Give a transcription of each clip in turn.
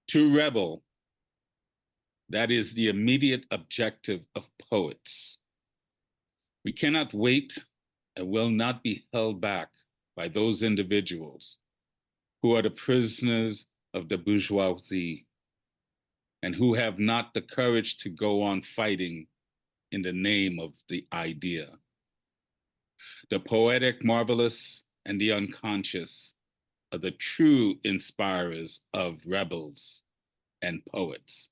To rebel, that is the immediate objective of poets. We cannot wait and will not be held back by those individuals who are the prisoners of the bourgeoisie and who have not the courage to go on fighting in the name of the idea. The poetic, marvelous, and the unconscious are the true inspirers of rebels and poets.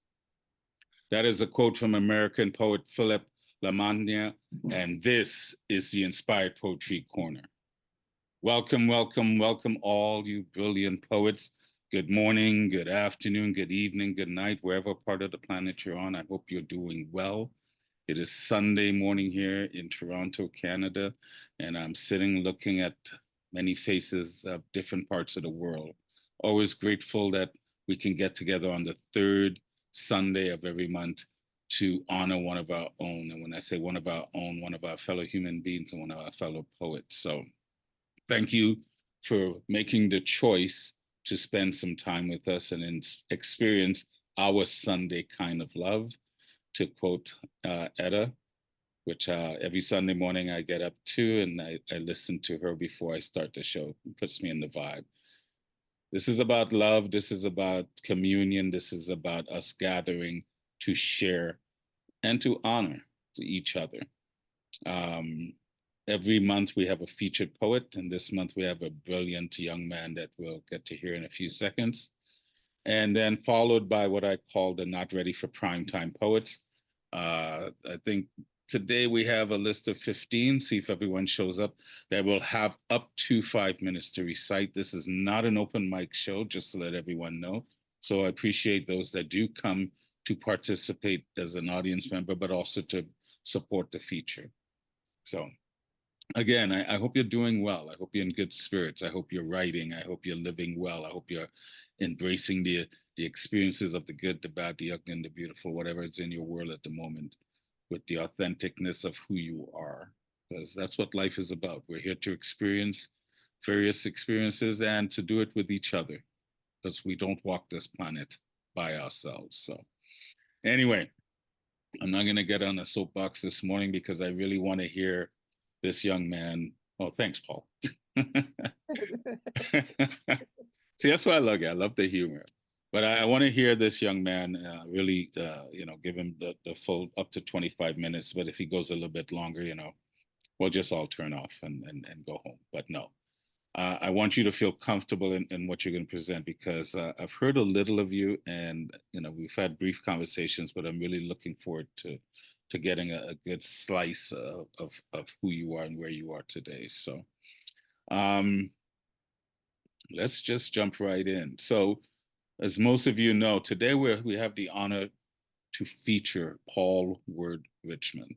That is a quote from American poet Philip Lamontia, and this is the Inspired Poetry Corner. Welcome, welcome, welcome all you brilliant poets. Good morning, good afternoon, good evening, good night, wherever part of the planet you're on. I hope you're doing well. It is Sunday morning here in Toronto, Canada, and I'm sitting looking at many faces of different parts of the world. Always grateful that we can get together on the third Sunday of every month to honor one of our own. And when I say one of our own, one of our fellow human beings and one of our fellow poets. So thank you for making the choice to spend some time with us and experience our Sunday kind of love. To quote Etta, which every Sunday morning I get up to and I listen to her before I start the show. It puts me in the vibe. This is about love. This is about communion. This is about us gathering to share and to honor to each other. Every month we have a featured poet, and this month we have a brilliant young man that we'll get to hear in a few seconds. And then followed by what I call the not ready for primetime poets. I think today we have a list of 15, see if everyone shows up, that will have up to 5 minutes to recite. This is not an open mic show, just to let everyone know. So I appreciate those that do come to participate as an audience member, but also to support the feature. So again, I hope you're doing well. I hope you're in good spirits. I hope you're writing. I hope you're living well. I hope you're embracing the experiences of the good, the bad, the ugly, and the beautiful, whatever is in your world at the moment, with the authenticness of who you are, because that's what life is about. We're here to experience various experiences and to do it with each other, because we don't walk this planet by ourselves. So anyway, I'm not going to get on a soapbox this morning because I really want to hear this young man. Oh, thanks, Paul. See, that's why I love it. I love the humor. But I want to hear this young man really, give him the full up to 25 minutes. But if he goes a little bit longer, we'll just all turn off and go home. But no, I want you to feel comfortable in what you're going to present, because I've heard a little of you, and we've had brief conversations, but I'm really looking forward to getting a good slice of who you are and where you are today. So let's just jump right in. So as most of you know, today we have the honor to feature Paul Word Richmond.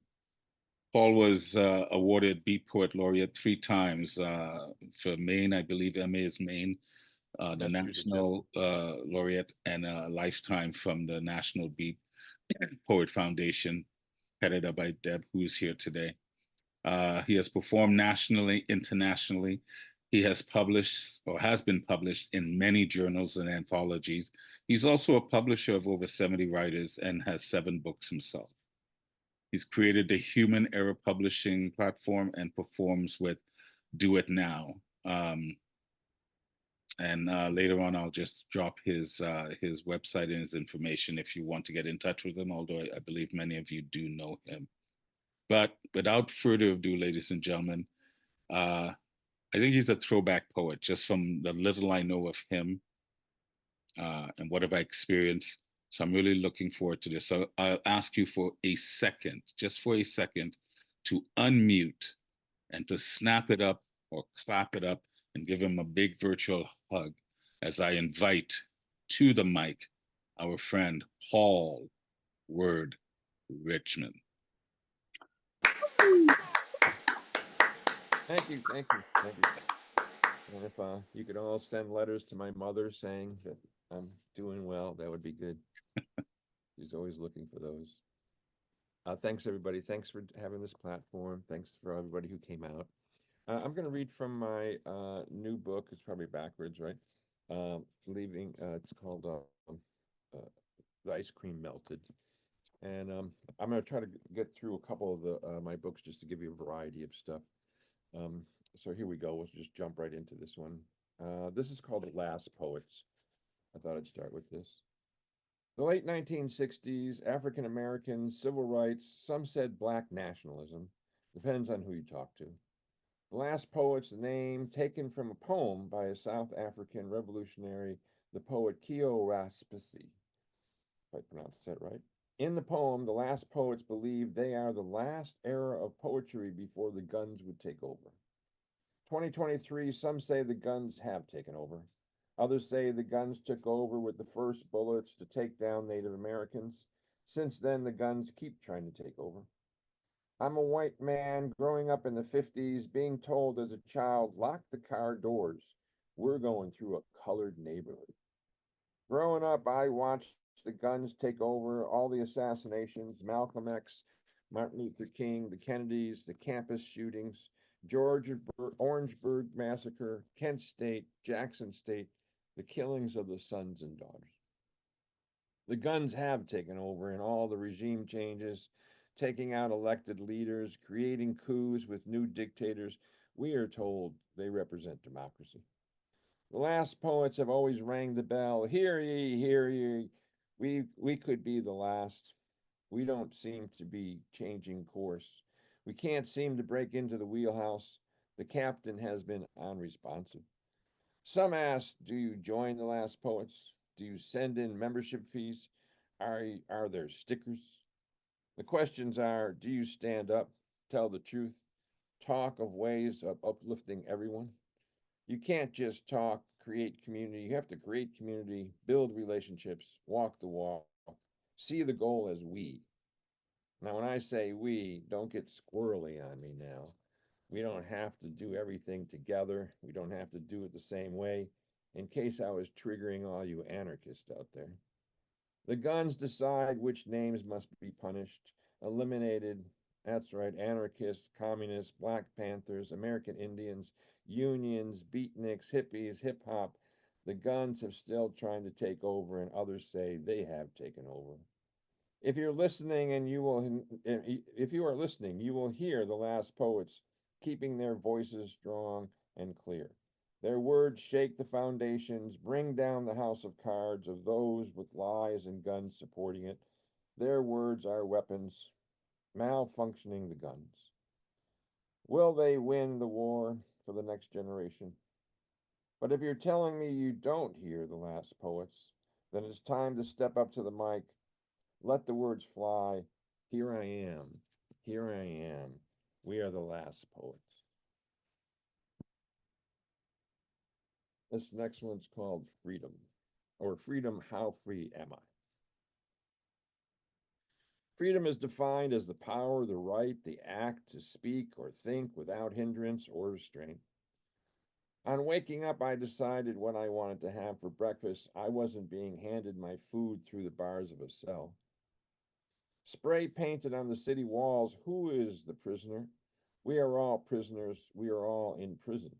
Paul was awarded Beat Poet Laureate 3 times for Maine, I believe MA is Maine, the National Laureate, and a lifetime from the National Beat Poet Foundation, headed up by Deb, who's here today. He has performed nationally, internationally. He has published or has been published in many journals and anthologies. He's also a publisher of over 70 writers and has 7 books himself. He's created the Human Error Publishing platform and performs with Do It Now. And later on, I'll just drop his website and his information if you want to get in touch with him, although I believe many of you do know him. But without further ado, ladies and gentlemen, I think he's a throwback poet, just from the little I know of him and what have I experienced. So I'm really looking forward to this. So I'll ask you for a second, just for a second, to unmute and to snap it up or clap it up and give him a big virtual hug as I invite to the mic our friend Paul Word Richmond. Thank you. And if you could all send letters to my mother saying that I'm doing well, that would be good. She's always looking for those. Thanks, everybody. Thanks for having this platform. Thanks for everybody who came out. I'm going to read from my new book. It's probably backwards, right? It's called the ice cream melted. And I'm going to try to get through a couple of the my books just to give you a variety of stuff. So here we go. We'll just jump right into this one. This is called The Last Poets. I thought I'd start with this. The late 1960s, African Americans, civil rights, some said black nationalism. Depends on who you talk to. The Last Poets, name taken from a poem by a South African revolutionary, the poet Keo Raspisi, if I pronounced that right. In the poem, the last poets believe they are the last era of poetry before the guns would take over. 2023, some say the guns have taken over. Others say the guns took over with the first bullets to take down Native Americans. Since then, the guns keep trying to take over. I'm a white man growing up in the 50s, being told as a child, lock the car doors. We're going through a colored neighborhood. Growing up, I watched the guns take over, all the assassinations, Malcolm X, Martin Luther King, the Kennedys, the campus shootings, Orangeburg massacre, Kent State, Jackson State, the killings of the sons and daughters. The guns have taken over in all the regime changes, taking out elected leaders, creating coups with new dictators. We are told they represent democracy. The last poets have always rang the bell. Hear ye, hear ye. We could be the last. We don't seem to be changing course. We can't seem to break into the wheelhouse. The captain has been unresponsive. Some ask, do you join the last poets? Do you send in membership fees? Are there stickers? The questions are, do you stand up, tell the truth, talk of ways of uplifting everyone? You can't just talk, create community. You have to create community, build relationships, walk the walk, see the goal as we. Now, when I say we, don't get squirrely on me now. We don't have to do everything together. We don't have to do it the same way, in case I was triggering all you anarchists out there. The guns decide which names must be punished, eliminated. That's right, anarchists, communists, Black Panthers, American Indians, unions, beatniks, hippies, hip hop. The guns have still trying to take over, and others say they have taken over. If you're listening, if you are listening, you will hear the last poets keeping their voices strong and clear. Their words shake the foundations, bring down the house of cards of those with lies and guns supporting it. Their words are weapons, malfunctioning the guns. Will they win the war for the next generation? But if you're telling me you don't hear the last poets, then it's time to step up to the mic. Let the words fly. Here I am. Here I am. We are the last poets. This next one's called Freedom, or Freedom, How Free Am I? Freedom is defined as the power, the right, the act to speak or think without hindrance or restraint. On waking up, I decided what I wanted to have for breakfast. I wasn't being handed my food through the bars of a cell. Spray painted on the city walls, who is the prisoner? We are all prisoners. We are all in prison.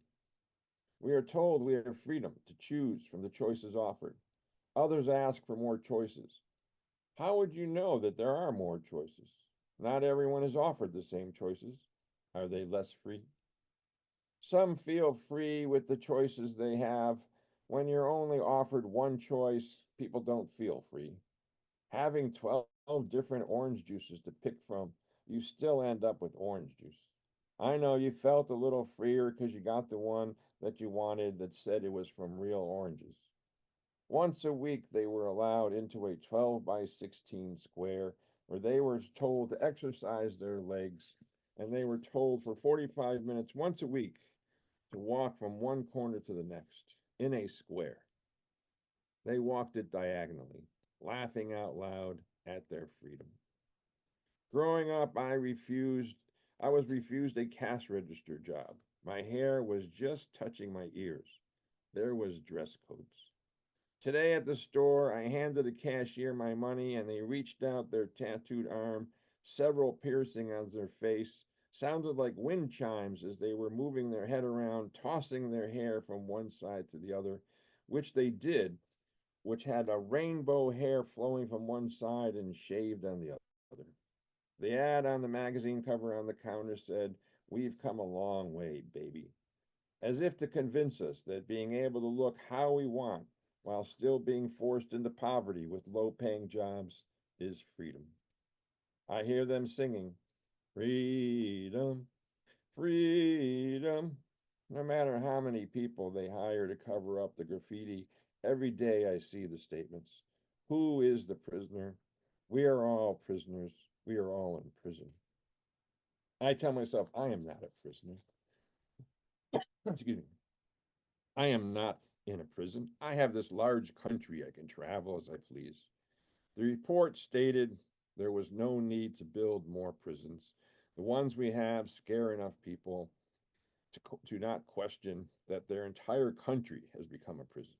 We are told we have freedom to choose from the choices offered. Others ask for more choices. How would you know that there are more choices? Not everyone is offered the same choices. Are they less free? Some feel free with the choices they have. When you're only offered one choice, people don't feel free. Having 12 different orange juices to pick from, you still end up with orange juice. I know you felt a little freer because you got the one that you wanted that said it was from real oranges. Once a week, they were allowed into a 12 by 16 square where they were told to exercise their legs, and they were told for 45 minutes once a week to walk from one corner to the next in a square. They walked it diagonally, laughing out loud at their freedom. Growing up, I was refused a cash register job. My hair was just touching my ears. There was dress codes. Today at the store, I handed the cashier my money and they reached out their tattooed arm, several piercing on their face, sounded like wind chimes as they were moving their head around, tossing their hair from one side to the other, which they did which had a rainbow hair flowing from one side and shaved on the other. The ad on the magazine cover on the counter said, "We've come a long way, baby," as if to convince us that being able to look how we want while still being forced into poverty with low-paying jobs is freedom. I hear them singing, "Freedom, freedom." No matter how many people they hire to cover up the graffiti, every day I see the statements. Who is the prisoner? We are all prisoners. We are all in prison. I tell myself, I am not a prisoner. Excuse me. I am not in a prison. I have this large country I can travel as I please. The report stated there was no need to build more prisons. The ones we have scare enough people to not question that their entire country has become a prison.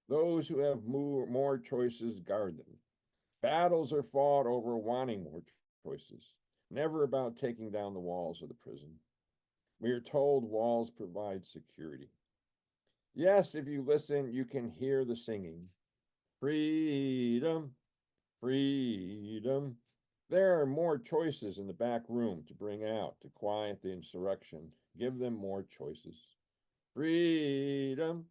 Those who have more choices guard them. Battles are fought over wanting more choices, never about taking down the walls of the prison. We are told walls provide security. Yes, if you listen, you can hear the singing. Freedom, freedom. There are more choices in the back room to bring out to quiet the insurrection. Give them more choices. Freedom,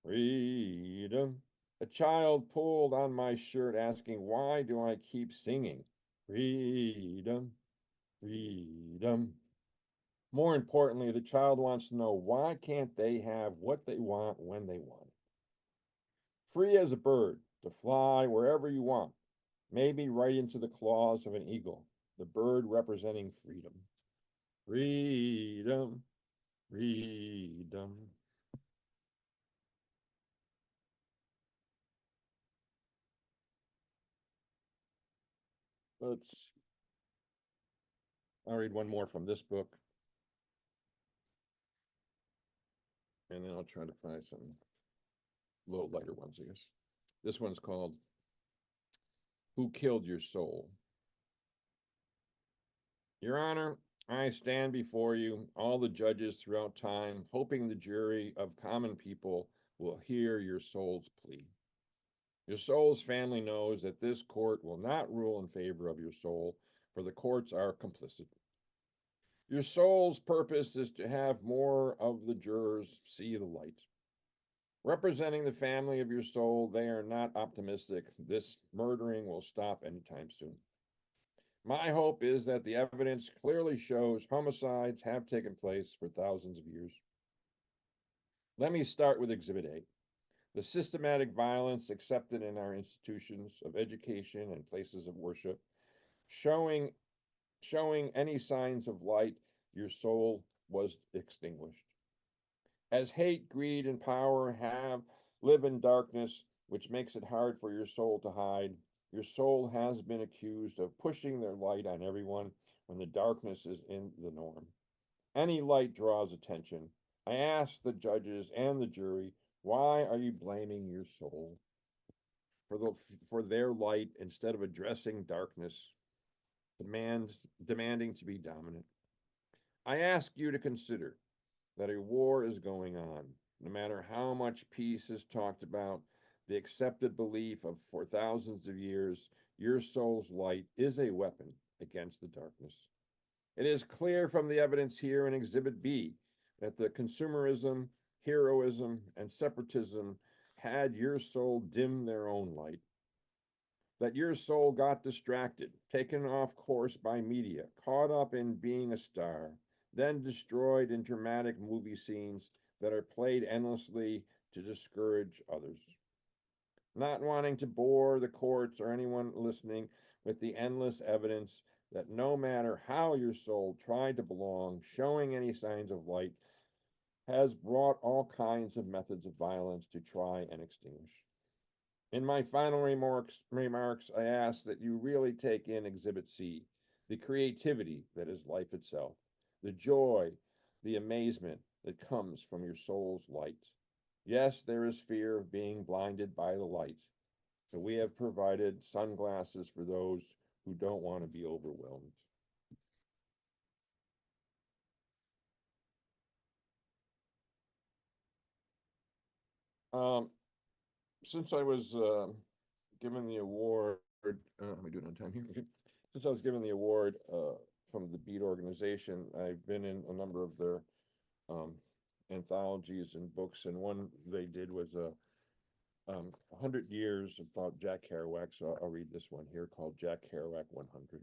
freedom. A child pulled on my shirt asking, "Why do I keep singing? Freedom, freedom." More importantly, the child wants to know, why can't they have what they want when they want it? Free as a bird to fly wherever you want, maybe right into the claws of an eagle, the bird representing freedom. Freedom, freedom. I'll read one more from this book, and then I'll try to find some little lighter ones, I guess. This one's called Who Killed Your Soul? Your Honor, I stand before you, all the judges throughout time, hoping the jury of common people will hear your soul's plea. Your soul's family knows that this court will not rule in favor of your soul, for the courts are complicit. Your soul's purpose is to have more of the jurors see the light. Representing the family of your soul, they are not optimistic this murdering will stop anytime soon. My hope is that the evidence clearly shows homicides have taken place for thousands of years. Let me start with Exhibit A, the systematic violence accepted in our institutions of education and places of worship, showing any signs of light, your soul was extinguished. As hate, greed, and power live in darkness, which makes it hard for your soul to hide, your soul has been accused of pushing their light on everyone when the darkness is in the norm. Any light draws attention. I ask the judges and the jury, why are you blaming your soul for their light instead of addressing darkness, demanding to be dominant? I ask you to consider that a war is going on. No matter how much peace is talked about, the accepted belief of for thousands of years, your soul's light is a weapon against the darkness. It is clear from the evidence here in Exhibit B that the consumerism, heroism, and separatism had your soul dim their own light. That your soul got distracted, taken off course by media, caught up in being a star, then destroyed in dramatic movie scenes that are played endlessly to discourage others. Not wanting to bore the courts or anyone listening with the endless evidence that no matter how your soul tried to belong, showing any signs of light, has brought all kinds of methods of violence to try and extinguish. In my final remarks, I ask that you really take in Exhibit C, the creativity that is life itself, the joy, the amazement that comes from your soul's light. Yes, there is fear of being blinded by the light, so we have provided sunglasses for those who don't want to be overwhelmed. since I was given the award, let me do it on time here. Okay. Since I was given the award from the Beat organization, I've been in a number of their um, anthologies and books, and one they did was 100 years about Jack Kerouac. So I'll read this one here called Jack Kerouac 100.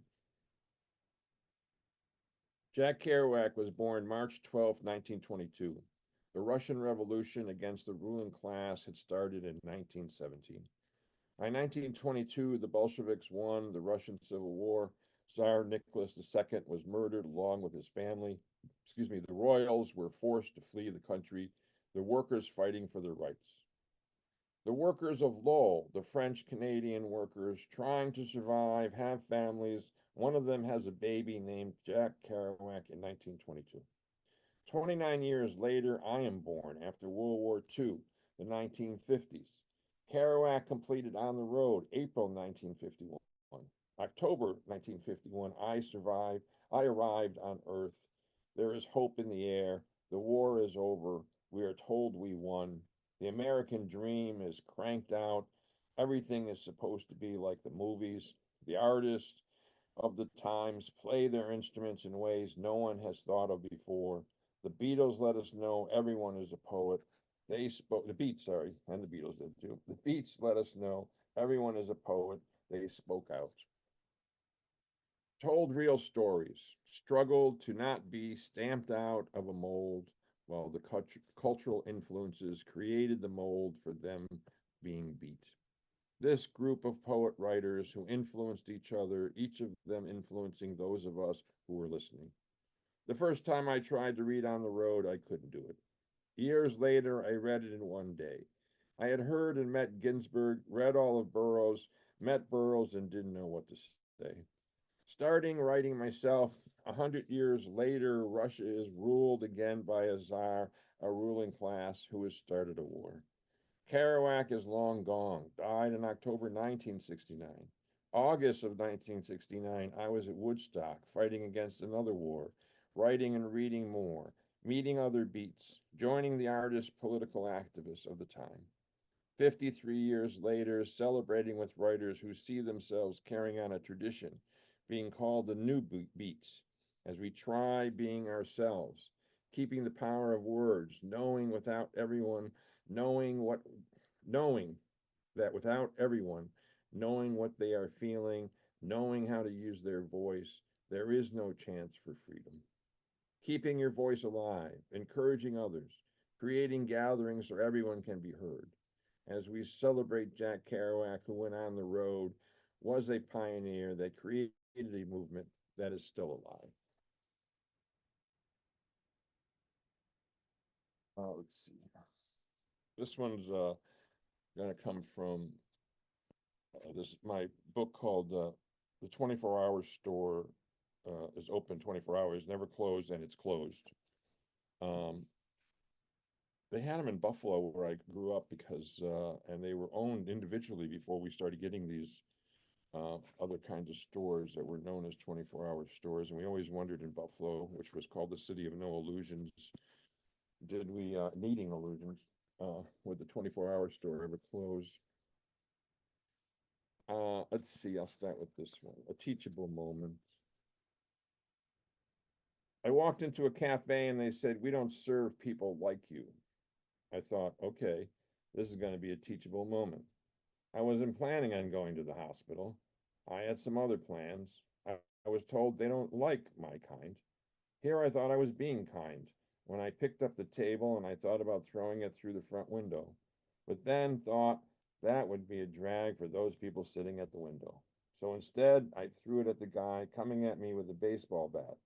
Jack Kerouac was born March 12, 1922. The Russian Revolution against the ruling class had started in 1917. By 1922, the Bolsheviks won the Russian Civil War. Tsar Nicholas II was murdered along with his family. The royals were forced to flee the country, the workers fighting for their rights. The workers of Lowell, the French Canadian workers trying to survive, have families. One of them has a baby named Jack Kerouac in 1922. 29 years later, I am born after World War II, the 1950s. Kerouac completed On the Road, April 1951. October 1951, I arrived on Earth. There is hope in the air. The war is over. We are told we won. The American dream is cranked out. Everything is supposed to be like the movies. The artists of the times play their instruments in ways no one has thought of before. The Beatles let us know everyone is a poet. They spoke, the Beats, sorry, and the Beatles did too. The Beats let us know everyone is a poet. They spoke out. Told real stories, struggled to not be stamped out of a mold, while the cultural influences created the mold for them being beat. This group of poet writers who influenced each other, each of them influencing those of us who were listening. The first time I tried to read On the Road, I couldn't do it. Years later, I read it in one day. I had heard and met Ginsberg, read all of Burroughs, met Burroughs, and didn't know what to say. Starting writing myself, 100 years later, Russia is ruled again by a czar, a ruling class who has started a war. Kerouac is long gone, died in October 1969. August of 1969, I was at Woodstock fighting against another war, writing and reading more, meeting other beats, joining the artists, political activists of the time. 53 years later, celebrating with writers who see themselves carrying on a tradition, being called the new beats, as we try being ourselves, keeping the power of words, knowing that without everyone knowing what they are feeling, knowing how to use their voice, there is no chance for freedom. Keeping your voice alive, encouraging others, creating gatherings so everyone can be heard. As we celebrate Jack Kerouac, who went on the road, was a pioneer that created a movement that is still alive. Let's see. This one's going to come from this my book called The 24-Hour Store is open 24 hours, never closed, and it's closed. They had them in Buffalo where I grew up because, and they were owned individually before we started getting these other kinds of stores that were known as 24-hour stores. And we always wondered in Buffalo, which was called the city of no illusions, did we, needing illusions, would the 24-hour store ever close? Let's see, I'll start with this one, a teachable moment. I walked into a cafe and they said, "We don't serve people like you." I thought, okay, this is going to be a teachable moment. I wasn't planning on going to the hospital. I had some other plans. I was told they don't like my kind. Here I thought I was being kind when I picked up the table and I thought about throwing it through the front window, but then thought that would be a drag for those people sitting at the window. So instead, I threw it at the guy coming at me with a baseball bat.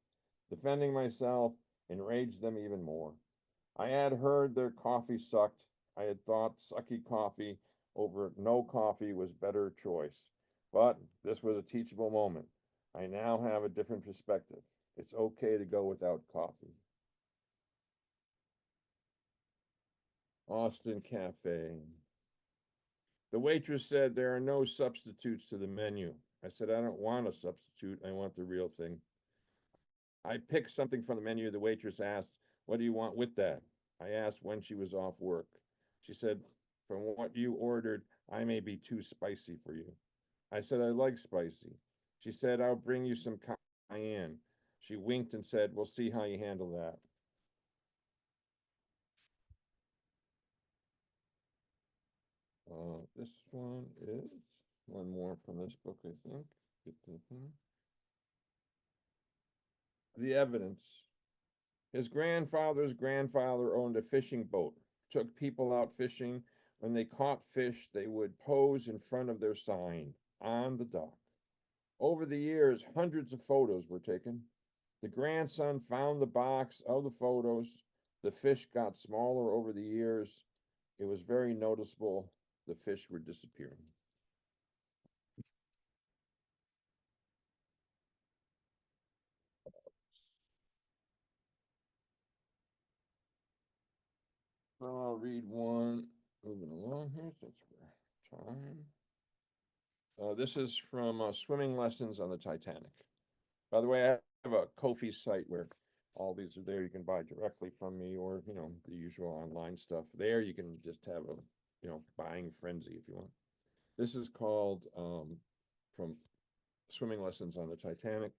Defending myself enraged them even more. I had heard their coffee sucked. I had thought sucky coffee over no coffee was better choice. But this was a teachable moment. I now have a different perspective. It's okay to go without coffee. Austin Cafe. The waitress said there are no substitutes to the menu. I said, I don't want a substitute. I want the real thing. I picked something from the menu. The waitress asked, "What do you want with that?" I asked when she was off work. She said, From what you ordered, I may be too spicy for you. I said I like spicy. She said, I'll bring you some cayenne. She winked and said, we'll see how you handle that. This one is one more from this book, I think. The evidence. His grandfather's grandfather owned a fishing boat, took people out fishing. When they caught fish, they would pose in front of their sign on the dock. Over the years, hundreds of photos were taken. The grandson found the box of the photos. The fish got smaller over the years. It was very noticeable. The fish were disappearing. So I'll read one. Moving along here since we're time. This is from Swimming Lessons on the Titanic. By the way, I have a Ko-fi site where all these are there. You can buy directly from me, or the usual online stuff. There you can just have a buying frenzy if you want. This is called from Swimming Lessons on the Titanic,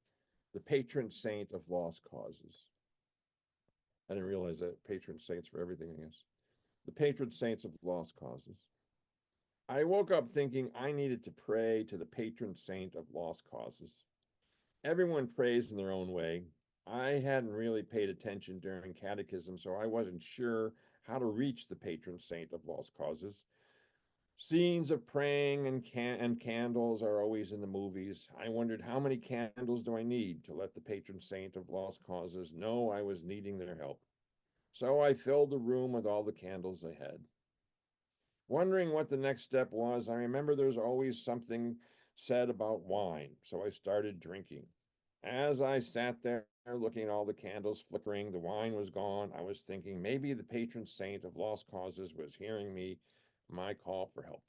the patron saint of lost causes. I didn't realize that patron saints for everything, I guess. The patron saints of lost causes. I woke up thinking I needed to pray to the patron saint of lost causes. Everyone prays in their own way. I hadn't really paid attention during catechism, so I wasn't sure how to reach the patron saint of lost causes. Scenes of praying and candles are always in the movies. I wondered, how many candles do I need to let the patron saint of lost causes know I was needing their help? So I filled the room with all the candles I had. Wondering what the next step was, I remember there's always something said about wine, so I started drinking. As I sat there looking at all the candles flickering, the wine was gone. I was thinking maybe the patron saint of lost causes was hearing me, my call for help.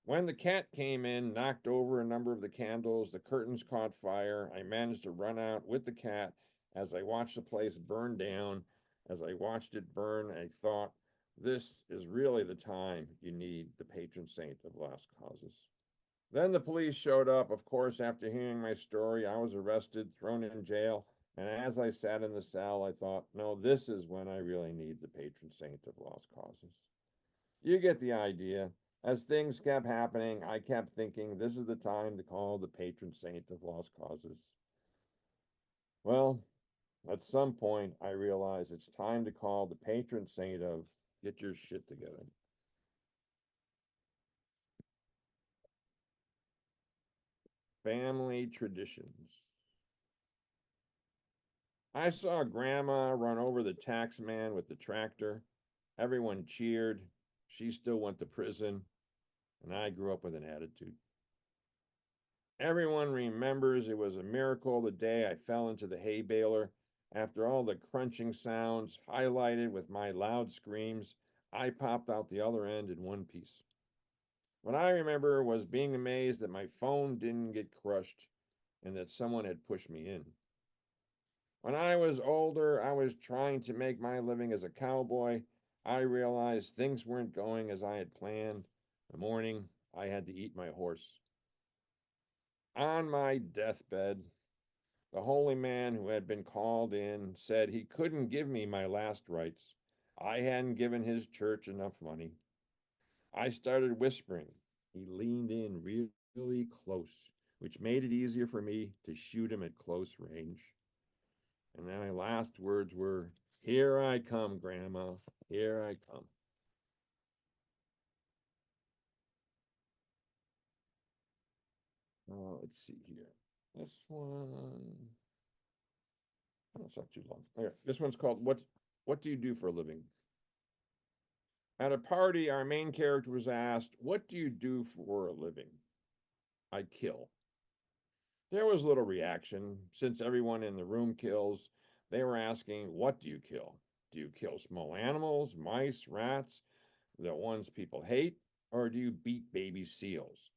When the cat came in, knocked over a number of the candles, the curtains caught fire. I managed to run out with the cat. As I watched the place burn down, as I watched it burn, I thought, this is really the time you need the patron saint of lost causes. Then the police showed up. Of course, after hearing my story, I was arrested, thrown in jail, and as I sat in the cell, I thought, no, this is when I really need the patron saint of lost causes. You get the idea. As things kept happening, I kept thinking this is the time to call the patron saint of lost causes. Well, at some point, I realized it's time to call the patron saint of get your shit together. Family traditions. I saw Grandma run over the tax man with the tractor. Everyone cheered. She still went to prison, and I grew up with an attitude. Everyone remembers it was a miracle the day I fell into the hay baler. After all the crunching sounds, highlighted with my loud screams, I popped out the other end in one piece. What I remember was being amazed that my phone didn't get crushed and that someone had pushed me in. When I was older, I was trying to make my living as a cowboy. I realized things weren't going as I had planned. The morning, I had to eat my horse. On my deathbed, the holy man who had been called in said he couldn't give me my last rites. I hadn't given his church enough money. I started whispering. He leaned in really close, which made it easier for me to shoot him at close range. And then my last words were, "Here I come, Grandma. Here I come." Let's see here. This one, oh, it's not too long. Okay, this one's called What Do You Do for a Living? At a party, our main character was asked, "What do you do for a living?" "I kill." There was little reaction. Since everyone in the room kills, they were asking, "What do you kill? Do you kill small animals, mice, rats, the ones people hate? Or do you beat baby seals?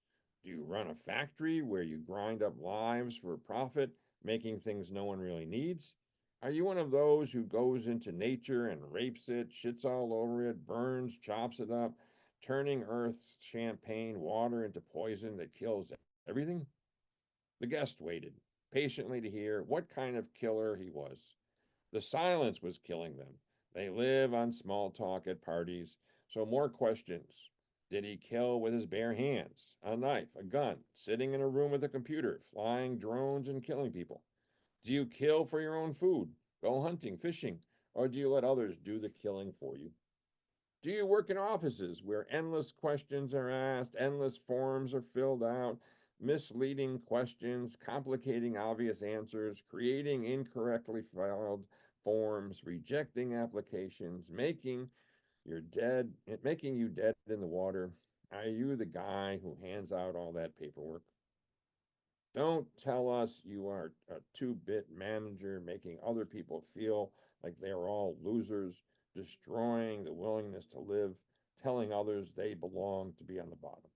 Do you run a factory where you grind up lives for profit, making things no one really needs? Are you one of those who goes into nature and rapes it, shits all over it, burns, chops it up, turning Earth's champagne water into poison that kills everything? The guest waited patiently to hear what kind of killer he was. The silence was killing them. They live on small talk at parties, so more questions. Did he kill with his bare hands, a knife, a gun, sitting in a room with a computer, flying drones and killing people? Do you kill for your own food, go hunting, fishing, or do you let others do the killing for you? Do you work in offices where endless questions are asked, endless forms are filled out, misleading questions, complicating obvious answers, creating incorrectly filed forms, rejecting applications, making you dead in the water? Are you the guy who hands out all that paperwork? Don't tell us you are a two-bit manager making other people feel like they are all losers, destroying the willingness to live, telling others they belong to be on the bottom.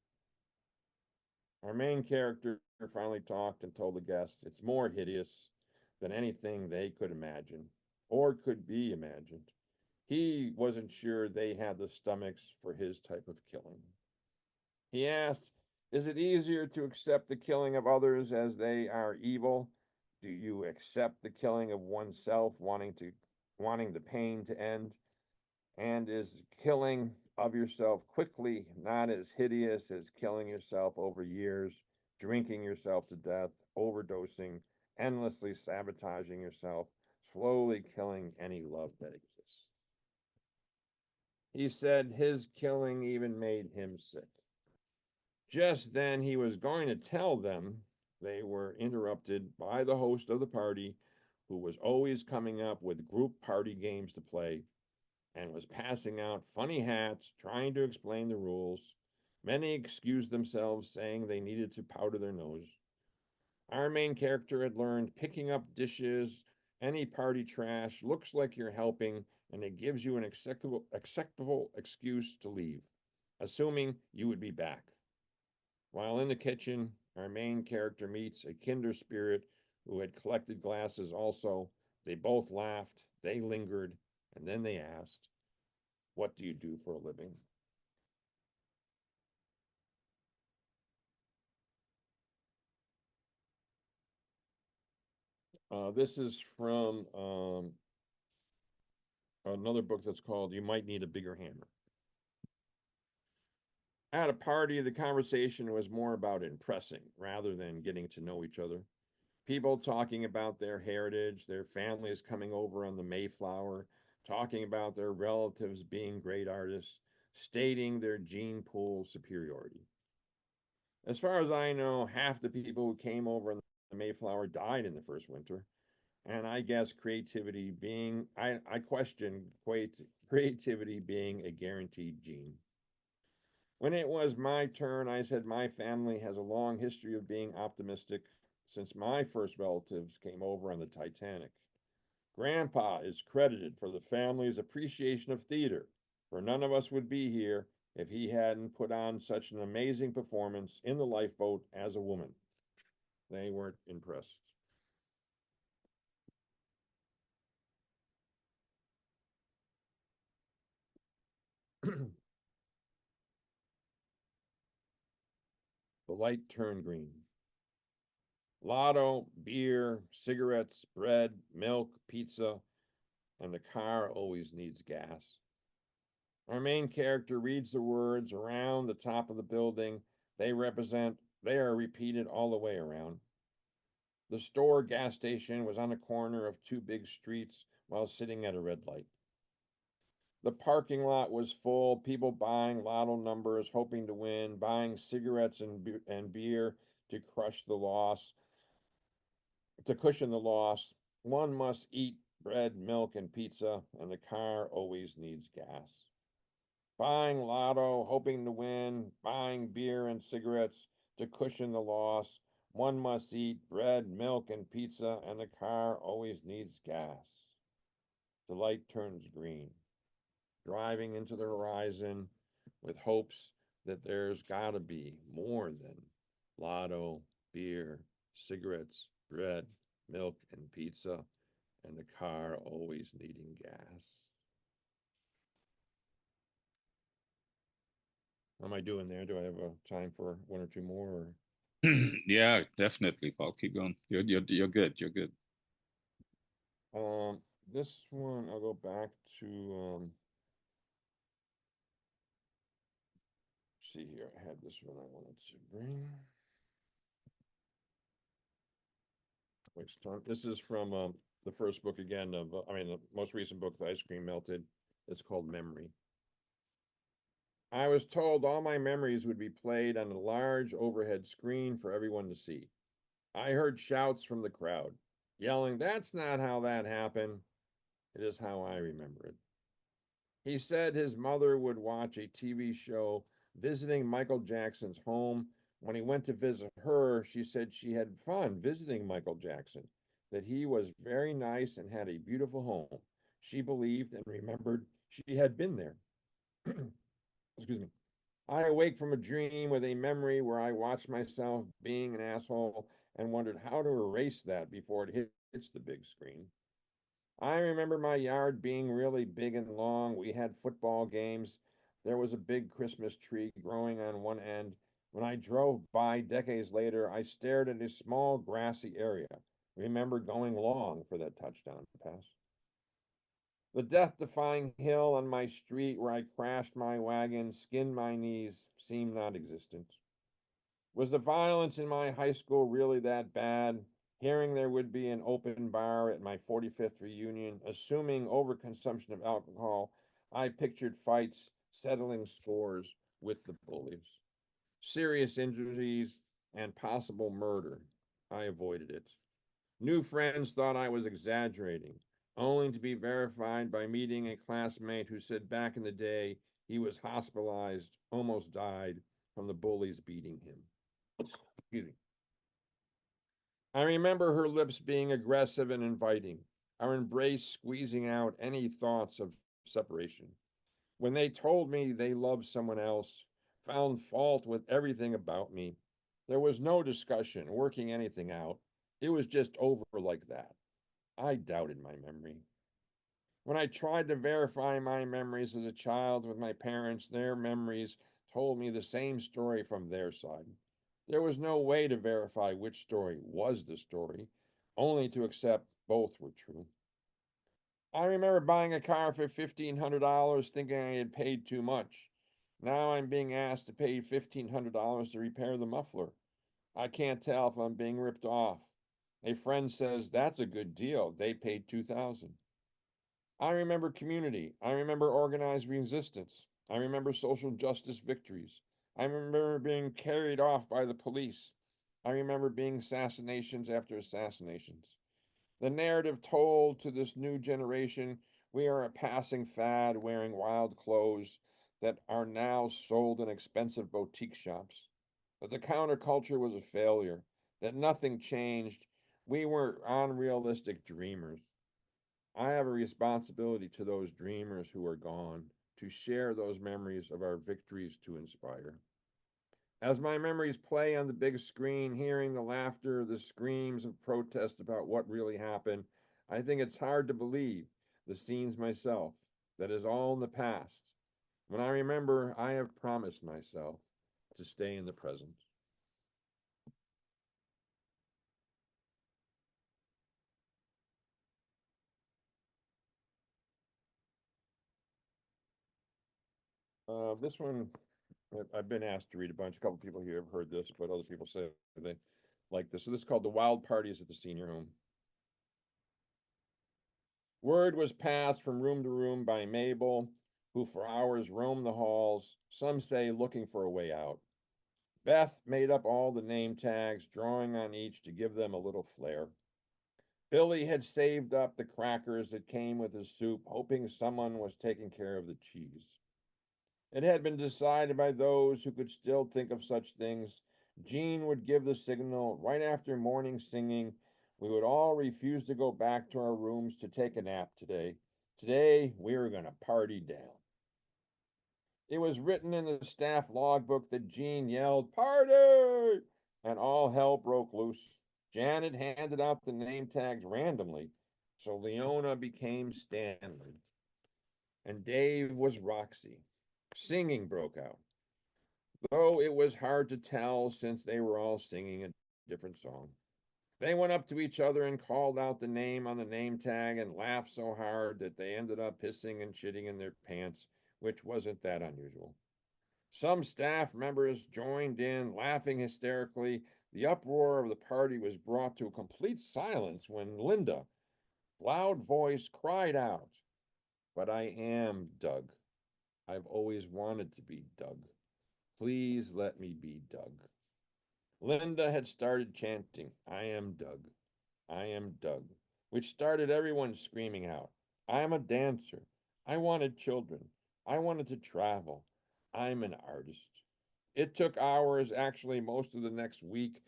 Our main character finally talked and told the guests it's more hideous than anything they could imagine or could be imagined. He wasn't sure they had the stomachs for his type of killing. He asked, is it easier to accept the killing of others as they are evil? Do you accept the killing of oneself, wanting the pain to end? And is killing of yourself quickly not as hideous as killing yourself over years, drinking yourself to death, overdosing, endlessly sabotaging yourself, slowly killing any love that exists? He said his killing even made him sick. Just then he was going to tell them, they were interrupted by the host of the party, who was always coming up with group party games to play and was passing out funny hats, trying to explain the rules. Many excused themselves, saying they needed to powder their nose. Our main character had learned picking up dishes, any party trash, looks like you're helping, and it gives you an acceptable excuse to leave, assuming you would be back. While in the kitchen, our main character meets a kinder spirit who had collected glasses also. They both laughed, they lingered, and then they asked, what do you do for a living? This is from another book that's called You Might Need a Bigger Hammer. At a party, the conversation was more about impressing rather than getting to know each other. People talking about their heritage, their families coming over on the Mayflower, talking about their relatives being great artists, stating their gene pool superiority. As far as I know, half the people who came over on the Mayflower died in the first winter. And I guess I question creativity being a guaranteed gene. When it was my turn, I said my family has a long history of being optimistic since my first relatives came over on the Titanic. Grandpa is credited for the family's appreciation of theater, for none of us would be here if he hadn't put on such an amazing performance in the lifeboat as a woman. They weren't impressed. The light turned green. Lotto, beer, cigarettes, bread, milk, pizza, and the car always needs gas. Our main character reads the words around the top of the building. They are repeated all the way around. The store gas station was on a corner of two big streets while sitting at a red light. The parking lot was full, people buying lotto numbers, hoping to win, buying cigarettes and beer to cushion the loss. One must eat bread, milk, and pizza, and the car always needs gas. Buying lotto, hoping to win, buying beer and cigarettes to cushion the loss. One must eat bread, milk, and pizza, and the car always needs gas. The light turns green, driving into the horizon with hopes that there's got to be more than lotto, beer, cigarettes, bread, milk, and pizza, and the car always needing gas. How am I doing there? Do I have a time for one or two more? Yeah, definitely, Paul. Keep going. You're good. You're good. This one I'll go back to. See here, I had this one I wanted to bring. Waste time. This is from the first book again of, the most recent book, The Ice Cream Melted. It's called Memory. I was told all my memories would be played on a large overhead screen for everyone to see. I heard shouts from the crowd, yelling, "That's not how that happened. It is how I remember it." He said his mother would watch a TV show visiting Michael Jackson's home. When he went to visit her, she said she had fun visiting Michael Jackson, that he was very nice and had a beautiful home. She believed and remembered she had been there. Excuse me. I awake from a dream with a memory where I watched myself being an asshole and wondered how to erase that before it hits the big screen. I remember my yard being really big and long. We had football games. There was a big Christmas tree growing on one end. When I drove by decades later, I stared at a small grassy area. Remember going long for that touchdown pass. The death-defying hill on my street where I crashed my wagon, skinned my knees, seemed non-existent. Was the violence in my high school really that bad? Hearing there would be an open bar at my 45th reunion, assuming overconsumption of alcohol, I pictured fights, settling scores with the bullies. Serious injuries and possible murder. I avoided it. New friends thought I was exaggerating, only to be verified by meeting a classmate who said back in the day he was hospitalized, almost died from the bullies beating him. Excuse me. I remember her lips being aggressive and inviting, our embrace squeezing out any thoughts of separation. When they told me they loved someone else, found fault with everything about me, there was no discussion, working anything out. It was just over like that. I doubted my memory. When I tried to verify my memories as a child with my parents, their memories told me the same story from their side. There was no way to verify which story was the story, only to accept both were true. I remember buying a car for $1,500 thinking I had paid too much. Now I'm being asked to pay $1,500 to repair the muffler. I can't tell if I'm being ripped off. A friend says that's a good deal. They paid $2,000. I remember community. I remember organized resistance. I remember social justice victories. I remember being carried off by the police. I remember being assassinations after assassinations. The narrative told to this new generation, we are a passing fad wearing wild clothes that are now sold in expensive boutique shops. That the counterculture was a failure, that nothing changed. We were unrealistic dreamers. I have a responsibility to those dreamers who are gone to share those memories of our victories to inspire. As my memories play on the big screen, hearing the laughter, the screams of protest about what really happened, I think it's hard to believe the scenes myself. That is all in the past. When I remember, I have promised myself to stay in the present. This one, I've been asked to read a bunch. A couple people here have heard this, but other people say they like this. So this is called The Wild Parties at the Senior Home. Word was passed from room to room by Mabel, who for hours roamed the halls, some say looking for a way out. Beth made up all the name tags, drawing on each to give them a little flair. Billy had saved up the crackers that came with his soup, hoping someone was taking care of the cheese. It had been decided by those who could still think of such things. Jean would give the signal right after morning singing. We would all refuse to go back to our rooms to take a nap today. Today, we were going to party down. It was written in the staff logbook that Jean yelled, "Party!" and all hell broke loose. Janet handed out the name tags randomly. So Leona became Stanley, and Dave was Roxy. Singing broke out, though it was hard to tell since they were all singing a different song. They went up to each other and called out the name on the name tag and laughed so hard that they ended up pissing and shitting in their pants, which wasn't that unusual. Some staff members joined in, laughing hysterically. The uproar of the party was brought to a complete silence when Linda, loud voice, cried out, "But I am Doug. I've always wanted to be Doug. Please let me be Doug." Linda had started chanting, "I am Doug. I am Doug," which started everyone screaming out, "I'm a dancer. I wanted children. I wanted to travel. I'm an artist." It took hours, actually, most of the next week,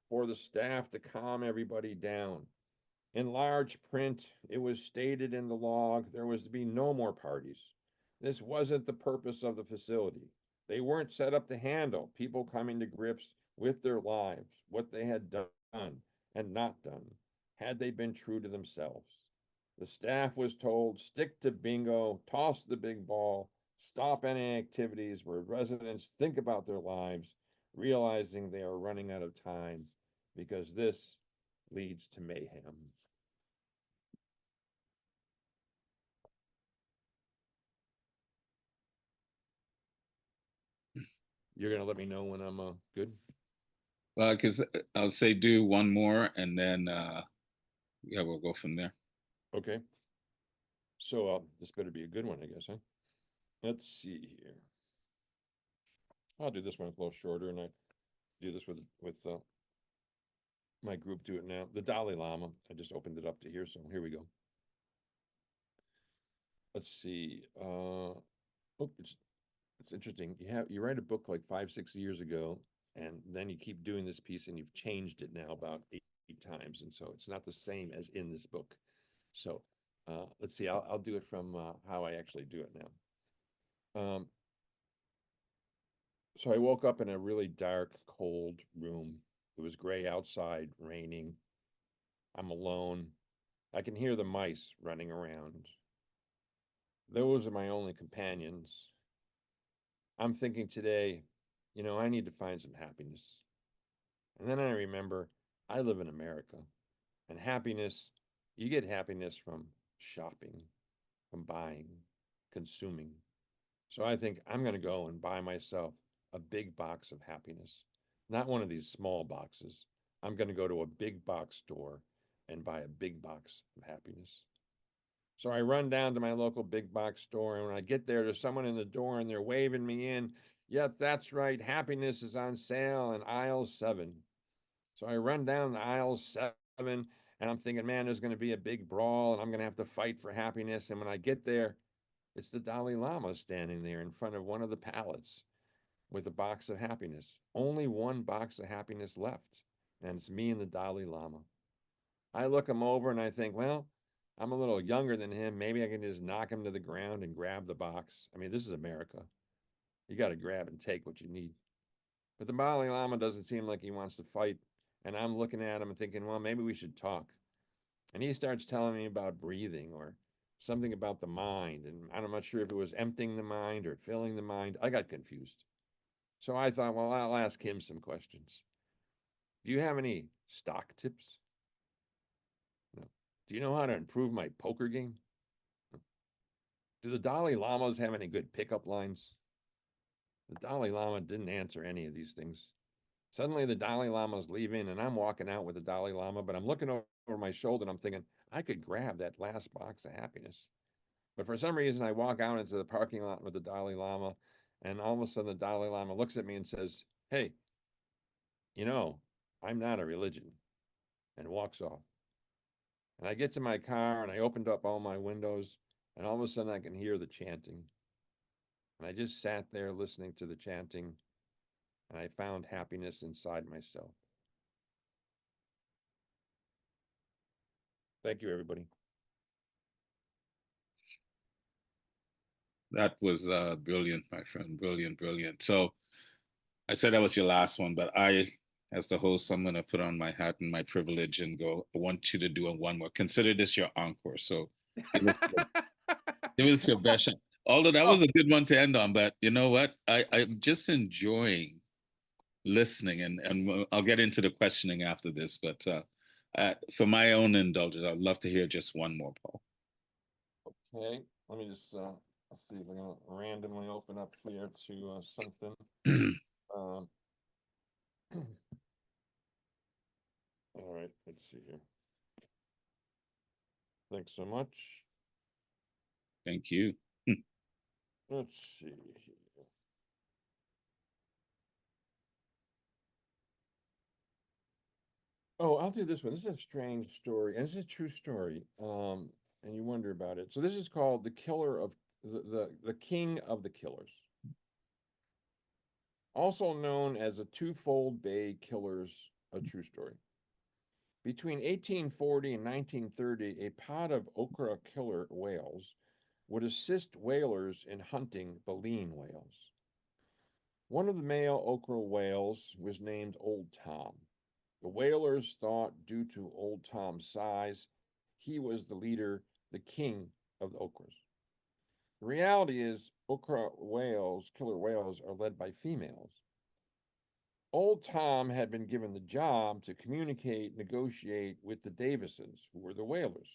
for the staff to calm everybody down. In large print, it was stated in the log there was to be no more parties. This wasn't the purpose of the facility. They weren't set up to handle people coming to grips with their lives, what they had done and not done, had they been true to themselves. The staff was told, stick to bingo, toss the big ball, stop any activities where residents think about their lives, realizing they are running out of time, because this leads to mayhem. You're gonna let me know when I'm good? Well, because I'll say do one more, and then yeah, we'll go from there. Okay. So this better be a good one, I guess, huh? Let's see here. I'll do this one a little shorter, and I do this with my group. Do it now. The Dalai Lama. I just opened it up to here, so here we go. Let's see. Oh, it's interesting. You write a book like 5, 6 years ago, and then you keep doing this piece, and you've changed it now about eight times, and so it's not the same as in this book. So let's see. I'll do it from how I actually do it now. So I woke up in a really dark, cold room. It was gray outside, raining. I'm alone. I can hear the mice running around. Those are my only companions. I'm thinking today, I need to find some happiness. And then I remember I live in America, and happiness, you get happiness from shopping, from buying, consuming. So I think I'm going to go and buy myself a big box of happiness, not one of these small boxes. I'm going to go to a big box store and buy a big box of happiness. So I run down to my local big box store, and when I get there, there's someone in the door and they're waving me in. Yep, that's right. Happiness is on sale in aisle 7. So I run down the aisle 7, and I'm thinking, man, there's going to be a big brawl, and I'm going to have to fight for happiness. And when I get there, it's the Dalai Lama standing there in front of one of the pallets with a box of happiness. Only one box of happiness left, and it's me and the Dalai Lama. I look him over and I think, well, I'm a little younger than him. Maybe I can just knock him to the ground and grab the box. I mean, this is America. You got to grab and take what you need. But the Dalai Lama doesn't seem like he wants to fight. And I'm looking at him and thinking, well, maybe we should talk. And he starts telling me about breathing or something about the mind. And I'm not sure if it was emptying the mind or filling the mind. I got confused. So I thought, well, I'll ask him some questions. Do you have any stock tips? No. Do you know how to improve my poker game? No. Do the Dalai Lamas have any good pickup lines? The Dalai Lama didn't answer any of these things. Suddenly, the Dalai Lama's leaving, and I'm walking out with the Dalai Lama, but I'm looking over my shoulder and I'm thinking, I could grab that last box of happiness. But for some reason, I walk out into the parking lot with the Dalai Lama, and all of a sudden, the Dalai Lama looks at me and says, hey, you know, I'm not a religion, and walks off. And I get to my car and I opened up all my windows, and all of a sudden, I can hear the chanting. And I just sat there listening to the chanting, and I found happiness inside myself. Thank you, everybody. That was brilliant, my friend. Brilliant, brilliant. So I said that was your last one, but I as the host, I'm going to put on my hat and my privilege and go, I want you to do a one more. Consider this your encore. So give us, give us your best shot. Although that was Oh, a good one to end on, but you know what? I'm just enjoying listening, and I'll get into the questioning after this. But for my own indulgence, I'd love to hear just one more, Paul. okay. Let me just let's see if I'm gonna randomly open up here to something. Um, all right, let's see here. Thanks so much. Thank you. Let's see here. Oh, I'll do this one. This is a strange story, and this is a true story. And you wonder about it. So this is called the killer of the king of the killers, also known as the Twofold Bay Killers, a true story. Between 1840 and 1930, a pod of ochre killer whales would assist whalers in hunting baleen whales. One of the male ochre whales was named Old Tom. The whalers thought, due to Old Tom's size, he was the leader, the king of the ochres. The reality is, ochre whales, killer whales, are led by females. Old Tom had been given the job to communicate, negotiate with the Davisons, who were the whalers.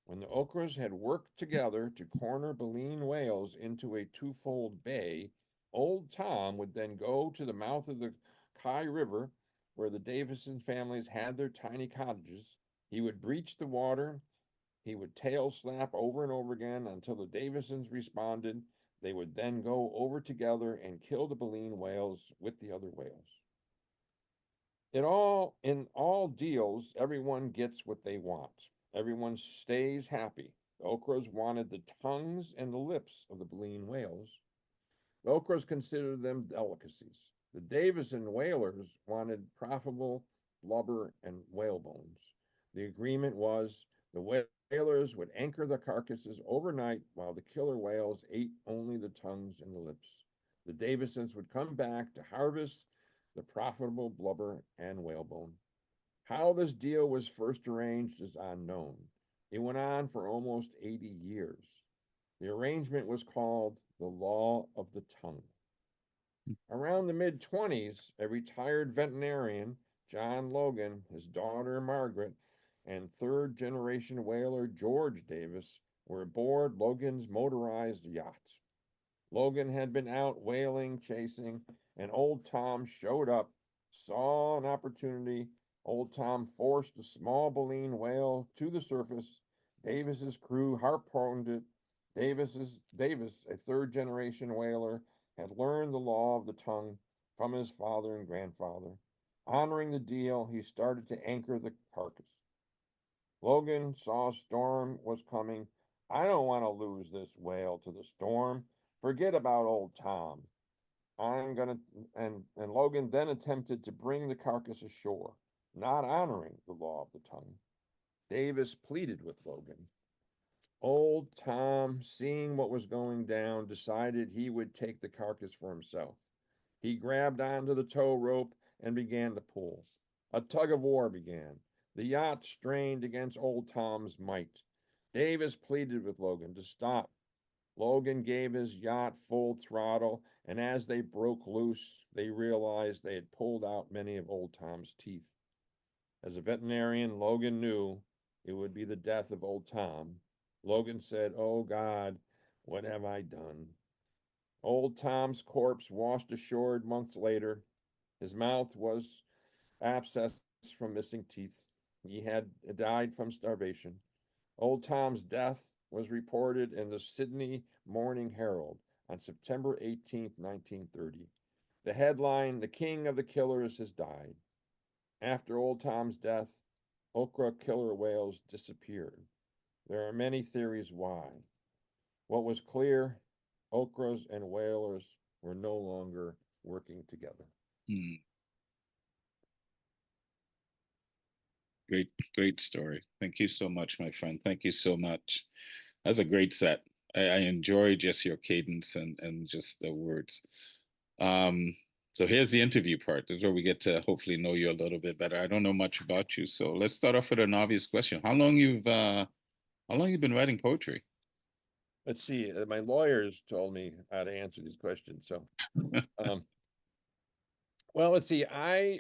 When the ochres had worked together to corner baleen whales into a twofold bay, Old Tom would then go to the mouth of the Kai River, where the Davison families had their tiny cottages. He would breach the water. He would tail slap over and over again until the Davisons responded. They would then go over together and kill the baleen whales with the other whales. In all deals, everyone gets what they want. Everyone stays happy. The ochres wanted the tongues and the lips of the baleen whales. The ochres considered them delicacies. The Davison whalers wanted profitable blubber and whale bones. The agreement was the whalers would anchor the carcasses overnight while the killer whales ate only the tongues and the lips. The Davisons would come back to harvest the profitable blubber and whalebone. How this deal was first arranged is unknown. It went on for almost 80 years. The arrangement was called the Law of the Tongue. Around the mid 20s, a retired veterinarian, John Logan, his daughter Margaret, and third generation whaler George Davis were aboard Logan's motorized yacht. Logan had been out whaling, chasing, and Old Tom showed up, saw an opportunity. Old Tom forced a small baleen whale to the surface. Davis's crew harpooned it. Davis, a third generation whaler, had learned the law of the tongue from his father and grandfather. Honoring the deal, he started to anchor the carcass. Logan saw a storm was coming. I don't want to lose this whale to the storm. Forget about Old Tom. I'm gonna and Logan then attempted to bring the carcass ashore, not honoring the law of the tongue. Davis pleaded with Logan. Old Tom, seeing what was going down, decided he would take the carcass for himself. He grabbed onto the tow rope and began to pull. A tug of war began. The yacht strained against Old Tom's might. Davis pleaded with Logan to stop. Logan gave his yacht full throttle, and as they broke loose, they realized they had pulled out many of Old Tom's teeth. As a veterinarian, Logan knew it would be the death of Old Tom. Logan said, "Oh God, what have I done?" Old Tom's corpse washed ashore months later. His mouth was abscessed from missing teeth. He had died from starvation. Old Tom's death was reported in the Sydney Morning Herald on September 18th, 1930. The headline, "The King of the Killers has died." After Old Tom's death, ochre killer whales disappeared. There are many theories why. What was clear, ochres and whalers were no longer working together. Hmm. Great, great story. Thank you so much, my friend. Thank you so much. That's a great set. I enjoy just your cadence and just the words. Um, So here's the interview part. This is where we get to hopefully know you a little bit better. I don't know much about you, so let's start off with an obvious question. How long you been writing poetry? Let's see. My lawyers told me how to answer these questions. So, um, well, let's see. I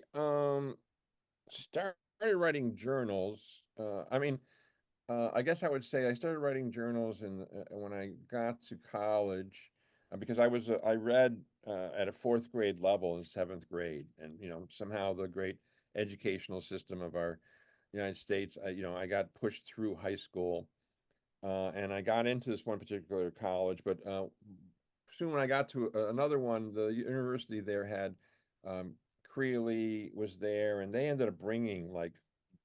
started writing journals. I guess I would say I started writing journals when I got to college, because I read at a fourth grade level in seventh grade, and somehow the great educational system of our United States, I got pushed through high school, and I got into this one particular college, but soon when I got to another one, the university there had Creeley was there, and they ended up bringing like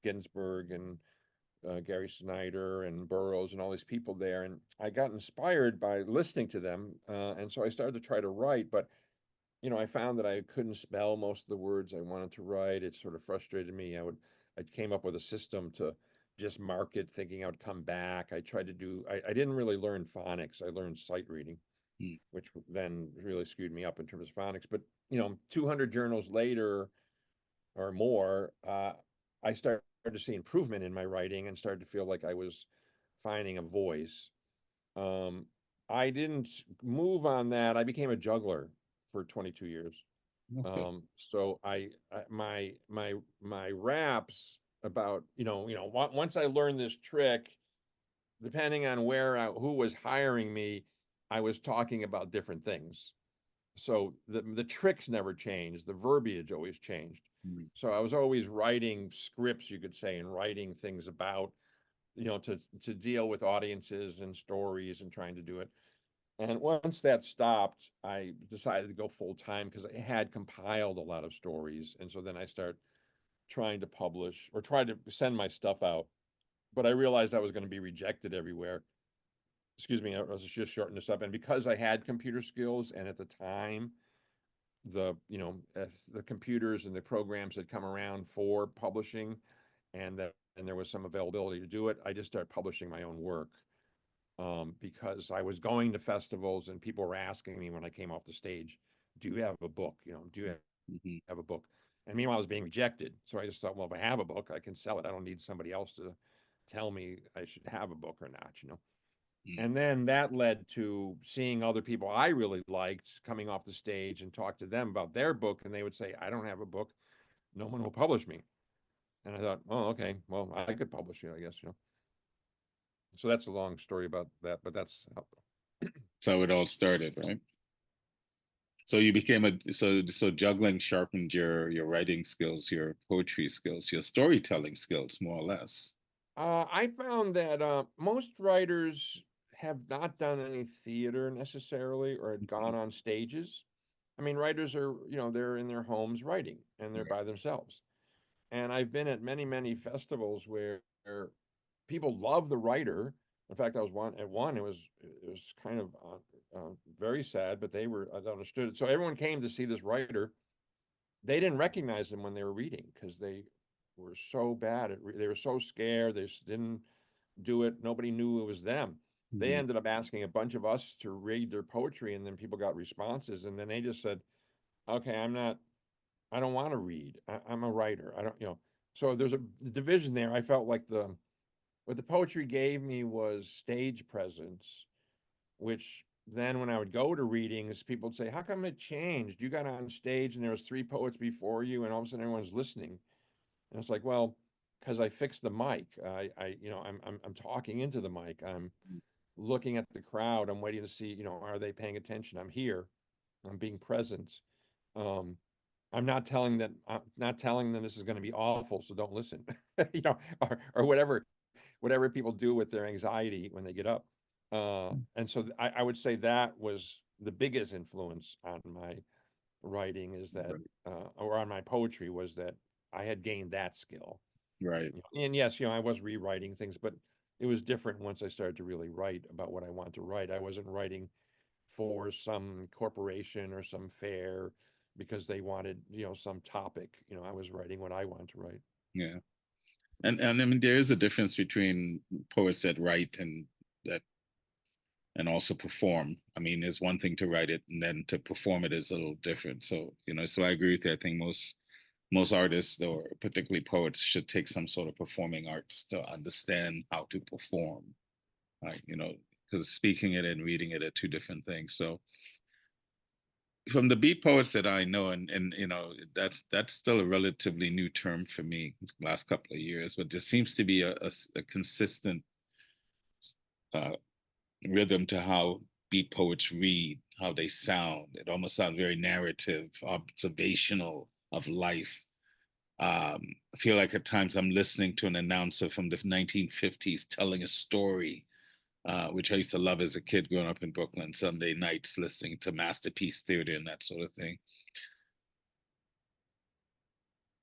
Ginsberg and Gary Snyder and Burroughs and all these people there. And I got inspired by listening to them. And so I started to try to write, but I found that I couldn't spell most of the words I wanted to write. It sort of frustrated me. I came up with a system to just mark it, thinking I would come back. I didn't really learn phonics. I learned sight reading, Hmm. which then really screwed me up in terms of phonics. But, 200 journals later, or more, I started to see improvement in my writing and started to feel like I was finding a voice. Um, I didn't move on that. I became a juggler for 22 years. Okay. So my raps about once I learned this trick, depending on who was hiring me, I was talking about different things. So the tricks never changed. The verbiage always changed. Hmm. So I was always writing scripts, you could say, and writing things about, to deal with audiences and stories and trying to do it. And once that stopped, I decided to go full time because I had compiled a lot of stories. And so then I start trying to publish or try to send my stuff out. But I realized I was going to be rejected everywhere. Excuse me, I was just shortening this up. And because I had computer skills, and at the time the computers and the programs had come around for publishing, and there was some availability to do it, I just started publishing my own work, because I was going to festivals and people were asking me when I came off the stage, do you have a book? Do you Hmm. have a book? And meanwhile, I was being rejected. So I just thought, well, if I have a book, I can sell it. I don't need somebody else to tell me I should have a book or not. Hmm. And then that led to seeing other people I really liked coming off the stage and talk to them about their book. And they would say, I don't have a book. No one will publish me. And I thought, oh, okay, well, I could publish you, I guess. So that's a long story about that, but that's how. That's how it all started, right? So you became so juggling sharpened your writing skills, your poetry skills, your storytelling skills, more or less. I found that most writers have not done any theater necessarily or had Mhm. gone on stages. I mean, writers are, they're in their homes writing and they're by themselves. And I've been at many, many festivals where people love the writer. In fact, I was at one. It was kind of very sad, but I understood it. So everyone came to see this writer. They didn't recognize him when they were reading because they were so bad they were so scared. They just didn't do it. Nobody knew it was them. They Mhm. ended up asking a bunch of us to read their poetry, and then people got responses, and then they just said, "Okay, I don't want to read. I'm a writer. I don't. So there's a division there. I felt like what the poetry gave me was stage presence, which then when I would go to readings, people would say, "How come it changed? You got on stage and there was three poets before you, and all of a sudden everyone's listening." And it's like, well, because I fixed the mic. I'm talking into the mic. I'm looking at the crowd. I'm waiting to see, are they paying attention? I'm here. I'm being present. Um, I'm not telling them this is going to be awful, so don't listen. Or whatever people do with their anxiety when they get up. And so I would say that was the biggest influence on my writing is that, Right. or on my poetry was that I had gained that skill. Right. And yes, I was rewriting things, but it was different once I started to really write about what I want to write. I wasn't writing for some corporation or some fair because they wanted, some topic. I was writing what I wanted to write. Yeah. And I mean there is a difference between poets that write and that and also perform. I mean, it's one thing to write it, and then to perform it is a little different. So, so I agree with you. I think most artists, or particularly poets, should take some sort of performing arts to understand how to perform. Right? Because speaking it and reading it are two different things. So from the beat poets that I know, and that's still a relatively new term for me, last couple of years, but there seems to be a consistent uh, rhythm to how beat poets read, how they sound. It almost sounds very narrative, observational of life. I feel like at times I'm listening to an announcer from the 1950s telling a story, which I used to love as a kid growing up in Brooklyn, Sunday nights listening to Masterpiece Theater and that sort of thing.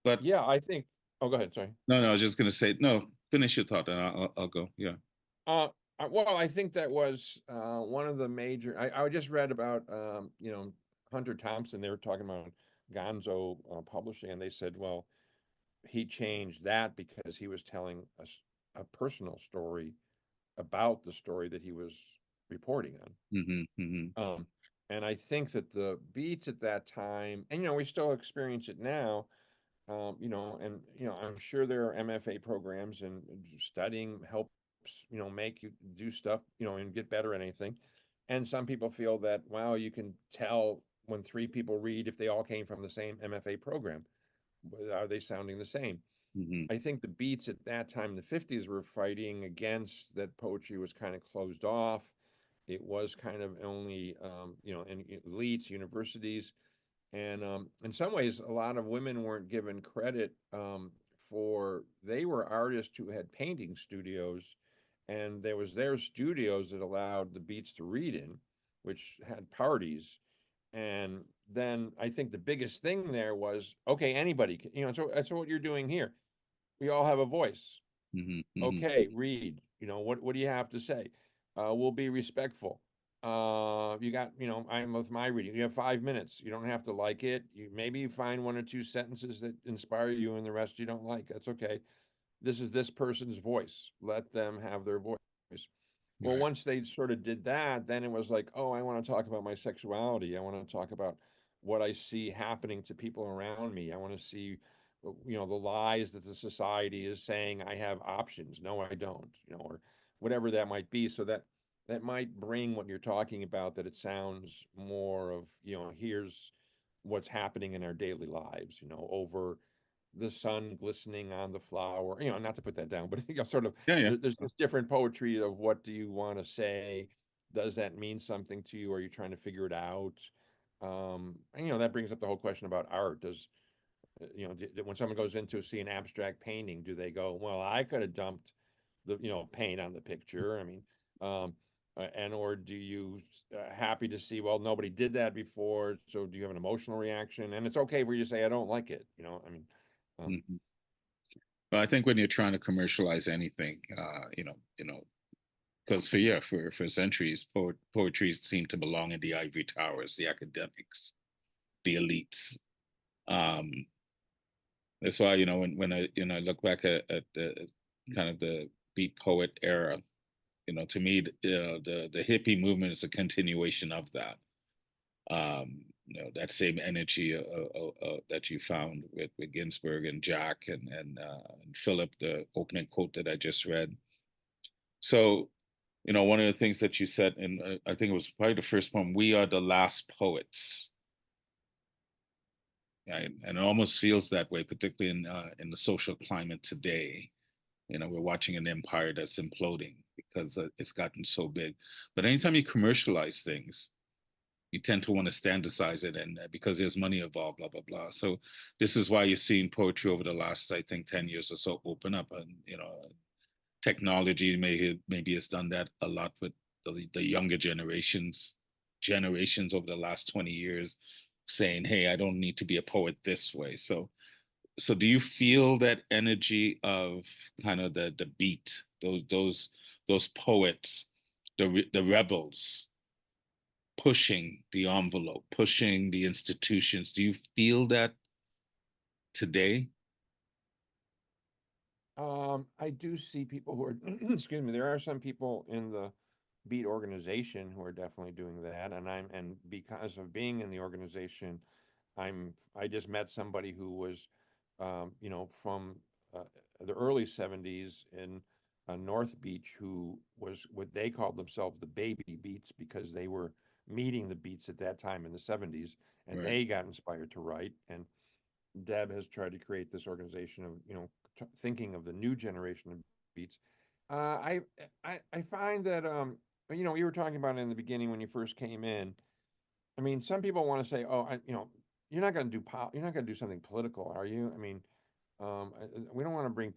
But Yeah, I think. Oh, go ahead. Sorry. no, I was just going to say, no, finish your thought and I'll go. Yeah. Uh, well, I think that was one of the major. I just read about Hunter Thompson. They were talking about Gonzo Publishing, and they said, well, he changed that because he was telling a personal story about the story that he was reporting on. Mm-hmm, mm-hmm. And I think that the beats at that time, and we still experience it now. And I'm sure there are MFA programs, and studying helps make you do stuff and get better at anything. And some people feel that, wow, you can tell when three people read if they all came from the same MFA program. Are they sounding the same? Mm-hmm. I think the beats at that time in the 50s were fighting against that. Poetry was kind of closed off. It was kind of only in elites, universities, and in some ways, a lot of women weren't given credit for. They were artists who had painting studios, and there was their studios that allowed the beats to read in, which had parties. And then I think the biggest thing there was, okay, anybody can, so that's what you're doing here. We all have a voice. Mm-hmm, mm-hmm. Okay, read. What do you have to say? We'll be respectful. You got, I'm with my reading. You have 5 minutes. You don't have to like it. You find one or two sentences that inspire you, and the rest you don't like. That's okay. This is this person's voice. Let them have their voice. Well, Right. once they sort of did that, then it was like, oh, I want to talk about my sexuality. I want to talk about what I see happening to people around me. I want to see, the lies that the society is saying I have options. No, I don't, or whatever that might be. So that might bring what you're talking about, that it sounds more of, here's what's happening in our daily lives, over the sun glistening on the flower, not to put that down, but sort of Yeah, yeah. there's this different poetry of what do you want to say? Does that mean something to you? Are you trying to figure it out? And that brings up the whole question about art. Does when someone goes in to see an abstract painting, do they go, well, I could have dumped the paint on the picture? I mean, and or do you happy to see, well, nobody did that before, so do you have an emotional reaction? And it's okay for you to say I don't like it. I mean, Mm-hmm. But I think when you're trying to commercialize anything, because for centuries, poetry seemed to belong in the ivory towers, the academics, the elites. Um, that's why when I look back at the kind of the beat poet era, to me, the hippie movement is a continuation of that. That same energy that you found with Ginsberg and Jack and Philip, the opening quote that I just read. So, one of the things that you said, and I think it was probably the first poem, we are the last poets. Right? And it almost feels that way, particularly in the social climate today. We're watching an empire that's imploding because it's gotten so big. But anytime you commercialize things, you tend to want to standardize it, and because there's money involved, blah blah blah. So this is why you're seeing poetry over the last, I think, 10 years or so open up, and technology maybe has done that a lot with the younger generations over the last 20 years, saying, hey, I don't need to be a poet this way. So do you feel that energy of kind of the beat, those poets, the rebels, pushing the envelope, pushing the institutions? Do you feel that today? I do see people who are, excuse me, there are some people in the beat organization who are definitely doing that, and because of being in the organization, I just met somebody who was, from uh, the early '70s in North Beach, who was what they called themselves the baby beats because they were meeting the beats at that time in the '70s, and Right. they got inspired to write. And Deb has tried to create this organization of, thinking of the new generation of beats. Uh, I, I find that, you were talking about in the beginning when you first came in. I mean, some people want to say, "Oh, you're not going to do something political, are you?" I mean, we don't want to bring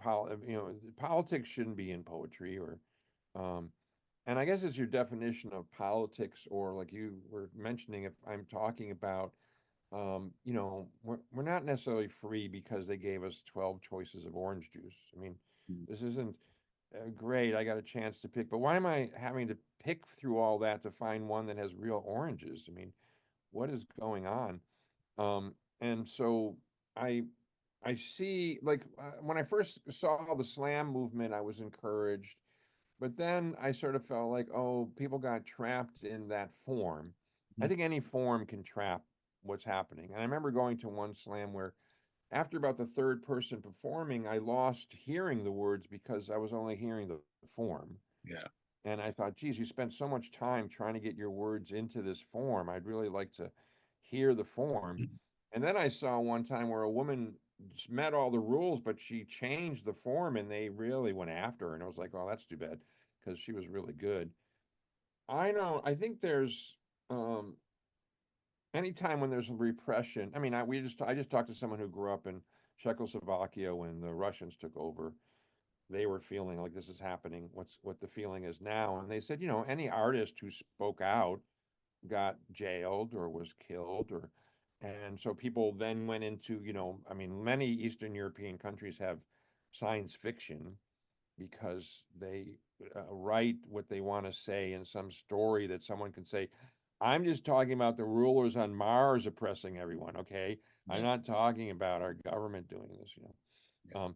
politics shouldn't be in poetry, or, um, and I guess it's your definition of politics, or like you were mentioning, if I'm talking about, we're not necessarily free because they gave us 12 choices of orange juice. I mean, Mm. this isn't great. I got a chance to pick, but why am I having to pick through all that to find one that has real oranges? I mean, what is going on? And so I I see, like, when I first saw the slam movement, I was encouraged, but then I sort of felt like, oh, people got trapped in that form. I Mhm. think any form can trap what's happening. And I remember going to one slam where after about the third person performing, I lost hearing the words because I was only hearing the form. Yeah. And I thought, geez, you spent so much time trying to get your words into this form. I'd really like to hear the form. And then I saw one time where a woman met all the rules, but she changed the form and they really went after her. And I was like, oh, that's too bad because she was really good. I know, I think there's, um, anytime when there's repression. I mean, I just talked to someone who grew up in Czechoslovakia when the Russians took over. They were feeling like this is happening. What the feeling is now, and they said, any artist who spoke out got jailed or was killed, or, and so people then went into, I mean, many Eastern European countries have science fiction because they write what they want to say in some story that someone can say, I'm just talking about the rulers on Mars oppressing everyone, okay? I'm Yeah. not talking about our government doing this, Yeah.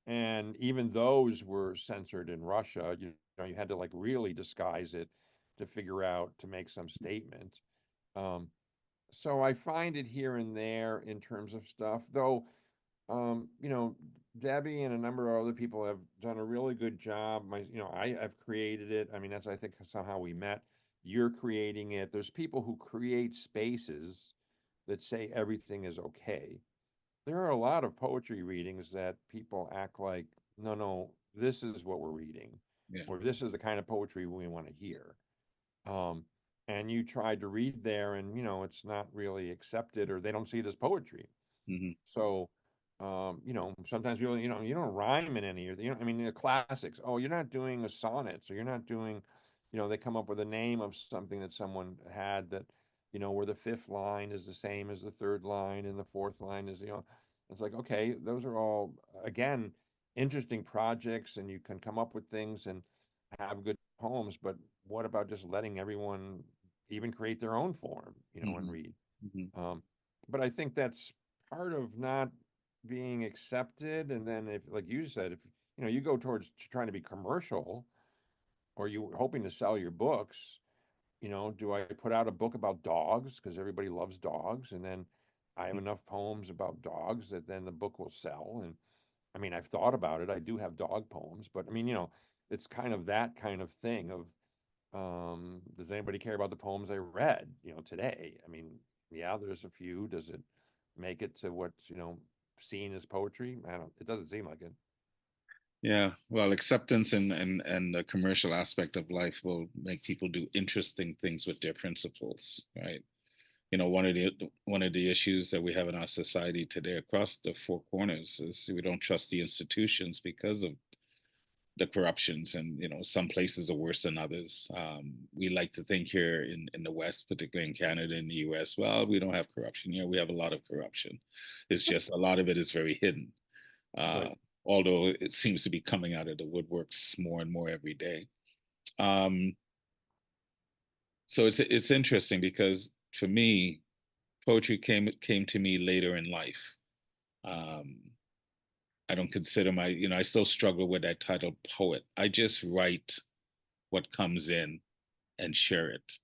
and even those were censored in Russia. You had to like really disguise it to figure out to make some statement. Um, so I find it here and there in terms of stuff, though. You know, Debbie and a number of other people have done a really good job. I've created it. I mean, that's, I think, somehow we met. You're creating it. There's people who create spaces that say everything is okay. There are a lot of poetry readings that people act like, no, no, this is what we're reading, Yeah. or this is the kind of poetry we want to hear. Um, and you tried to read there, and it's not really accepted, or they don't see it as poetry. Hmm. So, sometimes people, you don't rhyme in any of the, I mean, the classics. Oh, you're not doing a sonnet, so you're not doing, they come up with a name of something that someone had that, where the fifth line is the same as the third line and the fourth line is, it's like, okay, those are all, again, interesting projects, and you can come up with things and have good poems, but what about just letting everyone even create their own form, and Hmm. read? Hmm. Um, but I think that's part of not being accepted. And then, if, like you said, if you go towards trying to be commercial, or you hoping to sell your books, do I put out a book about dogs because everybody loves dogs, and then I have enough poems about dogs that then the book will sell? And I mean, I've thought about it. I do have dog poems, but I mean, it's kind of that kind of thing of, does anybody care about the poems I read, today? I mean, yeah, there's a few. Does it make it to what's, seen as poetry? It doesn't seem like it. Yeah. Well, acceptance and the commercial aspect of life will make people do interesting things with their principles, right? One of the issues that we have in our society today across the four corners is we don't trust the institutions because of the corruptions, and some places are worse than others. We like to think here in the West, particularly in Canada and the US, well, we don't have corruption. We have a lot of corruption. It's just a lot of it is very hidden, uh, Right. although it seems to be coming out of the woodworks more and more every day. um, so it's interesting because for me, poetry came to me later in life. um, I don't consider I still struggle with that title poet. I just write what comes in. and share it.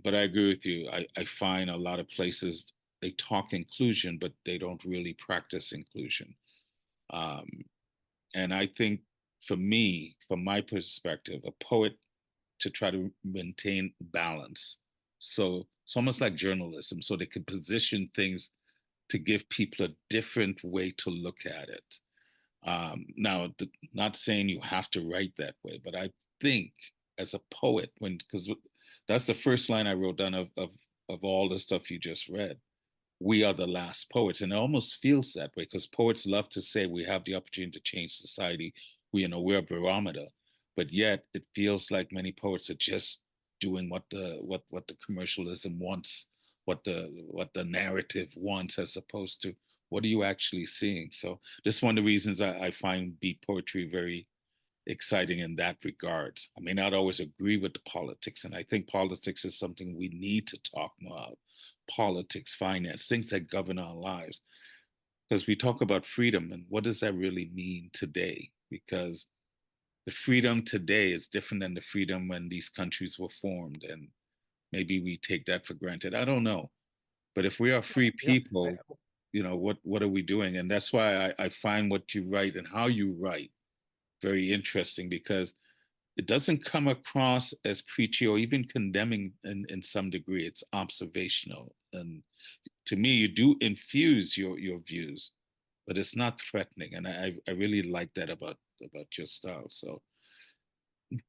But I agree with you. I find a lot of places they talk inclusion, but they don't really practice inclusion. Um, and I think for me, from my perspective, a poet to try to maintain balance. So it's almost like journalism, so they can position things to give people a different way to look at it. Now, not saying you have to write that way, but I think as a poet, when because that's the first line I wrote down of all the stuff you just read. We are the last poets, and it almost feels that way because poets love to say we have the opportunity to change society. We're a barometer, but yet it feels like many poets are just doing what the commercialism wants, what the narrative wants, as opposed to what are you actually seeing. So this is one of the reasons I find beat poetry very exciting in that regard. I may not always agree with the politics, and I think politics is something we need to talk more about. Politics, finance, things that govern our lives. Because we talk about freedom, and what does that really mean today? Because the freedom today is different than the freedom when these countries were formed, and maybe we take that for granted. I don't know. But if we are free Yeah, people, what are we doing? And that's why I find what you write and how you write very interesting because it doesn't come across as preachy or even condemning in some degree. It's observational. And to me, you do infuse your views, but it's not threatening. And I really like that about your style. So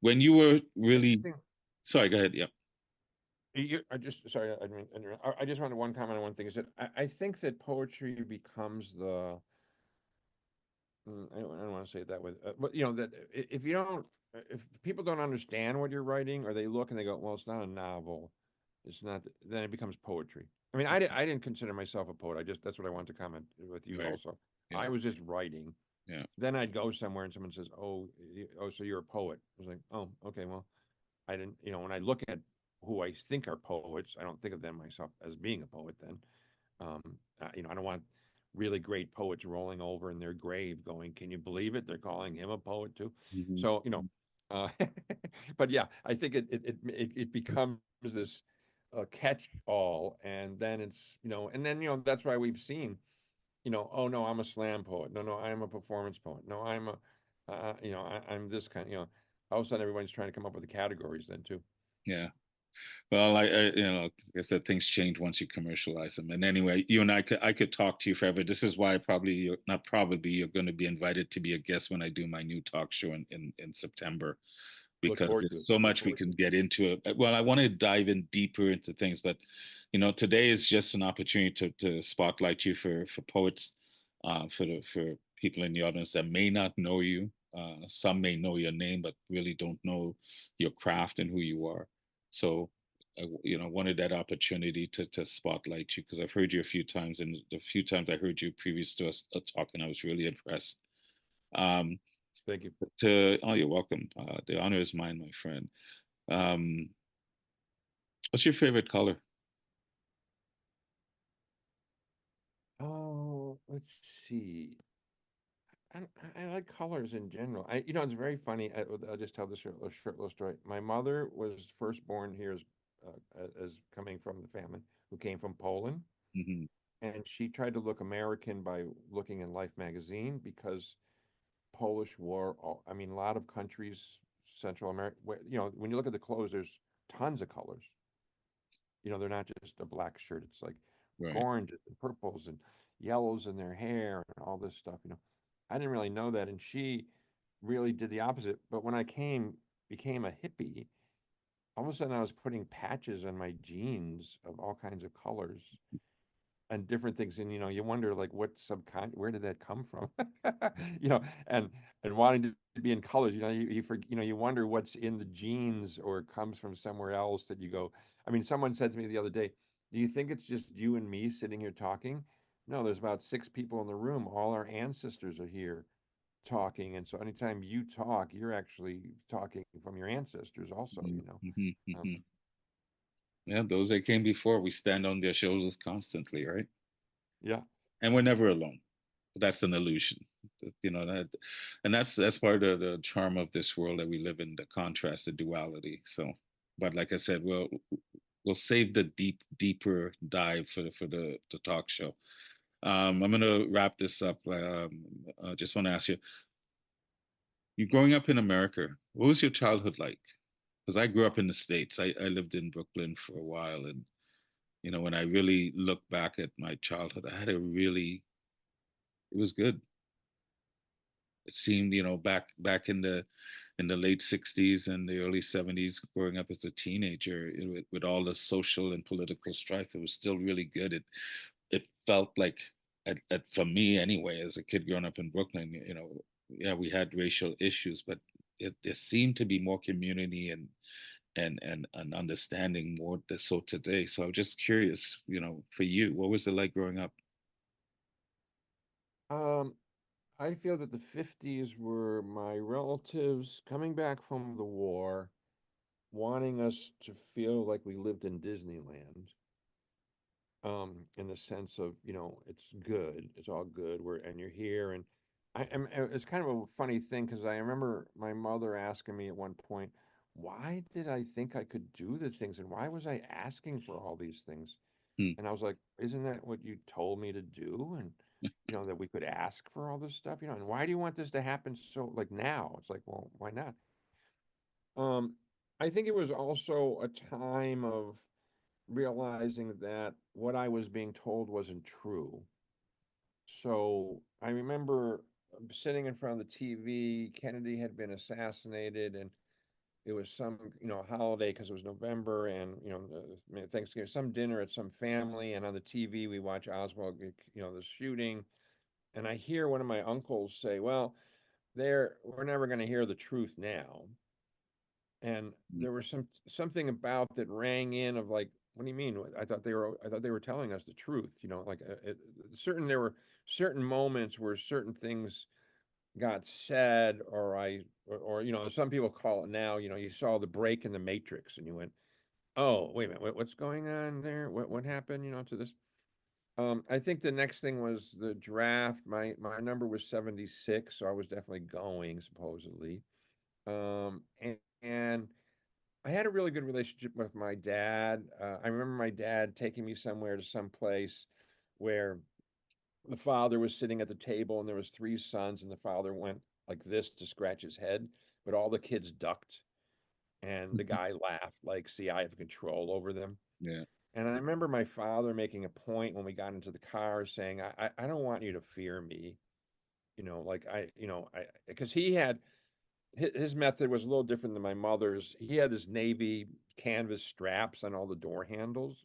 when you were I really think sorry, go ahead. Yeah. I just sorry, I didn't interrupt. I just wanted one comment on one thing. Is that I think that poetry becomes the I don't want to say it that way, but that if you don't, if people don't understand what you're writing, or they look and they go, well, it's not a novel, it's not, then it becomes poetry. I mean, I didn't consider myself a poet. That's what I wanted to comment with you Right. also. Yeah. I was just writing. Yeah. Then I'd go somewhere and someone says, oh, so you're a poet. I was like, oh, okay, well, I didn't, when I look at who I think are poets, I don't think of them myself as being a poet then. I don't want really great poets rolling over in their grave going, can you believe it? They're calling him a poet too. Mhm. So, uh, but yeah, I think it becomes this catch all. And then that's why we've seen, oh no, I'm a slam poet. No, no, I'm a performance poet. No, I'm this kind, all of a sudden everybody's trying to come up with the categories then too. Yeah. Well, like I said, things change once you commercialize them. And anyway, you and I could talk to you forever. This is why not probably, you're going to be invited to be a guest when I do my new talk show in September, Look because forward to there's it. so Look much we forward to can it. get into it. Well, I want to dive in deeper into things, but today is just an opportunity to spotlight you for poets, for people in the audience that may not know you. Some may know your name, but really don't know your craft and who you are. So, wanted that opportunity to spotlight you because I've heard you a few times, and the few times I heard you previous to us talking, I was really impressed. Um, Thank you. you're welcome. The honor is mine, my friend. Um, what's your favorite color? Oh, let's see. I like colors in general. It's very funny. I'll just tell this short little story. My mother was first born here as coming from the family who came from Poland, Hmm. and she tried to look American by looking in Life magazine because Polish wore. I mean, a lot of countries, Central America. When you look at the clothes, there's tons of colors. They're not just a black shirt. It's like Right. oranges and purples and yellows in their hair and all this stuff. I didn't really know that, and she really did the opposite. But when I became a hippie, all of a sudden I was putting patches on my jeans of all kinds of colors and different things, and you wonder like where did that come from? you know, and wanting to be in colors, you wonder what's in the genes or comes from somewhere else that you go. I mean, someone said to me the other day, "Do you think it's just you and me sitting here talking?" No, there's about six people in the room. All our ancestors are here talking, and so anytime you talk, you're actually talking from your ancestors also. Hmm. Um, Hmm. Yeah, those that came before, we stand on their shoulders constantly, right? yeah. And we're never alone. That's an illusion, that, and that's part of the charm of this world that we live in, the contrast, the duality. So. But like I said, we'll save the deeper dive for the talk show. I'm gonna wrap this up. I just want to ask you, you growing up in America, what was your childhood like? Because I grew up in the States. I lived in Brooklyn for a while, and when I really look back at my childhood, I had it was good. It seemed, back in the late 60s and the early 70s, growing up as a teenager, with all the social and political strife, it was still really good. It felt like, for me anyway, as a kid growing up in Brooklyn, yeah, we had racial issues, but there seemed to be more community and understanding more so today. So I'm just curious, for you, what was it like growing up? Um, I feel that the 50s were my relatives coming back from the war, wanting us to feel like we lived in Disneyland, in the sense of, it's good, it's all good, and you're here. And it's kind of a funny thing because I remember my mother asking me at one point, why did I think I could do the things and why was I asking for all these things? Hmm. And I was like, isn't that what you told me to do? And that we could ask for all this stuff, and why do you want this to happen so like now? It's like, well, why not? Um, I think it was also a time of realizing that what I was being told wasn't true. So I remember sitting in front of the TV. Kennedy had been assassinated, and it was some holiday because it was November, and Thanksgiving, some dinner at some family, and on the TV we watch Oswald get, the shooting, and I hear one of my uncles say, "Well, we're never going to hear the truth now." And there was something about that rang in of like, what do you mean? I thought they were telling us the truth, like there were certain moments where certain things got said, or some people call it now, you saw the break in the matrix and you went, oh, wait a minute, what's going on there? What happened, to this? I think the next thing was the draft. My number was 76, so I was definitely going, supposedly. And I had a really good relationship with my dad. I remember my dad taking me somewhere to some place where the father was sitting at the table and there was three sons, and the father went like this to scratch his head, but all the kids ducked, and the guy laughed like, see, I have control over them. Yeah. And I remember my father making a point when we got into the car saying, I don't want you to fear me. Like because he had his method was a little different than my mother's. He had his navy canvas straps on all the door handles.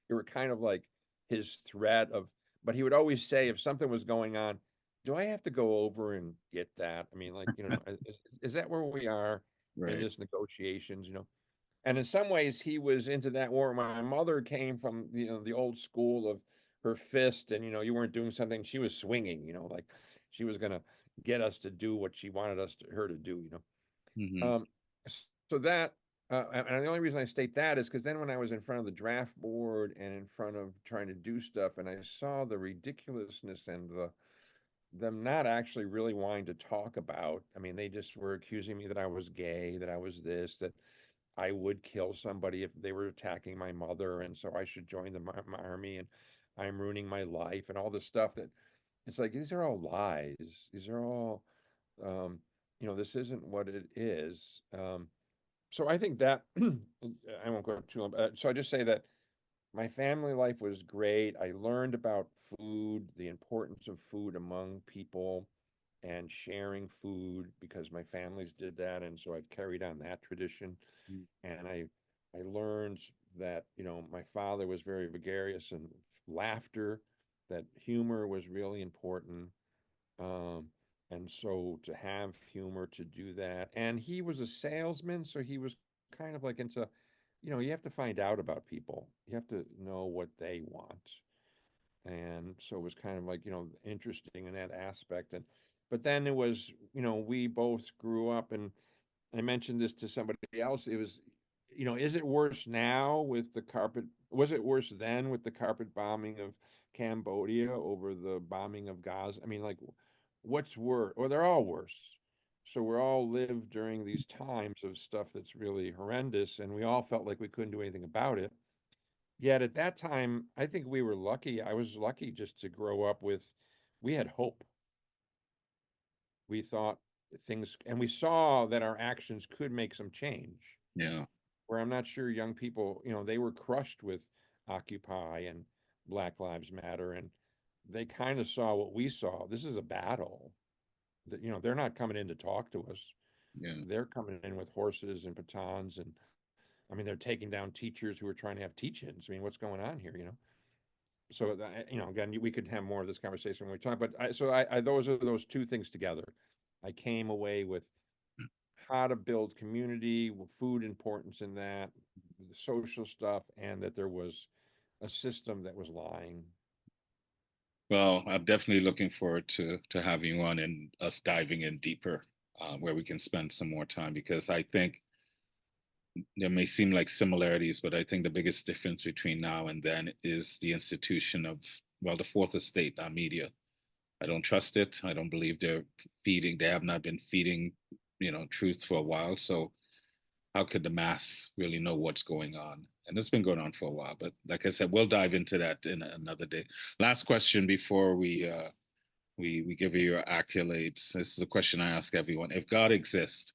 They were kind of like his threat of, but he would always say if something was going on, do I have to go over and get that? I mean, like, is that where we are in Right. this negotiations, And in some ways, he was into that war. My mother came from the old school of her fist, and you weren't doing something, she was swinging. Like she was gonna get us to do what she wanted her to do. Hmm. Um, so that, and the only reason I state that is because then when I was in front of the draft board and in front of trying to do stuff, and I saw the ridiculousness and them not actually really wanting to talk about. I mean, they just were accusing me that I was gay, that I was this, that I would kill somebody if they were attacking my mother, and so I should join the army, and I'm ruining my life, and all this stuff. That it's like these are all lies. These are all, um, this isn't what it is. So I think that I won't go too long. So I just say that my family life was great. I learned about food, the importance of food among people, and sharing food because my families did that, and so I've carried on that tradition. And I learned that my father was very gregarious and laughter, that humor was really important. Um, and so to have humor to do that, and he was a salesman, so he was kind of like into, you have to find out about people, you have to know what they want, and so it was kind of like interesting in that aspect. And but then it was we both grew up, and I mentioned this to somebody else. It was, is it worse now with the carpet? Was it worse then with the carpet bombing of Cambodia over the bombing of Gaza? I mean, like, what's worse? Or they're all worse. So we're all lived during these times of stuff that's really horrendous, and we all felt like we couldn't do anything about it. Yet at that time, I think we were lucky. I was lucky just to grow up with, we had hope. We thought things, and we saw that our actions could make some change. Yeah. Where I'm not sure young people, they were crushed with Occupy and Black Lives Matter, and they kind of saw what we saw. This is a battle. That they're not coming in to talk to us. Yeah. They're coming in with horses and batons, and I mean they're taking down teachers who are trying to have teach-ins. I mean, what's going on here? So again, we could have more of this conversation when we talk. But those are those two things together. I came away with how to build community, food importance in that, the social stuff, and that there was a system that was lying. Well, I'm definitely looking forward to having you on and us diving in deeper, where we can spend some more time because I think there may seem like similarities, but I think the biggest difference between now and then is the institution of, well, the fourth estate, our media. I don't trust it. I don't believe they have not been feeding, truth for a while. So how could the mass really know what's going on? And it's been going on for a while. But like I said, we'll dive into that in another day. Last question before we give you your accolades. This is a question I ask everyone. If God exists,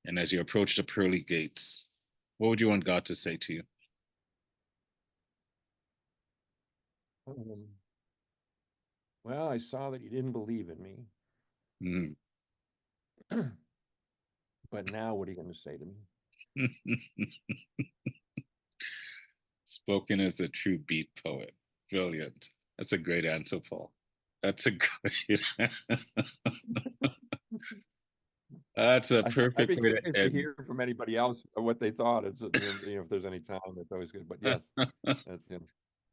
and as you approach the pearly gates, what would you want God to say to you? Well, I saw that you didn't believe in me, Mm. but now what are you going to say to me? Spoken as a true beat poet. Brilliant. That's a great answer, Paul. That's a great. That's a I'd perfect be way to curious to end. hear from anybody else what they thought. It's if there's any time, that's always good. But yes, that's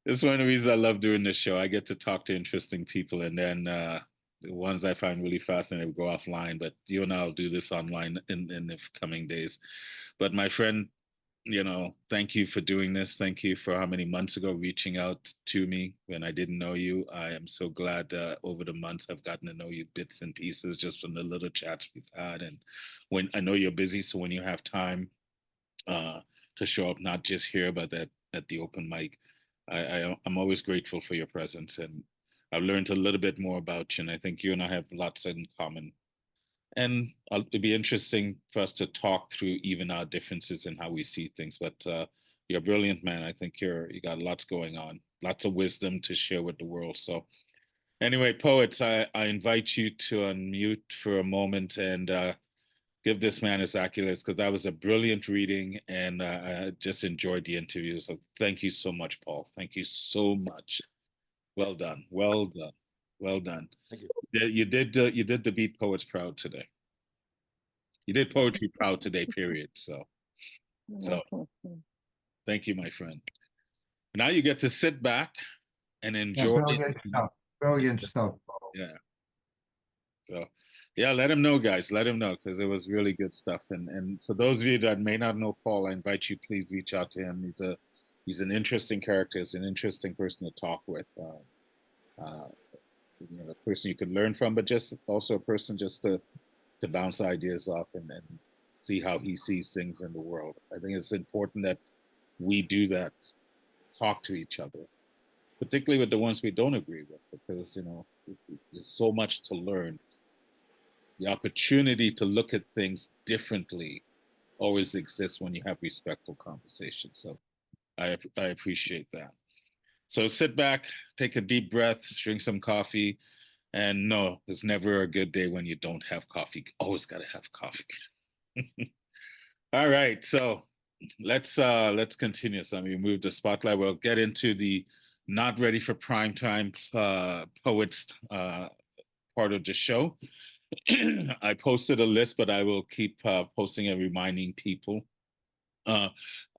It's one of the reasons I love doing this show. I get to talk to interesting people, and then the ones I find really fascinating go offline. But you and I'll do this online in the coming days. But my friend, thank you for doing this. Thank you for how many months ago reaching out to me when I didn't know you. I am so glad over the months I've gotten to know you bits and pieces just from the little chats we've had. And when I know you're busy, so when you have time uh, to show up, not just here, but at the open mic, I'm always grateful for your presence. And I've learned a little bit more about you, and I think you and I have lots in common and it'd be interesting for us to talk through even our differences in how we see things. But you're a brilliant man. I think you got lots going on, lots of wisdom to share with the world. So anyway, poets, I invite you to unmute for a moment and give this man his accolades because that was a brilliant reading and I just enjoyed the interview. So thank you so much, Paul. Thank you so much. Well done. Well done. Well done. thank you. You did the Beat Poets proud today. You did poetry proud today, period. So thank you, my friend. Now you get to sit back and Yeah, enjoy. brilliant stuff. Brilliant stuff, Paul. Yeah. So yeah, let him know, guys. Let him know because it was really good stuff. And for those of you that may not know Paul, I invite you please reach out to him. He's an interesting character. He's an interesting person to talk with. Uh, a person you can learn from, but just also a person just to bounce ideas off and see how he sees things in the world. I think it's important that we do that, talk to each other, particularly with the ones we don't agree with, because there's so much to learn. The opportunity to look at things differently always exists when you have respectful conversations. So I appreciate that. So sit back, take a deep breath, drink some coffee, and no, there's never a good day when you don't have coffee. Always got to have coffee. All right, so let's continue. So we move the spotlight. We'll get into the not ready for prime time poets part of the show. I posted a list, but I will keep posting and reminding people. Uh,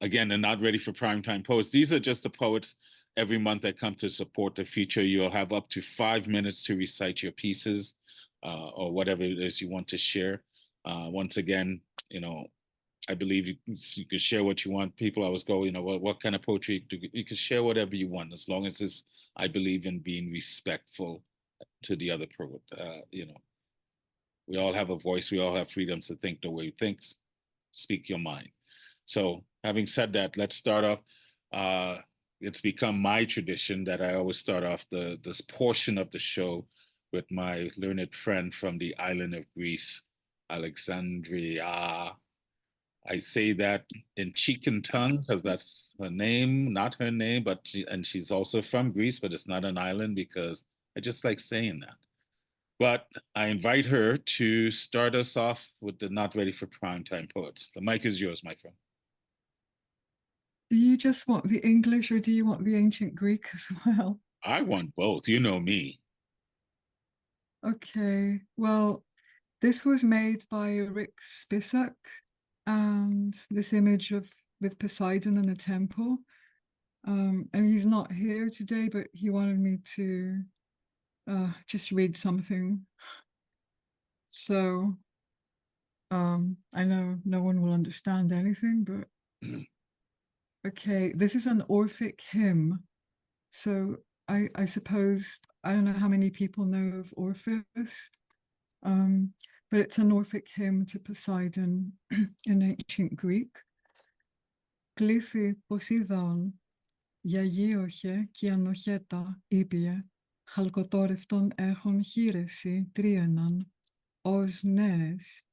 Again, the not ready for prime time poets. These are just the poets every month that come to support the feature. You'll have up to 5 minutes to recite your pieces or whatever it is you want to share. Once again, I believe you can share what you want. People always go, what kind of poetry? You can share whatever you want, as long as it's, I believe in being respectful to the other poet. We all have a voice. We all have freedoms to think the way you think. Speak your mind. So having said that, let's start off. It's become my tradition that I always start off this portion of the show with my learned friend from the island of Greece, Alexandria. I say that in Chicken tongue because that's her name, not her name, but she's also from Greece, but it's not an island because I just like saying that. But I invite her to start us off with the Not Ready for Primetime Poets. The mic is yours, my friend. Do you just want the English or do you want the ancient Greek as well? I want both. You know me. Okay, well, this was made by Rick Spisak, and this image of with Poseidon in a temple. And he's not here today, but he wanted me to just read something. So I know no one will understand anything, but okay, this is an Orphic hymn. So I suppose, I don't know how many people know of Orpheus, but it's an Orphic hymn to Poseidon in ancient Greek. Κλήθη Ποσειδών, γιαγίοχε και ανοχέτα ήπιε, χαλκοτόρευτον έχων χείρεση τρίαιναν, ως νέες.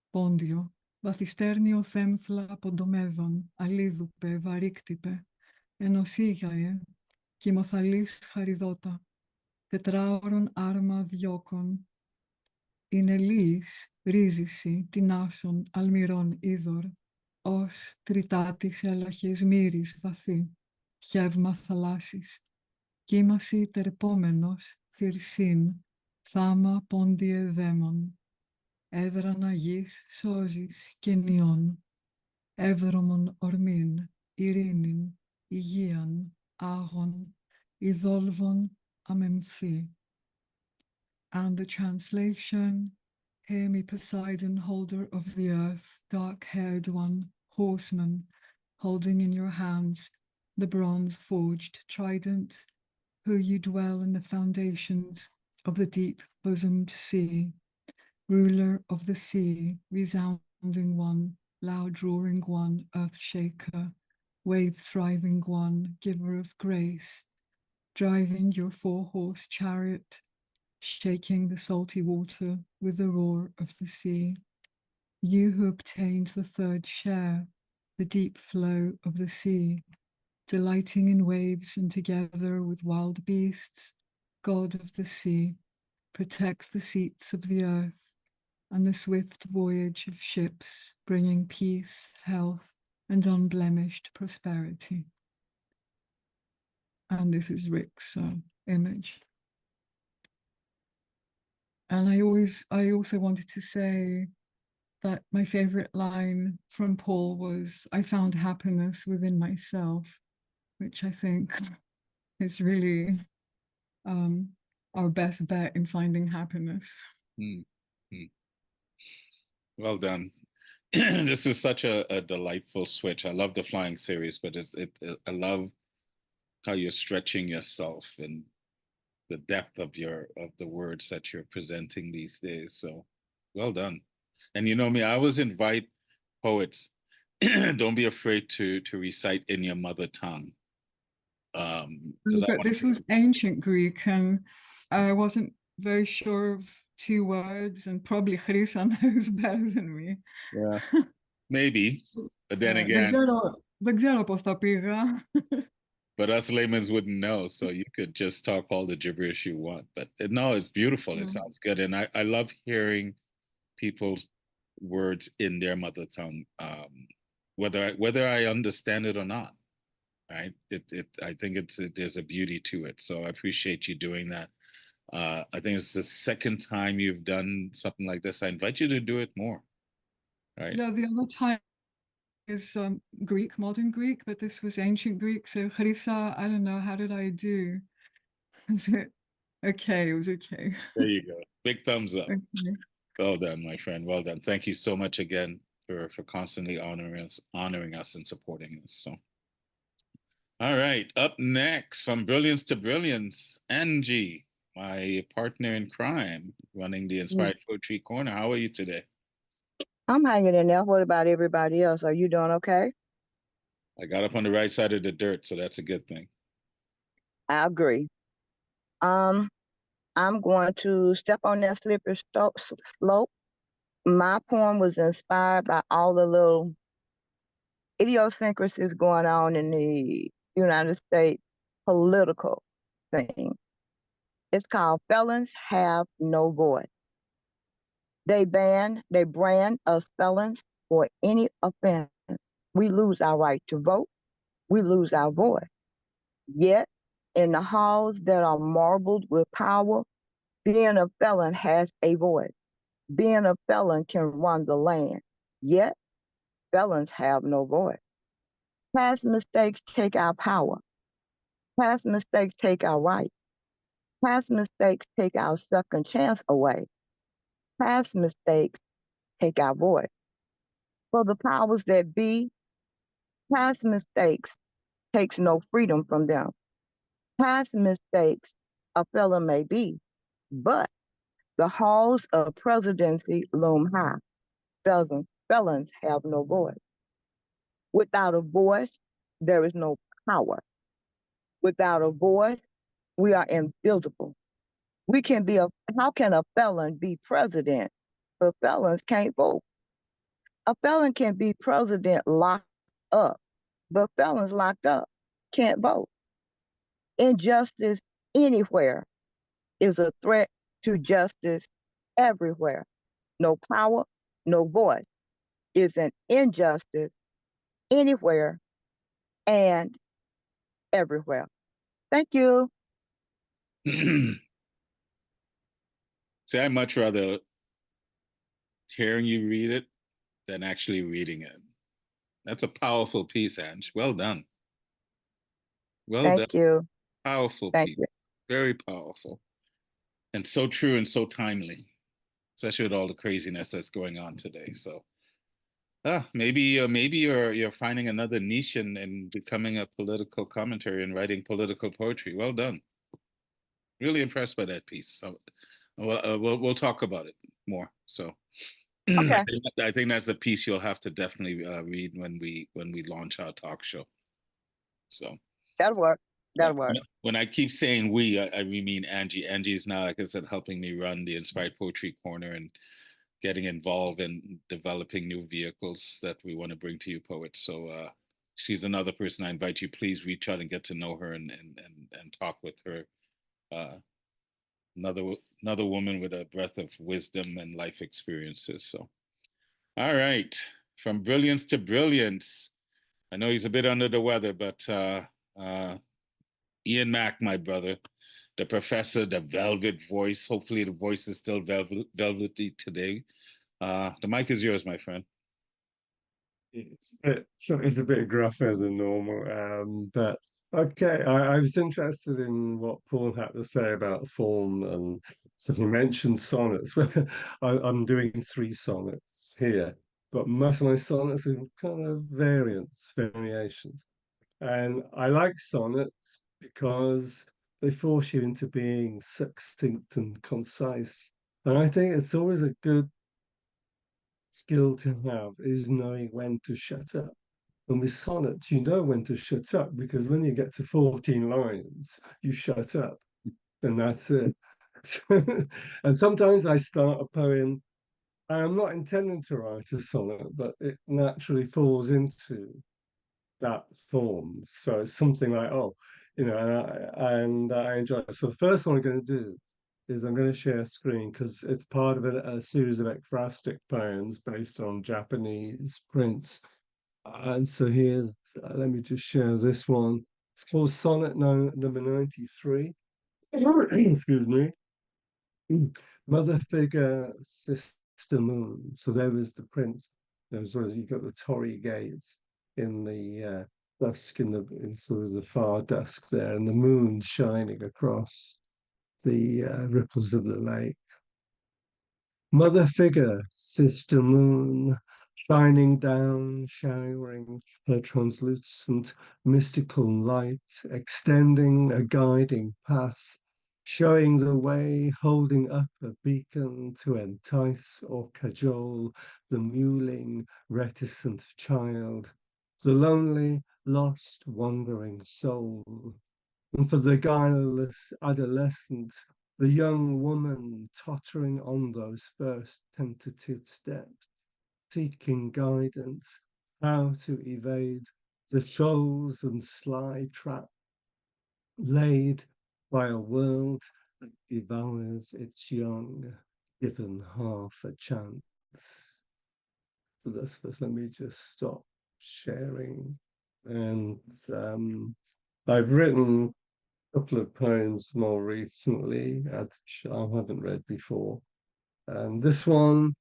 Πόντιο, βαθιστέρνιο θέμθλα ποντομέδων, αλίδουπε βαρύκτυπε, ενωσίγαε, κυμοθαλής χαριδότα, τετράωρον άρμα διώκων, Ινελής ρίζηση τεινάσων αλμυρών είδωρ, ως τριτάτης έλαχες μύρης βαθύ, χεύμα θαλάσσης, κύμαση τερπόμενος θυρσίν, θάμα πόντιε δαίμον, έδρανα γης σώζης και νιών, εύδρομον ορμήν, ειρήνην, υγείαν, άγων, ειδόλβων αμεμφή. And the translation, hear me, Poseidon, holder of the earth, dark-haired one, horseman, holding in your hands the bronze-forged trident, who you dwell in the foundations of the deep-bosomed sea, ruler of the sea, resounding one, loud-roaring one, earth-shaker, wave-thriving one, giver of grace, driving your four-horse chariot, shaking the salty water with the roar of the sea. You who obtained the third share, the deep flow of the sea, delighting in waves and together with wild beasts, God of the sea, protects the seats of the earth and the swift voyage of ships, bringing peace, health, and unblemished prosperity. And this is Rick's image. And I also wanted to say that my favorite line from Paul was, I found happiness within myself, which I think is really our best bet in finding happiness. Well done. This is such a delightful switch. I love the flying series, but I love how you're stretching yourself and the depth of the words that you're presenting these days. So well done. And you know me, I always invite poets, don't be afraid to recite in your mother tongue. But this was ancient Greek, and I wasn't very sure of two words, and probably Charissa knows better than me. Yeah, maybe. But then again, δεν ξέρω πώς τα πήγα. But us laymen wouldn't know, so you could just talk all the gibberish you want. But no, it's beautiful. It sounds good. And I love hearing people's words in their mother tongue, whether I understand it or not. Right? I think there's a beauty to it. So I appreciate you doing that. I think it's the second time you've done something like this. I invite you to do it more. Right? Yeah, the other time is Greek, modern Greek, but this was ancient Greek. So Charissa, I don't know, how did I do? Is it okay? It was okay. There you go. Big thumbs up. Okay. Well done, my friend. Well done. Thank you so much again for constantly honoring us and supporting us. So, all right. Up next, from brilliance to brilliance, Anjie, my partner in crime, running the Inspired Poetry Corner. How are you today? I'm hanging in there. What about everybody else? Are you doing okay? I got up on the right side of the dirt, so that's a good thing. I agree. I'm going to step on that slippery slope. My poem was inspired by all the little idiosyncrasies going on in the United States political thing. It's called Felons Have No Voice. They brand us felons for any offense. We lose our right to vote. We lose our voice. Yet, in the halls that are marbled with power, being a felon has a voice. Being a felon can run the land. Yet, felons have no voice. Past mistakes take our power. Past mistakes take our right. Past mistakes take our second chance away. Past mistakes take our voice. For the powers that be, past mistakes takes no freedom from them. Past mistakes a felon may be, but the halls of presidency loom high. Felons have no voice. Without a voice, there is no power. Without a voice, we are invisible. How can a felon be president? But felons can't vote. A felon can be president locked up, but felons locked up can't vote. Injustice anywhere is a threat to justice everywhere. No power, no voice is an injustice anywhere and everywhere. Thank you. See, I'd much rather hearing you read it than actually reading it. That's a powerful piece, Ange. Well done. Well done. Thank you. Powerful Thank piece. you. Very powerful. And so true and so timely, especially with all the craziness that's going on today. So maybe you're finding another niche and becoming a political commentary and writing political poetry. Well done. Really impressed by that piece. So we'll talk about it more. So Okay. I think that's a piece you'll have to definitely read when we launch our talk show. So That'll work. That'll work. when I keep saying we, I mean Angie. Angie is now, like I said, helping me run the Inspired Poetry Corner and getting involved in developing new vehicles that we want to bring to you poets. So she's another person I invite you. Please reach out and get to know her and talk with her. Another woman with a breadth of wisdom and life experiences. So, all right, from brilliance to brilliance. I know he's a bit under the weather, but Ian Mack, my brother, the professor, the velvet voice. Hopefully, the voice is still velvety today. The mic is yours, my friend. It's a bit gruffer than normal, but okay. I was interested in what Paul had to say about form, and so he mentioned sonnets. I'm doing 3 sonnets here, but most of my sonnets are kind of variations. And I like sonnets because they force you into being succinct and concise. And I think it's always a good skill to have is knowing when to shut up. And with sonnets, you know when to shut up because when you get to 14 lines, you shut up and that's it. And sometimes I start a poem. I'm not intending to write a sonnet, but it naturally falls into that form. So it's something like, and I enjoy it. So the first one I'm going to do is I'm going to share a screen because it's part of a series of ekphrastic poems based on Japanese prints. And so here's, let me just share this one. It's called Sonnet number 93. Excuse me. Mother figure, sister moon. So there was the print. There's you've got the Torii gates in the dusk, in sort of the far dusk there, and the moon shining across the ripples of the lake. Mother figure, sister moon, shining down, showering her translucent mystical light, extending a guiding path, showing the way, holding up a beacon to entice or cajole the mewling, reticent child, the lonely, lost, wandering soul. And for the guileless adolescent, the young woman tottering on those first tentative steps, seeking guidance, how to evade the shoals and sly traps laid by a world that devours its young, given half a chance. For this first, let me just stop sharing. And I've written a couple of poems more recently, which I haven't read before. And this one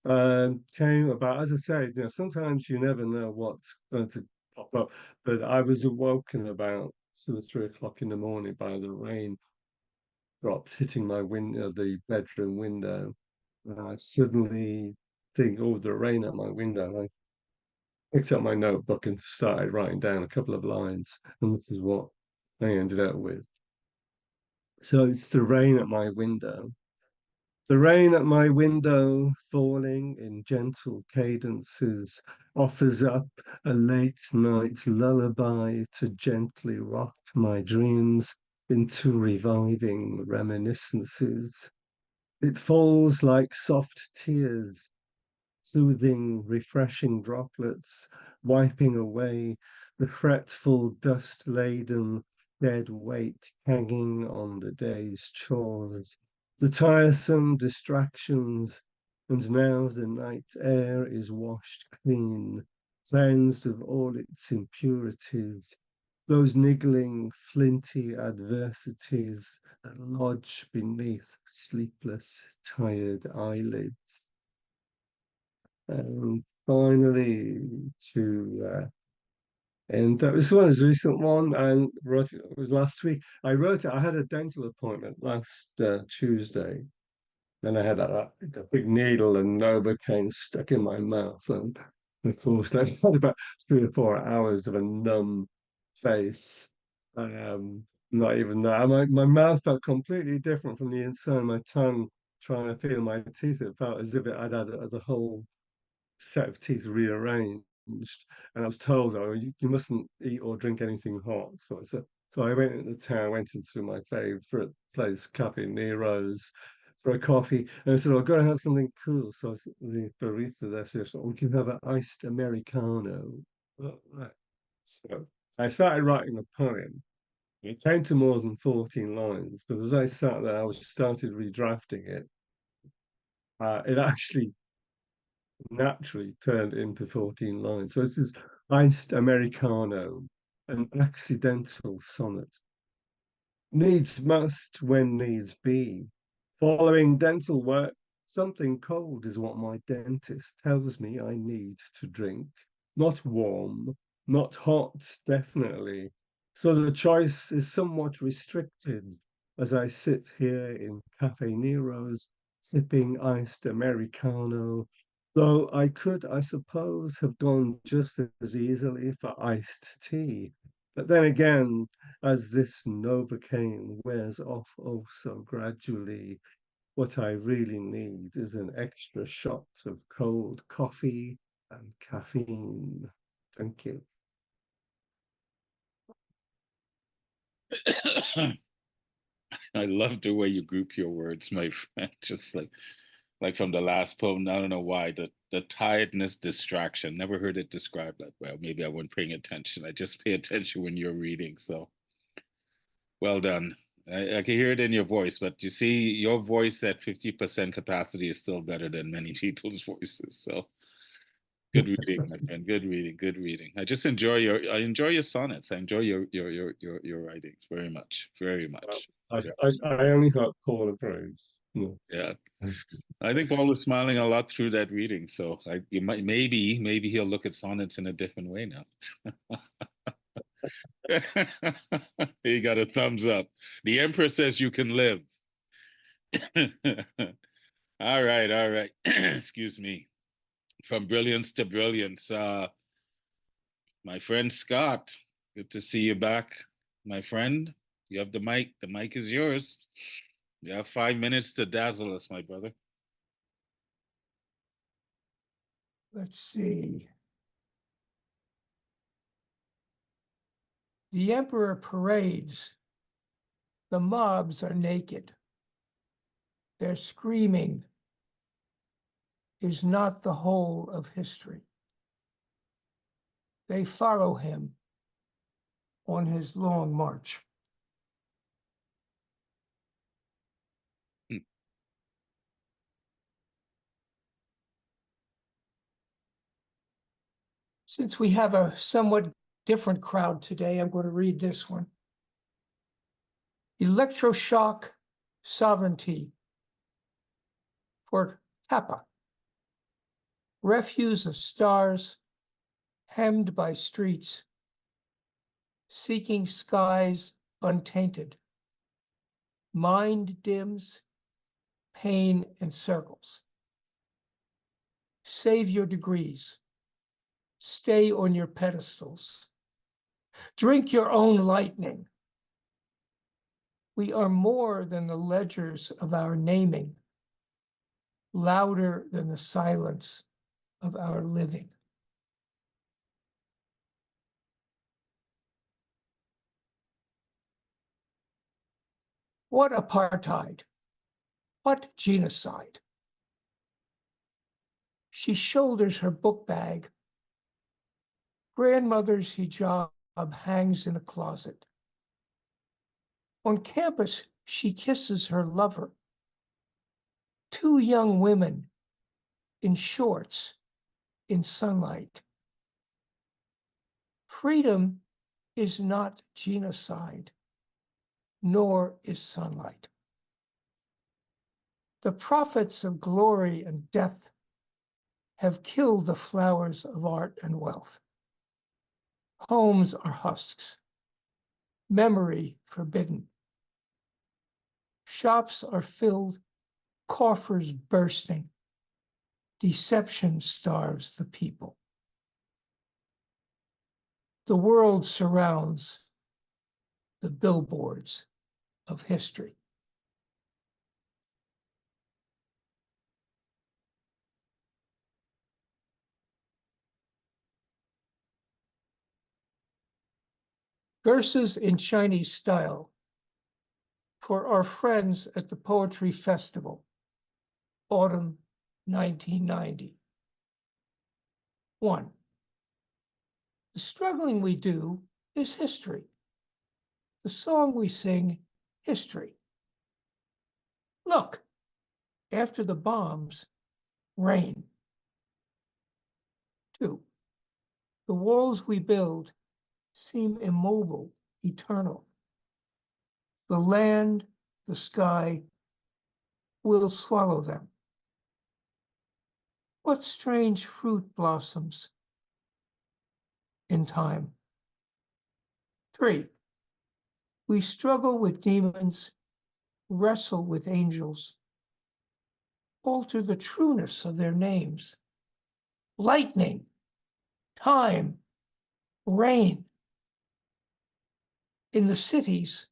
came about, as I said, sometimes you never know what's going to pop up. But I was awoken about 2 or 3 o'clock in the morning by the rain drops hitting my window, the bedroom window. And I suddenly think, oh, the rain at my window. I picked up my notebook and started writing down a couple of lines. And this is what I ended up with. So it's the rain at my window. The rain at my window, falling in gentle cadences, offers up a late night lullaby to gently rock my dreams into reviving reminiscences. It falls like soft tears, soothing, refreshing droplets, wiping away the fretful, dust-laden, dead weight hanging on the day's chores, the tiresome distractions, and now the night air is washed clean, cleansed of all its impurities, those niggling, flinty adversities that lodge beneath sleepless, tired eyelids. And finally, and that was one, a recent one, and wrote it was last week. I had a dental appointment last Tuesday, and I had a big needle and Novocaine stuck in my mouth, and of course, I had about 3 or 4 hours of a numb face. Not even that. My mouth felt completely different from the inside. My tongue trying to feel my teeth. It felt as if I'd had the whole set of teeth rearranged. And I was told, oh, you mustn't eat or drink anything hot. So I went into town, went into my favorite place, Cafe Nero's, for a coffee. And I said, oh, I've got to have something cool. So the barista there said, oh, we can have an iced Americano. Oh, right. So I started writing a poem. It came to more than 14 lines, but as I sat there, I started redrafting it. It actually naturally turned into 14 lines. So it's this iced Americano, an accidental sonnet. Needs must when needs be. Following dental work, something cold is what my dentist tells me I need to drink. Not warm, not hot, definitely. So the choice is somewhat restricted as I sit here in Cafe Nero's, sipping iced Americano, though I could, I suppose, have gone just as easily for iced tea. But then again, as this Novocaine wears off oh so gradually, what I really need is an extra shot of cold coffee and caffeine. Thank you. I love the way you group your words, my friend. Just like from the last poem. I don't know why the tiredness distraction. Never heard it described that well. Maybe I wasn't paying attention. I just pay attention when you're reading. So well done. I can hear it in your voice, but you see, your voice at 50% capacity is still better than many people's voices. So good reading, my friend. Good reading. Good reading. I enjoy your sonnets. I enjoy your writings very much. Very much. I only hope Paul approves. Yeah. I think Paul was smiling a lot through that reading, so maybe he'll look at sonnets in a different way now. He got a thumbs up. The Emperor says you can live. All right. Excuse me. From brilliance to brilliance. My friend Scott, good to see you back, my friend. You have the mic. The mic is yours. You have 5 minutes to dazzle us, my brother. Let's see. The emperor parades. The mobs are naked. Their screaming is not the whole of history. They follow him on his long march. Since we have a somewhat different crowd today, I'm going to read this one. Electroshock sovereignty for Kappa. Refuse of stars, hemmed by streets, seeking skies untainted. Mind dims, pain encircles. Save your degrees. Stay on your pedestals. Drink your own lightning. We are more than the ledgers of our naming, louder than the silence of our living. What apartheid? What genocide? She shoulders her book bag. Grandmother's hijab hangs in a closet. On campus, she kisses her lover. Two young women in shorts in sunlight. Freedom is not genocide, nor is sunlight. The prophets of glory and death have killed the flowers of art and wealth. Homes are husks, memory forbidden. Shops are filled, coffers bursting. Deception starves the people. The world surrounds the billboards of history. Verses in Chinese style for our friends at the Poetry Festival, autumn 1990. 1. The struggling we do is history. The song we sing, history. Look, after the bombs, rain. 2. The walls we build seem immobile, eternal. The land, the sky, will swallow them. What strange fruit blossoms in time? 3. We struggle with demons, wrestle with angels, alter the trueness of their names. Lightning, time, rain. In the cities,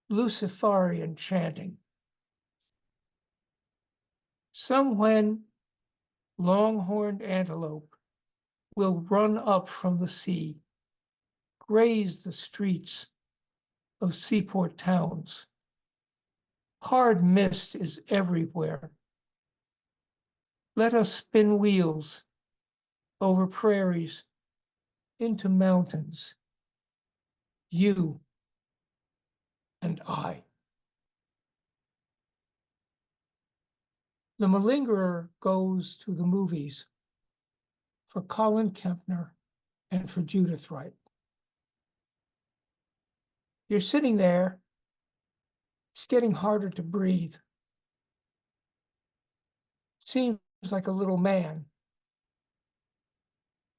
Luciferian chanting. Some when long-horned antelope will run up from the sea, graze the streets of seaport towns. Hard mist is everywhere. Let us spin wheels over prairies into mountains, you and I. The malingerer goes to the movies for Colin Kempner and for Judith Wright. You're sitting there, it's getting harder to breathe. Seems like a little man,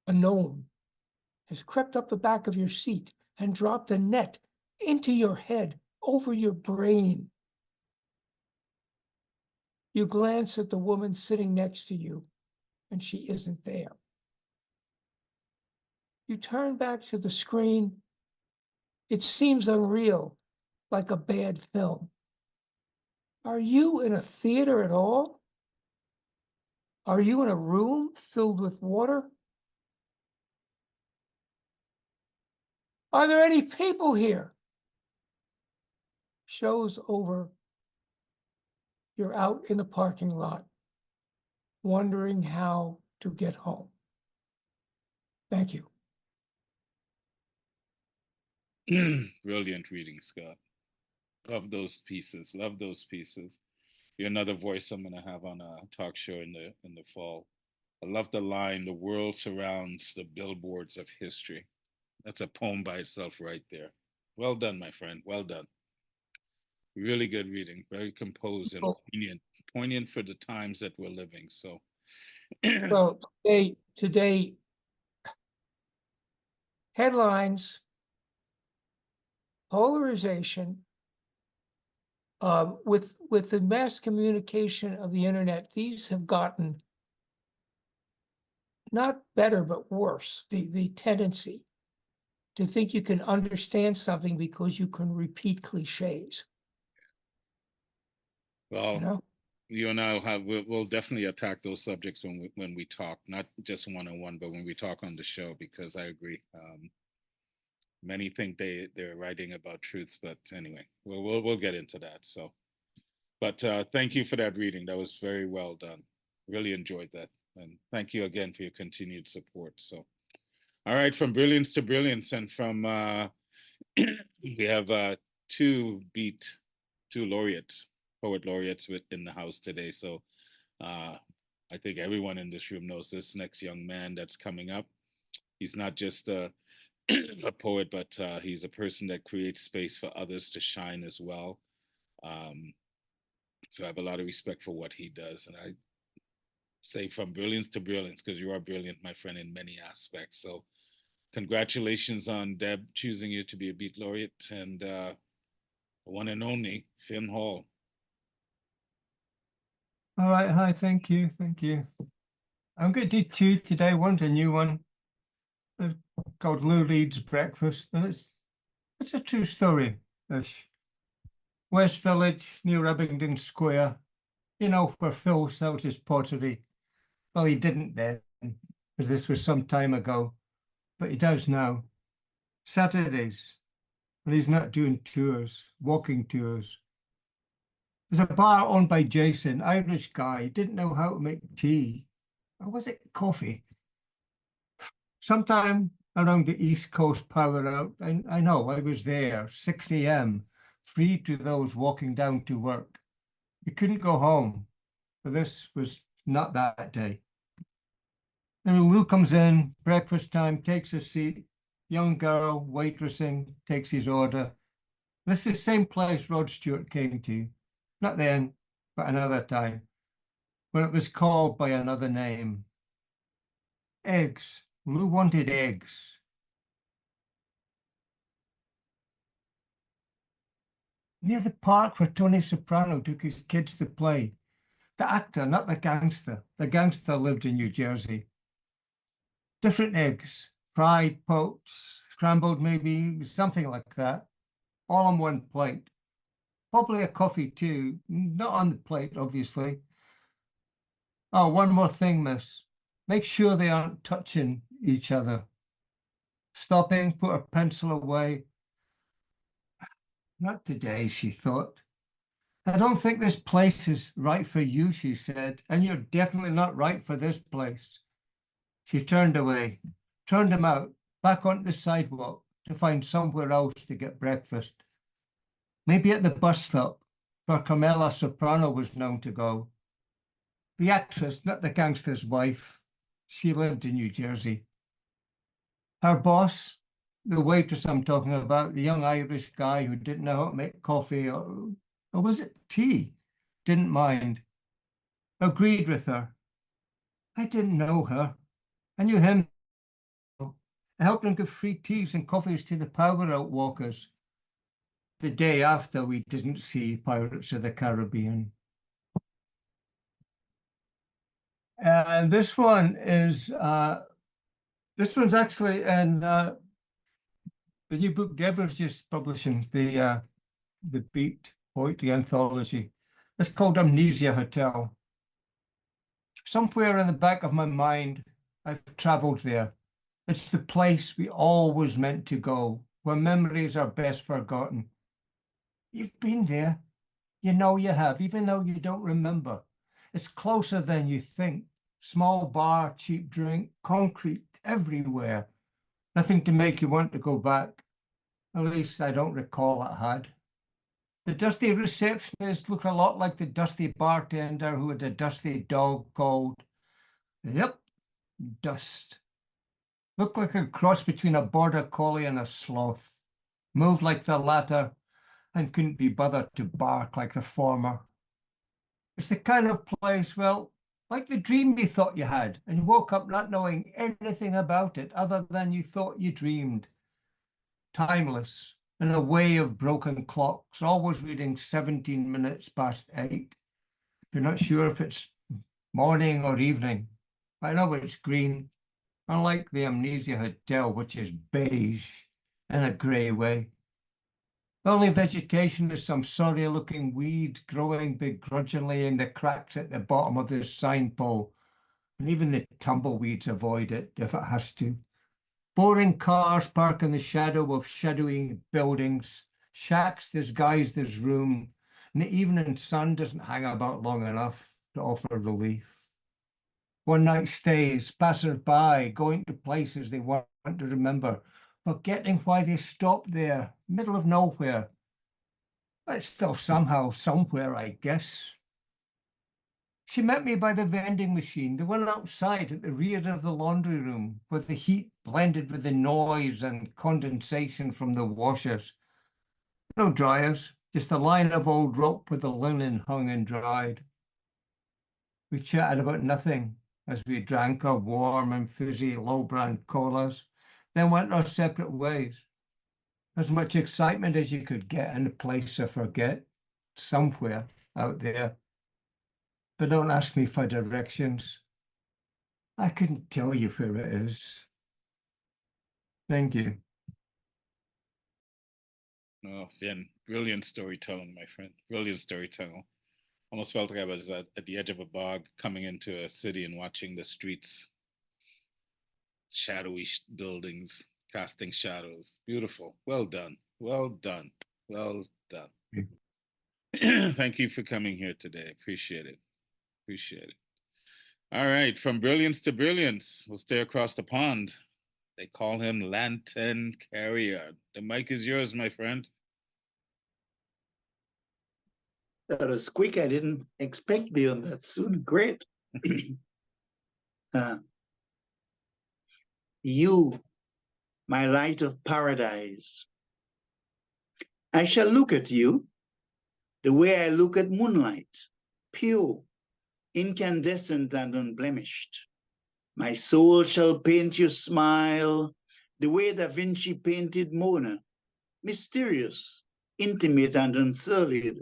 a gnome, has crept up the back of your seat and dropped a net into your head, over your brain. You glance at the woman sitting next to you, and she isn't there. You turn back to the screen. It seems unreal like a bad film. Are you in a theater at all? Are you in a room filled with water? Are there any people here? Show's over. You're out in the parking lot, wondering how to get home. Thank you. Brilliant reading, Scott. Love those pieces. Love those pieces. You're another voice I'm gonna have on a talk show in the fall. I love the line, "The world surrounds the billboards of history." That's a poem by itself right there. Well done, my friend. Well done. Really good reading. Very composed and poignant for the times that we're living. So Well, today headlines, polarization, with the mass communication of the internet, these have gotten not better, but worse. The tendency to think you can understand something because you can repeat cliches. well, You know? you and I we'll definitely attack those subjects when we talk, not just one-on-one, but when we talk on the show, because I agree. Many think they're writing about truths, but anyway, we'll get into that. So, but thank you for that reading. That was very well done. Really enjoyed that, and thank you again for your continued support. So, all right, from brilliance to brilliance, and from we have two poet laureates in the house today. So I think everyone in this room knows this next young man that's coming up. He's not just a poet, but he's a person that creates space for others to shine as well. So I have a lot of respect for what he does. And I say from brilliance to brilliance, because you are brilliant, my friend, in many aspects. So congratulations on Deb choosing you to be a Beat Laureate, and one and only Finn Hall. All right, hi, thank you. I'm going to do two today. One's a new one. It's called Lou Reed's Breakfast, and it's a true story-ish. West Village, near Abingdon Square, you know, where Phil sells his pottery. Well, he didn't then, because this was some time ago, but he does now. Saturdays, when he's not doing tours, walking tours. There's a bar owned by Jason, Irish guy, didn't know how to make tea. Or was it coffee? Sometime around the East Coast power out, I know, I was there, 6 a.m., free to those walking down to work. You couldn't go home, but this was not that day. And Lou comes in, breakfast time, takes a seat, young girl, waitressing, takes his order. This is the same place Rod Stewart came to. Not then, but another time, when it was called by another name. Eggs. Lou wanted eggs. Near the park where Tony Soprano took his kids to play. The actor, not the gangster. The gangster lived in New Jersey. Different eggs, fried, poached, scrambled maybe, something like that. All on one plate. Probably a coffee too, not on the plate, obviously. Oh, one more thing, miss. Make sure they aren't touching each other. Stopping, put her pencil away. Not today, she thought. I don't think this place is right for you, she said, and you're definitely not right for this place. She turned away, turned him out, back onto the sidewalk to find somewhere else to get breakfast. Maybe at the bus stop, where Carmela Soprano was known to go. The actress, not the gangster's wife. She lived in New Jersey. Her boss, the waitress I'm talking about, the young Irish guy who didn't know how to make coffee or was it tea? Didn't mind. Agreed with her. I didn't know her. I knew him. I helped him give free teas and coffees to the power out walkers. The day after we didn't see Pirates of the Caribbean. And this one is, this one's actually in the new book Deborah's just publishing, the the Beat Poetry Anthology. It's called Amnesia Hotel. Somewhere in the back of my mind, I've traveled there. It's the place we always meant to go, where memories are best forgotten. You've been there. You know you have, even though you don't remember. It's closer than you think. Small bar, cheap drink, concrete everywhere. Nothing to make you want to go back. At least I don't recall it had. The dusty receptionist looked a lot like the dusty bartender who had a dusty dog called, yep, Dust. Looked like a cross between a border collie and a sloth. Moved like the latter and couldn't be bothered to bark like the former. It's the kind of place, well, like the dream you thought you had, and you woke up not knowing anything about it other than you thought you dreamed. Timeless, in a way of broken clocks, always reading 17 minutes past 8. You're not sure if it's morning or evening. I know it's green, unlike the Amnesia Hotel, which is beige in a grey way. The only vegetation is some sorry-looking weeds growing begrudgingly in the cracks at the bottom of this sign pole, and even the tumbleweeds avoid it if it has to. Boring cars park in the shadow of shadowy buildings, shacks disguised as room, and the evening sun doesn't hang about long enough to offer relief. One-night stays, passers-by, going to places they want to remember, forgetting why they stopped there, middle of nowhere. But it's still somehow somewhere, I guess. She met me by the vending machine, the one outside at the rear of the laundry room, where the heat blended with the noise and condensation from the washers. No dryers, just a line of old rope where the linen hung and dried. We chatted about nothing as we drank our warm and fizzy low-brand colas, then went our separate ways. As much excitement as you could get in a place to forget, somewhere out there. But don't ask me for directions. I couldn't tell you where it is. Thank you. Oh, Finn, brilliant storytelling, my friend. Brilliant storytelling. Almost felt like I was at the edge of a bog coming into a city and watching the streets, shadowy buildings, casting shadows. Beautiful. Well done. Well done. Well done. Thank you for coming here today. Appreciate it. Appreciate it. All right. From brilliance to brilliance, we'll stay across the pond. They call him Lantern Carrier. The mic is yours, my friend. That was quick. I didn't expect beyond that soon. Great. You, my light of paradise. I shall look at you the way I look at moonlight, pure, incandescent and unblemished. My soul shall paint your smile the way Da Vinci painted Mona, mysterious, intimate and unsullied,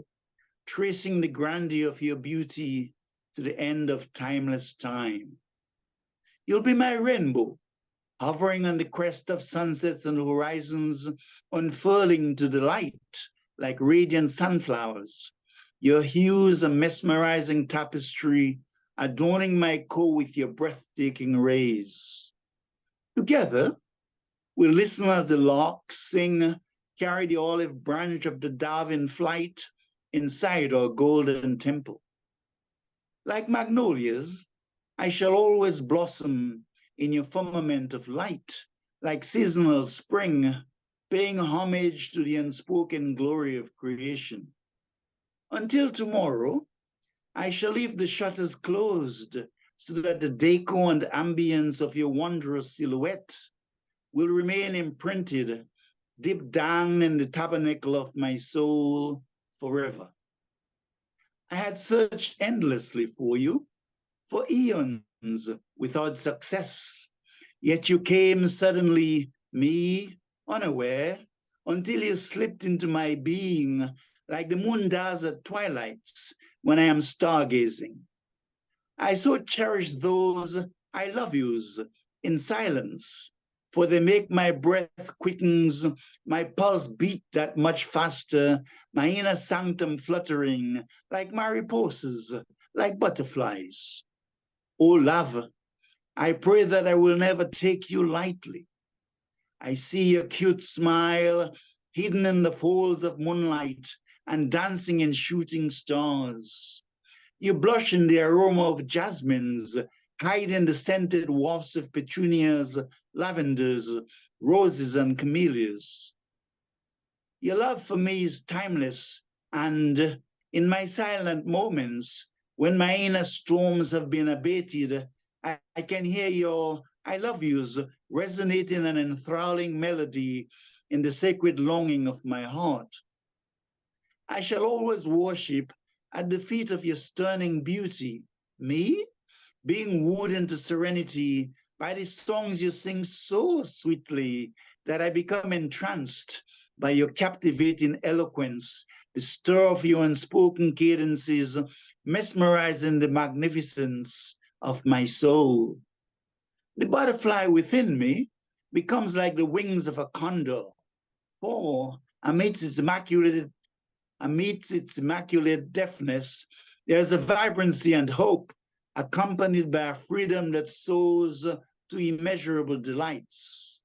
tracing the grandeur of your beauty to the end of timeless time. You'll be my rainbow, hovering on the crest of sunsets and horizons, unfurling to the light like radiant sunflowers. Your hues a mesmerizing tapestry, adorning my core with your breathtaking rays. Together, we'll listen as the larks sing, carry the olive branch of the dove in flight, inside our golden temple. Like magnolias, I shall always blossom in your firmament of light, like seasonal spring, paying homage to the unspoken glory of creation. Until tomorrow, I shall leave the shutters closed so that the decor and ambience of your wondrous silhouette will remain imprinted deep down in the tabernacle of my soul forever. I had searched endlessly for you, for eons without success, yet you came suddenly, me unaware, until you slipped into my being like the moon does at twilights when I am stargazing. I so cherish those I love yous in silence, for they make my breath quickens, my pulse beat that much faster, my inner sanctum fluttering, like mariposas, like butterflies. Oh, love, I pray that I will never take you lightly. I see your cute smile hidden in the folds of moonlight and dancing in shooting stars. You blush in the aroma of jasmines, hide in the scented wafts of petunias, lavenders, roses, and camellias. Your love for me is timeless, and in my silent moments, when my inner storms have been abated, I can hear your I love yous resonate in an enthralling melody in the sacred longing of my heart. I shall always worship at the feet of your stunning beauty, me, being wooed into serenity by the songs you sing so sweetly that I become entranced by your captivating eloquence, the stir of your unspoken cadences, mesmerizing the magnificence of my soul. The butterfly within me becomes like the wings of a condor, for amidst its immaculate deftness, there's a vibrancy and hope accompanied by a freedom that soars to immeasurable delights.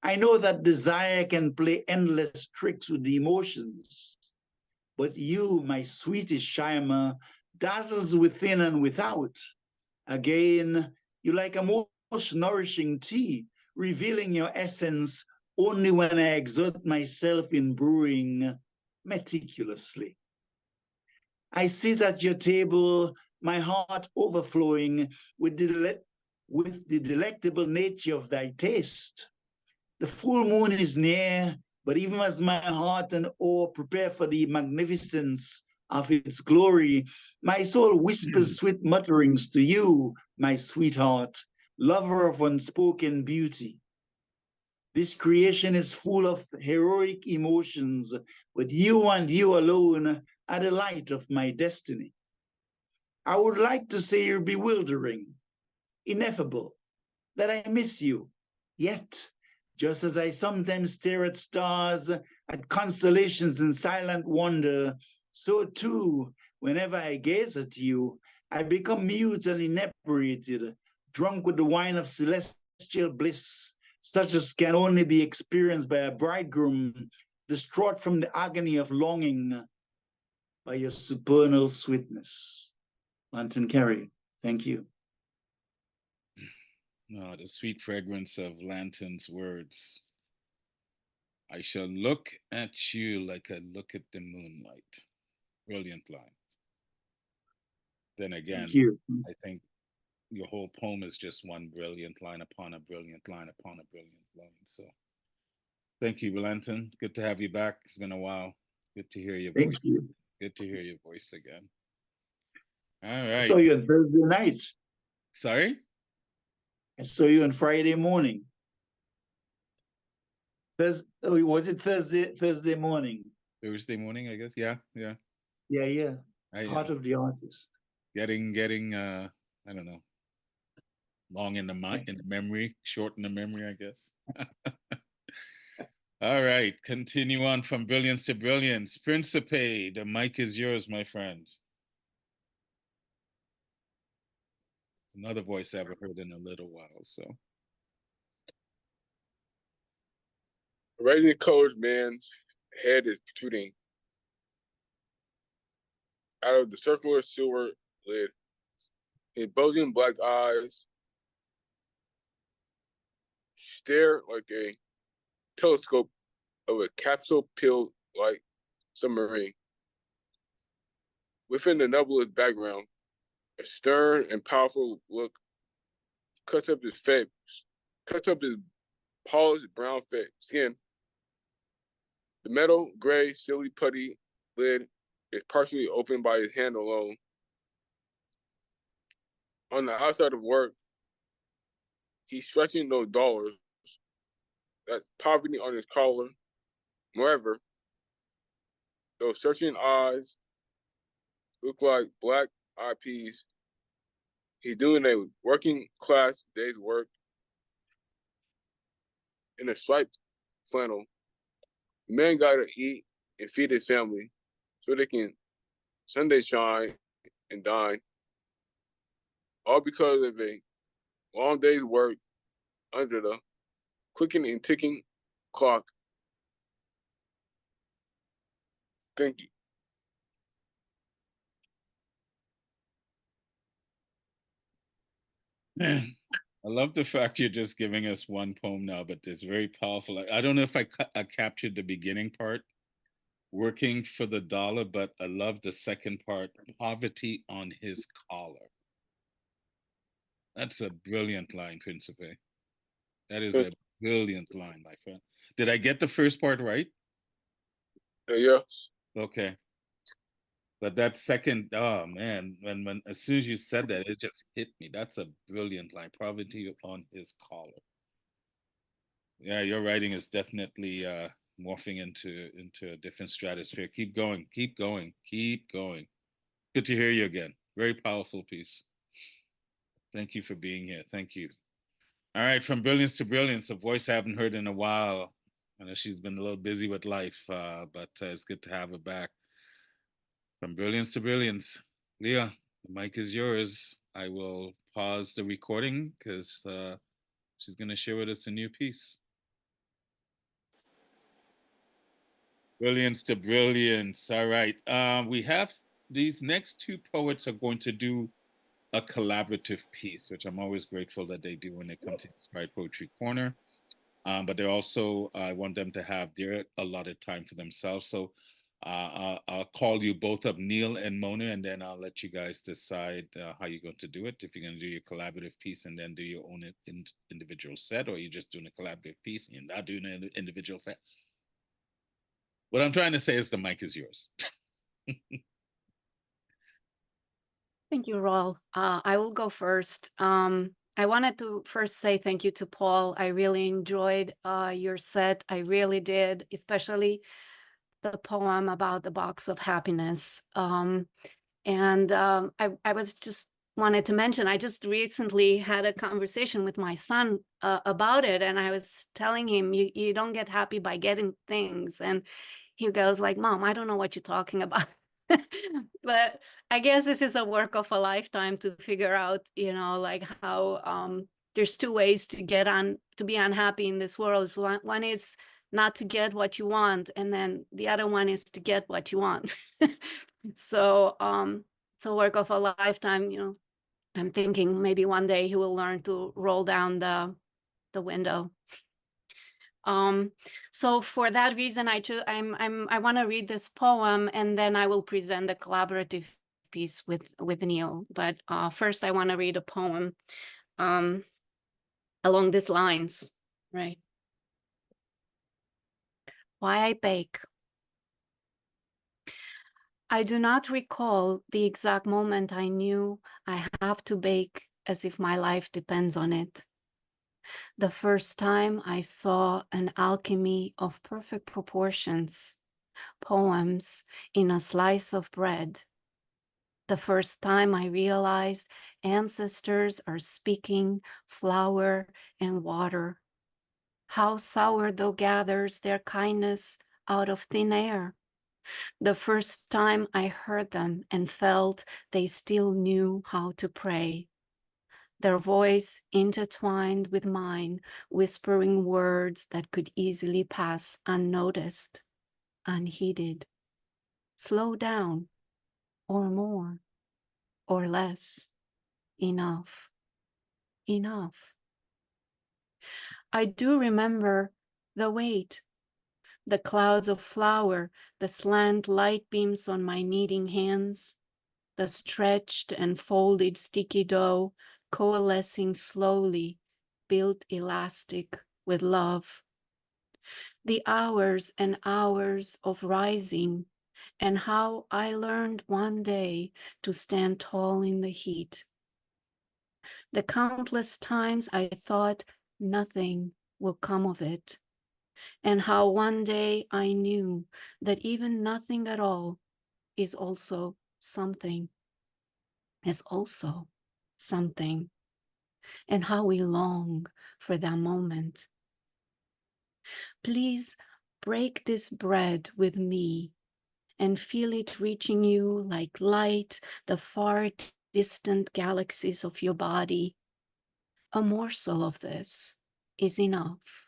I know that desire can play endless tricks with the emotions, but you, my sweetest Shima, dazzles within and without. Again, you like a most nourishing tea, revealing your essence only when I exert myself in brewing meticulously. I sit at your table, my heart overflowing with the delectable nature of thy taste. The full moon is near, but even as my heart and awe prepare for the magnificence of its glory, my soul whispers sweet mutterings to you, my sweetheart, lover of unspoken beauty. This creation is full of heroic emotions, but you and you alone are the light of my destiny. I would like to say you're bewildering, ineffable, that I miss you, yet just as I sometimes stare at stars, at constellations in silent wonder, so too, whenever I gaze at you, I become mute and inebriated, drunk with the wine of celestial bliss, such as can only be experienced by a bridegroom, distraught from the agony of longing by your supernal sweetness. Lantern Carey, thank you. Oh, the sweet fragrance of Lantern's words. I shall look at you like I look at the moonlight. Brilliant line. Then again, Thank you. I think your whole poem is just one brilliant line upon a brilliant line upon a brilliant line. So thank you, Lantern. Good to have you back. It's been a while. Good to hear your voice. Thank you. Good to hear your voice again. All I right. saw you on Thursday night. Sorry? I saw you on Friday morning. Was it Thursday morning? Thursday morning, I guess. Yeah. Yeah. Heart of the artist. Getting I don't know, long in the memory, short in the memory, I guess. All right, continue on from brilliance to brilliance. Principe, the mic is yours, my friend. Another voice I haven't heard in a little while, so. A rising colored man's head is protruding out of the circular silver lid. His bulging black eyes stare like a telescope of a capsule-filled like submarine. Within the nebulous background, a stern and powerful look cuts up his polished brown skin. The metal gray silly putty lid is partially opened by his hand alone. On the outside of work, he's stretching those dollars. That's poverty on his collar. Moreover, those searching eyes look like black-eyed peas. He's doing a working class day's work. in a striped flannel. The man got to eat and feed his family so they can Sunday shine and dine, all because of a long day's work under the clicking and ticking clock. Thank you. I love the fact you're just giving us one poem now, but it's very powerful. I don't know if I captured the beginning part, working for the dollar, but I love the second part, poverty on his collar. That's a brilliant line, Principe. That is a brilliant line, my friend. Did I get the first part right? Yes. Okay. But that second, oh man, when as soon as you said that, it just hit me. That's a brilliant line. Poverty on his collar. Yeah, your writing is definitely morphing into a different stratosphere. Keep going, keep going, keep going. Good to hear you again. Very powerful piece. Thank you for being here. Thank you. All right, from brilliance to brilliance, a voice I haven't heard in a while. I know she's been a little busy with life, but it's good to have her back. From brilliance to brilliance, Leah, the mic is yours. I will pause the recording because she's going to share with us a new piece. Brilliance to brilliance. All right. We have these next two poets are going to do a collaborative piece, which I'm always grateful that they do when they come to Inspired Poetry Corner. But they're also, I want them to have their allotted time for themselves. So I'll call you both up, Neil and Mona, and then I'll let you guys decide how you're going to do it. If you're going to do your collaborative piece and then do your own individual set, or you're just doing a collaborative piece and you're not doing an individual set. What I'm trying to say is the mic is yours. Thank you, Raul. I will go first. I wanted to first say thank you to Paul. I really enjoyed your set. I really did, especially the poem about the box of happiness. I was just wanted to mention, I just recently had a conversation with my son about it. And I was telling him, you don't get happy by getting things. And he goes like, Mom, I don't know what you're talking about. But I guess this is a work of a lifetime to figure out, like how there's two ways to be unhappy in this world. One is not to get what you want, and then the other one is to get what you want. So it's a work of a lifetime. I'm thinking maybe one day he will learn to roll down the window. So for that reason, I want to read this poem, and then I will present the collaborative piece with Neil. But first, I want to read a poem along these lines, right? Why I bake. I do not recall the exact moment I knew I have to bake as if my life depends on it. The first time I saw an alchemy of perfect proportions, poems in a slice of bread. The first time I realized ancestors are speaking flour and water. How sourdough gathers their kindness out of thin air. The first time I heard them and felt they still knew how to pray. Their voice intertwined with mine, whispering words that could easily pass unnoticed, unheeded. Slow down, or more, or less. Enough, enough. I do remember the weight, the clouds of flour, the slant light beams on my kneading hands, the stretched and folded sticky dough coalescing slowly, built elastic with love. The hours and hours of rising, and how I learned one day to stand tall in the heat. The countless times I thought nothing will come of it, and how one day I knew that even nothing at all is also something, and how we long for that moment. Please break this bread with me and feel it reaching you like light, the far distant galaxies of your body. A morsel of this is enough.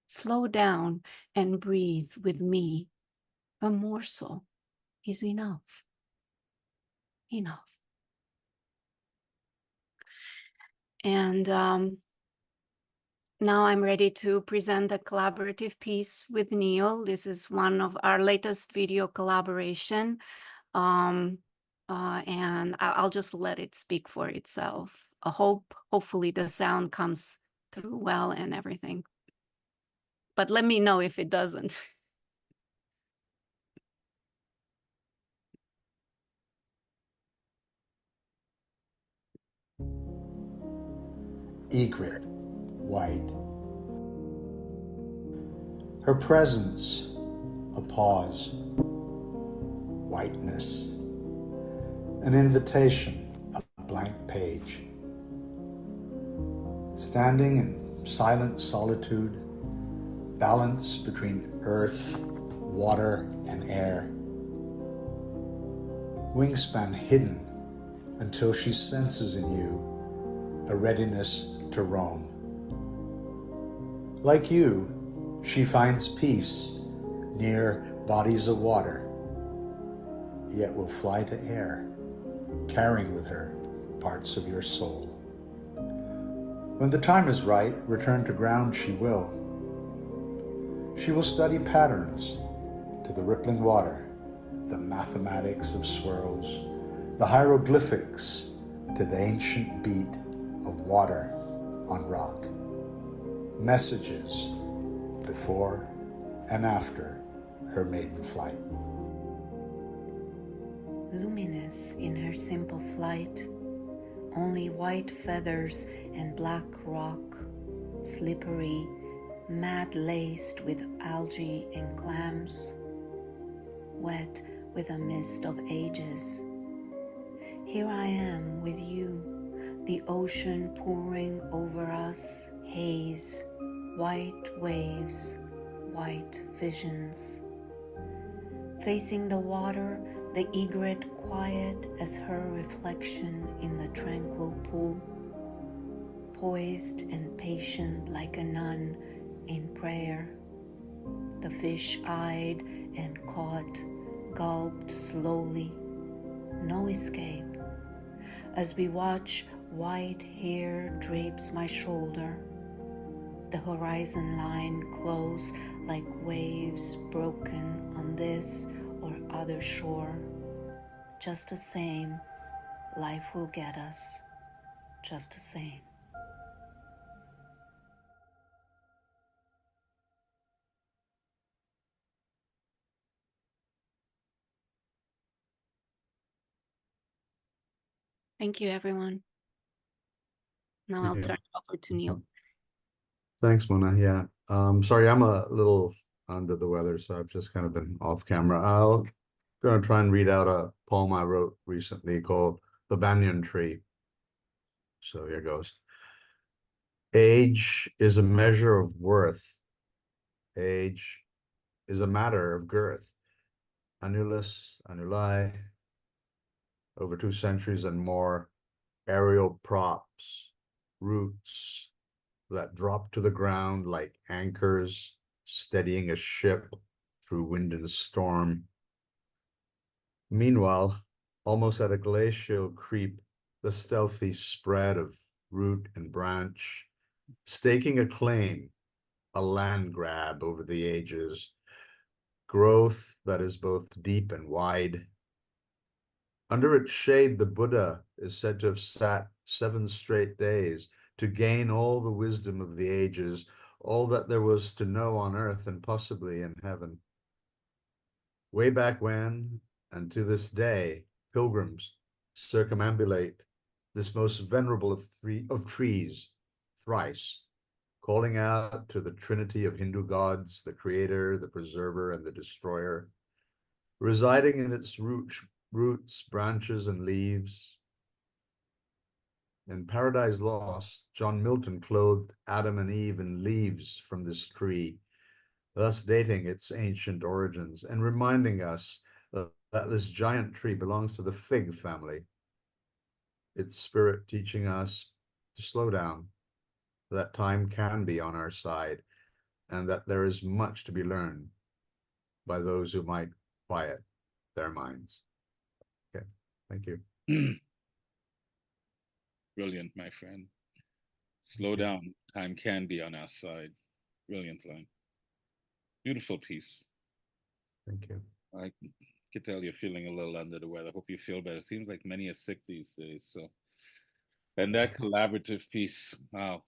Slow down and breathe with me. A morsel is enough. Enough. And now I'm ready to present a collaborative piece with Neil. This is one of our latest video collaboration. And I'll just let it speak for itself. Hopefully the sound comes through well and everything. But let me know if it doesn't. Egret, white. Her presence, a pause. Whiteness, an invitation, a blank page. Standing in silent solitude, balance between earth, water, and air. Wingspan hidden until she senses in you a readiness to roam. Like you, she finds peace near bodies of water, yet will fly to air, carrying with her parts of your soul. When the time is right, return to ground she will. She will study patterns to the rippling water, the mathematics of swirls, the hieroglyphics to the ancient beat of water on rock. Messages before and after her maiden flight. Luminous in her simple flight, only white feathers and black rock, slippery, mad-laced with algae and clams, wet with a mist of ages. Here I am with you, the ocean pouring over us, haze, white waves, white visions. Facing the water, the egret quiet as her reflection in the tranquil pool, poised and patient like a nun in prayer. The fish eyed and caught, gulped slowly, no escape. As we watch, white hair drapes my shoulder. The horizon line close like waves broken on this or other shore. Just the same, life will get us, just the same. Thank you, everyone. Now I'll turn it over to Neil. Thanks, Mona. Yeah. Sorry, I'm a little under the weather, so I've just kind of been off camera. I'll gonna try and read out a poem I wrote recently called The Banyan Tree. So here goes. Age is a measure of worth. Age is a matter of girth. Annulus, annuli, over 2 centuries and more, aerial props, roots that drop to the ground like anchors, steadying a ship through wind and storm. Meanwhile, almost at a glacial creep, the stealthy spread of root and branch, staking a claim, a land grab over the ages, growth that is both deep and wide. Under its shade, the Buddha is said to have sat 7 straight days to gain all the wisdom of the ages, all that there was to know on earth and possibly in heaven. Way back when, and to this day, pilgrims circumambulate this most venerable of trees thrice, calling out to the trinity of Hindu gods, the creator, the preserver, and the destroyer, residing in its roots, branches, and leaves. In Paradise Lost, John Milton clothed Adam and Eve in leaves from this tree, thus dating its ancient origins and reminding us that this giant tree belongs to the fig family. Its spirit teaching us to slow down, that time can be on our side, and that there is much to be learned by those who might quiet their minds. Okay, thank you. Brilliant, my friend. Slow down. Time can be on our side. Brilliant line. Beautiful piece. Thank you. I can tell you're feeling a little under the weather. Hope you feel better. Seems like many are sick these days. So, and that collaborative piece, wow.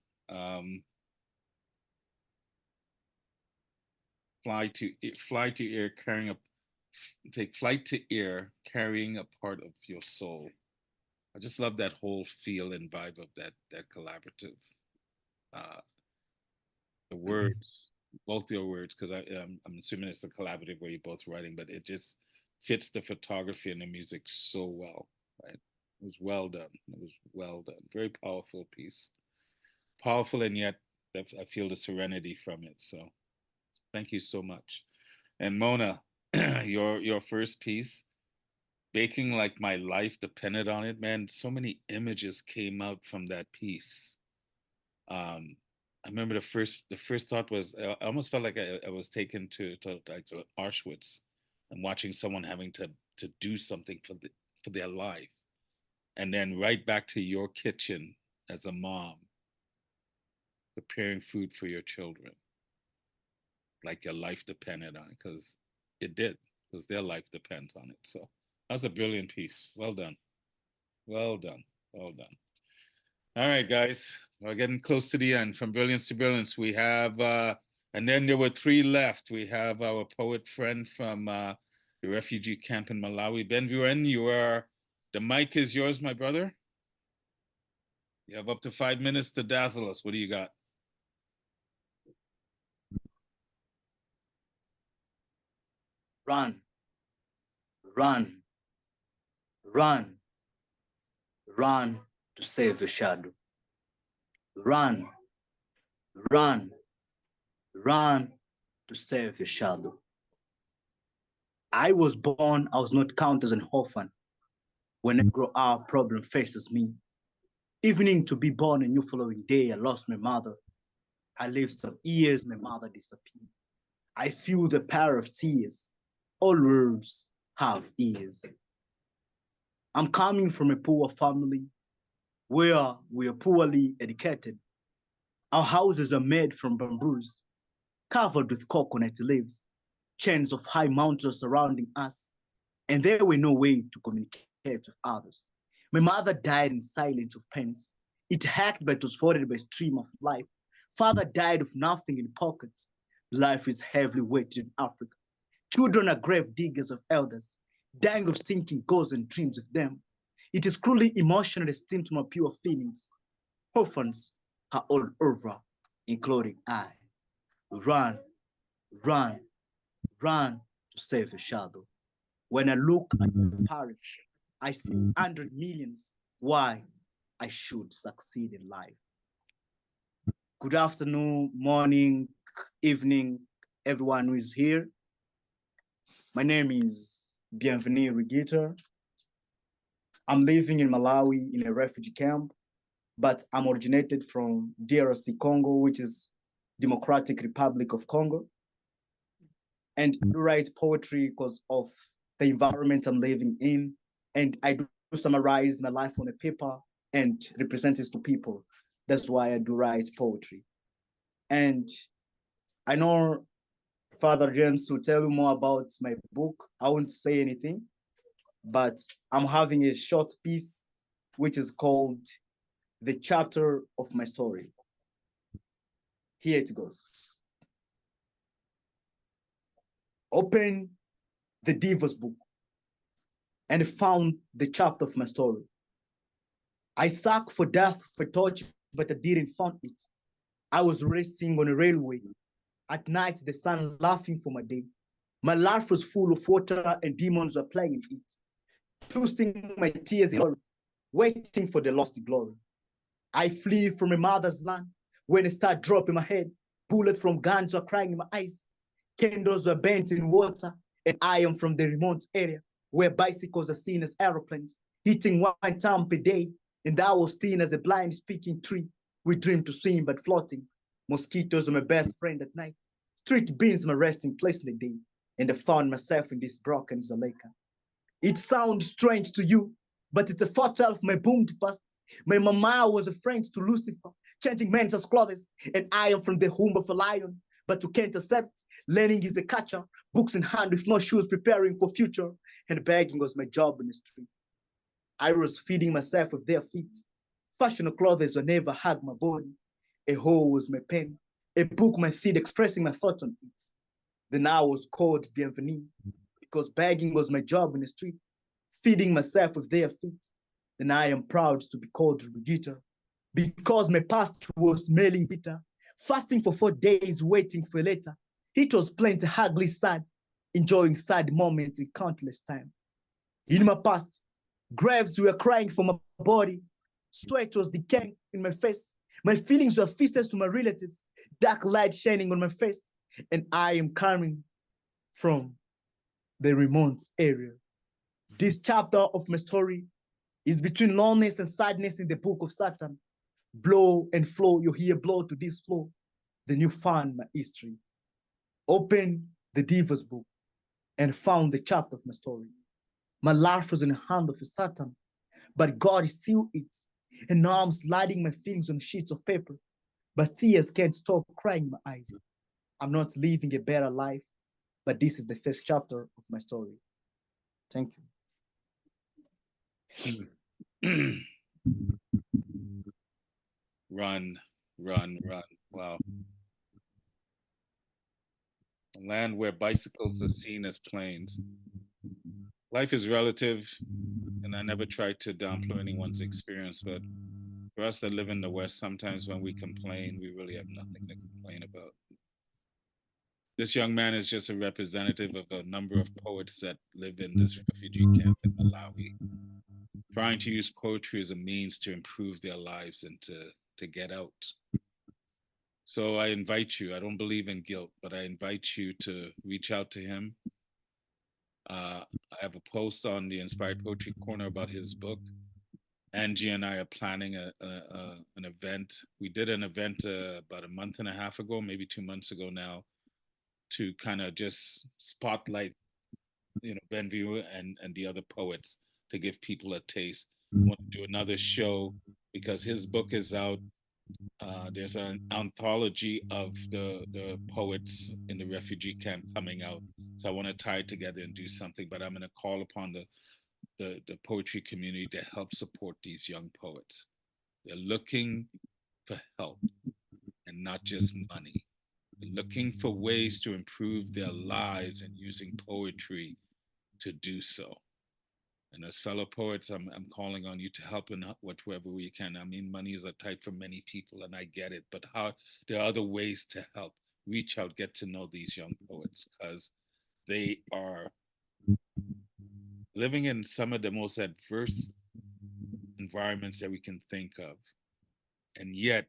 Fly to air, take flight to air, carrying a part of your soul. I just love that whole feel and vibe of that collaborative. The words, both your words, because I'm assuming it's a collaborative where you're both writing, but it just fits the photography and the music so well, right? It was well done. It was well done. Very powerful piece. Powerful, and yet I feel the serenity from it. So thank you so much. And Mona, your first piece, Baking Like My Life Depended on It, man, so many images came out from that piece. I remember the first thought was I almost felt like I was taken to Auschwitz and watching someone having to do something for their life, and then right back to your kitchen as a mom, preparing food for your children, like your life depended on it, because it did, because their life depends on it. So that was a brilliant piece. Well done. Well done. Well done. All right, guys, we're getting close to the end. From brilliance to brilliance, we have, and then there were three left. We have our poet friend from the refugee camp in Malawi. Bienvenue, the mic is yours, my brother. You have up to 5 minutes to dazzle us. What do you got? Run, run, run, run to save your shadow. Run, run, run to save your shadow. I was born, I was not counted as an orphan. When I grow up, problem faces me. Evening to be born, a new following day, I lost my mother. I lived some years, my mother disappeared. I feel the power of tears. All words have ears. I'm coming from a poor family where we are poorly educated. Our houses are made from bamboos, covered with coconut leaves. Chains of high mountains surrounding us, and there were no way to communicate with others. My mother died in silence of pains. It hacked, but it was voided by a stream of life. Father died of nothing in pockets. Life is heavily weighted in Africa. Children are grave diggers of elders, dying of stinking ghosts and dreams of them. It is cruelly emotional esteemed to my pure feelings. Orphans are all over, including I. Run, run, run to save a shadow. When I look at my parents, I see 100 millions. Why I should succeed in life. Good afternoon, morning, evening, everyone who is here. My name is Bienvenue Ruhigita. I'm living in Malawi in a refugee camp, but I'm originated from DRC Congo, which is Democratic Republic of Congo. And I do write poetry because of the environment I'm living in. And I do summarize my life on a paper and represent it to people. That's why I do write poetry. And I know Father James will tell you more about my book. I won't say anything, but I'm having a short piece, which is called The Chapter of My Story. Here it goes. Open the Diva's book and found the chapter of my story. I sucked for death for torture, but I didn't find it. I was resting on a railway. At night, the sun laughing for my day. My life was full of water and demons were playing it. Losing my tears in glory, waiting for the lost glory. I flee from my mother's land. When it start dropping my head, bullets from guns are crying in my eyes. Candles were burnt in water, and I am from the remote area where bicycles are seen as aeroplanes, hitting 1 time per day, and I was thin as a blind speaking tree. We dream to swim but floating. Mosquitoes are my best friend at night. Street beans my resting place in the day, and I found myself in this broken Zaleka. It sounds strange to you, but it's a photo of my boomed past. My mama was a friend to Lucifer, changing men's as clothes, and I am from the womb of a lion. But you can't accept, learning is a catcher, books in hand with no shoes, preparing for future, and begging was my job in the street. I was feeding myself with their feet. Fashion clothes will never hug my body. A hole was my pen, a book my feet expressing my thoughts on it. Then I was called Bienvenue, because begging was my job in the street, feeding myself with their feet. Then I am proud to be called Ruhigita, because my past was smelling bitter, fasting for 4 days, waiting for a letter. It was plenty ugly, sad, enjoying sad moments in countless time. In my past, graves were crying for my body, sweat was decaying in my face, my feelings were feasted to my relatives, dark light shining on my face, and I am coming from the remote area. This chapter of my story is between loneliness and sadness in the book of Satan. Blow and flow, you hear blow to this flow, then you find my history. Open the Diva's book and found the chapter of my story. My life was in the hand of a Satan, but God is still it. And now I'm sliding my feelings on sheets of paper, but tears can't stop crying in my eyes. I'm not living a better life, but this is the first chapter of my story. Thank you. Run, run, run. Wow. A land where bicycles are seen as planes. Life is relative, and I never try to downplay anyone's experience, but for us that live in the West, sometimes when we complain, we really have nothing to complain about. This young man is just a representative of a number of poets that live in this refugee camp in Malawi, trying to use poetry as a means to improve their lives and to get out. So I invite you, I don't believe in guilt, but I invite you to reach out to him. I have a post on the Inspired Poetry Corner about his book. Anjie and I are planning an event. We did an event about a month and a half ago, maybe 2 months ago now, to kind of just spotlight, Bienvenue and the other poets to give people a taste. I want to do another show because his book is out. There's an anthology of the poets in the refugee camp coming out. So I want to tie it together and do something, but I'm going to call upon the poetry community to help support these young poets. They're looking for help and not just money. They're looking for ways to improve their lives and using poetry to do so. And as fellow poets, I'm calling on you to help in whatever we can. I mean, money is a tight for many people, and I get it. But there are other ways to help. Reach out, get to know these young poets, because they are living in some of the most adverse environments that we can think of, and yet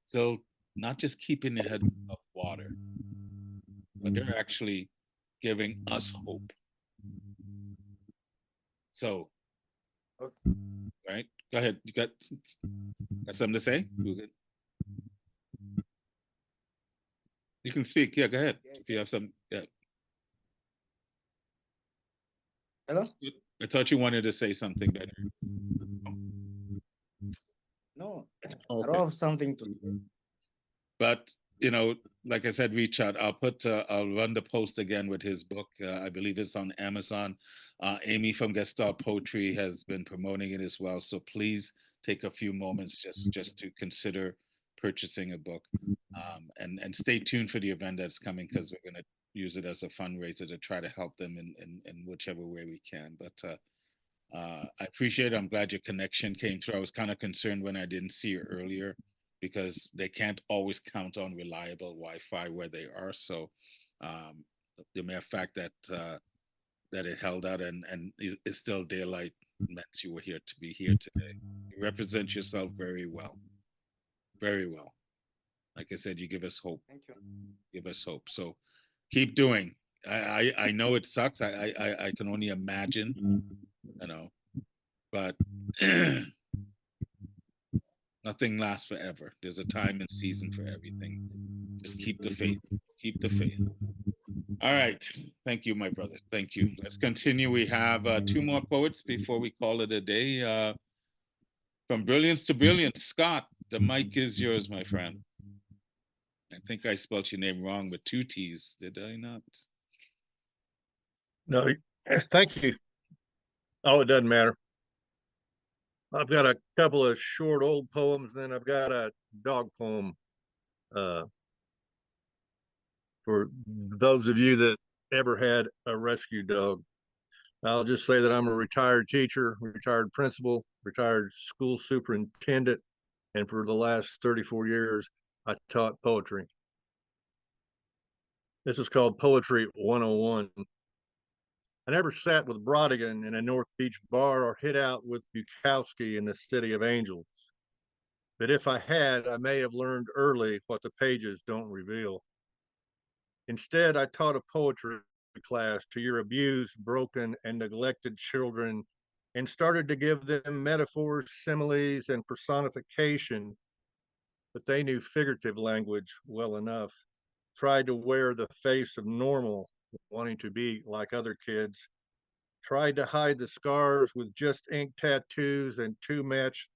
still not just keeping their heads above water, but they're actually giving us hope. So, right, go ahead. You got something to say? You can speak. Yeah, go ahead. Yes. If you have some, yeah. Hello? I thought you wanted to say something better. No, okay. I don't have something to say. But, like I said, reach out. I'll run the post again with his book. I believe it's on Amazon. Amy from Gestalt Poetry has been promoting it as well. So please take a few moments just to consider purchasing a book. And stay tuned for the event that's coming, because we're going to use it as a fundraiser to try to help them in whichever way we can. But I appreciate it. I'm glad your connection came through. I was kind of concerned when I didn't see you earlier, because they can't always count on reliable Wi-Fi where they are. So the mere fact that it held out and it's still daylight meant you were here to be here today. You represent yourself very well. Very well. Like I said, you give us hope. Thank you. Give us hope. So keep doing. I know it sucks. I can only imagine, you know, but nothing lasts forever. There's a time and season for everything. Just keep the faith. Keep the faith. All right. Thank you, my brother. Thank you. Let's continue. We have two more poets before we call it a day. From brilliance to brilliance, Scott, the mic is yours, my friend. I think I spelled your name wrong with two T's. Did I not? No, thank you. Oh, it doesn't matter. I've got a couple of short old poems, then I've got a dog poem for those of you that ever had a rescue dog. I'll just say that I'm a retired teacher, retired principal, retired school superintendent, and for the last 34 years, I taught poetry. This is called Poetry 101. I never sat with Brodigan in a North Beach bar or hid out with Bukowski in the City of Angels. But if I had, I may have learned early what the pages don't reveal. Instead, I taught a poetry class to your abused, broken, and neglected children and started to give them metaphors, similes, and personification, but they knew figurative language well enough, tried to wear the face of normal, wanting to be like other kids, tried to hide the scars with just ink tattoos and too much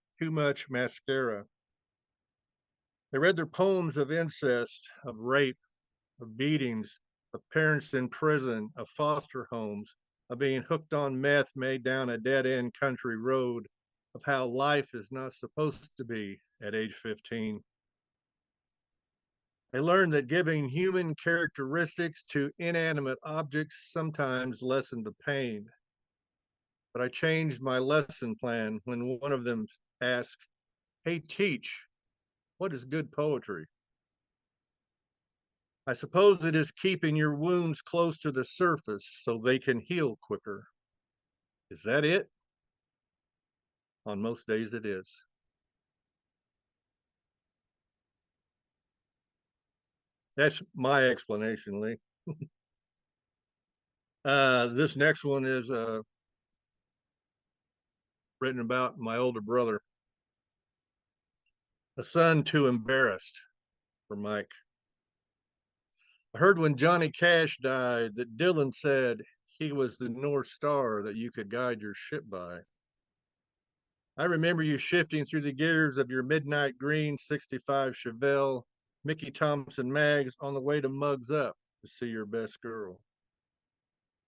mascara. They read their poems of incest, of rape, of beatings, of parents in prison, of foster homes, of being hooked on meth made down a dead-end country road, of how life is not supposed to be at age 15. I learned that giving human characteristics to inanimate objects sometimes lessened the pain. But I changed my lesson plan when one of them asked, "Hey, teach, what is good poetry?" I suppose it is keeping your wounds close to the surface so they can heal quicker. Is that it? On most days it is. That's my explanation, Lee. This next one is written about my older brother. A son too embarrassed, for Mike. I heard when Johnny Cash died that Dylan said he was the North Star that you could guide your ship by. I remember you shifting through the gears of your midnight green 65 Chevelle, Mickey Thompson mags on the way to Mugs Up to see your best girl.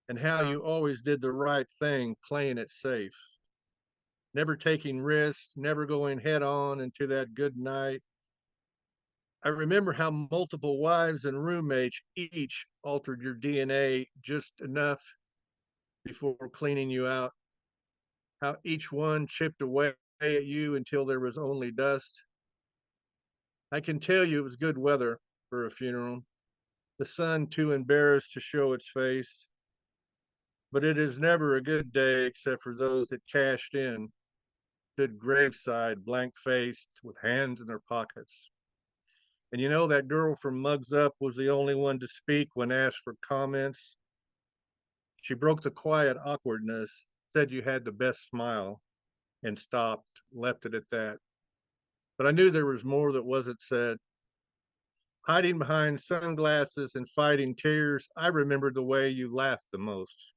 And how you always did the right thing, playing it safe. Never taking risks, never going head on into that good night. I remember how multiple wives and roommates each altered your DNA just enough before cleaning you out. How each one chipped away at you until there was only dust. I can tell you it was good weather for a funeral. The sun too embarrassed to show its face. But it is never a good day except for those that cashed in, stood graveside, blank-faced, with hands in their pockets. And you know, that girl from Mugs Up was the only one to speak when asked for comments. She broke the quiet awkwardness, said you had the best smile, and stopped, left it at that. But I knew there was more that wasn't said. Hiding behind sunglasses and fighting tears, I remembered the way you laughed the most.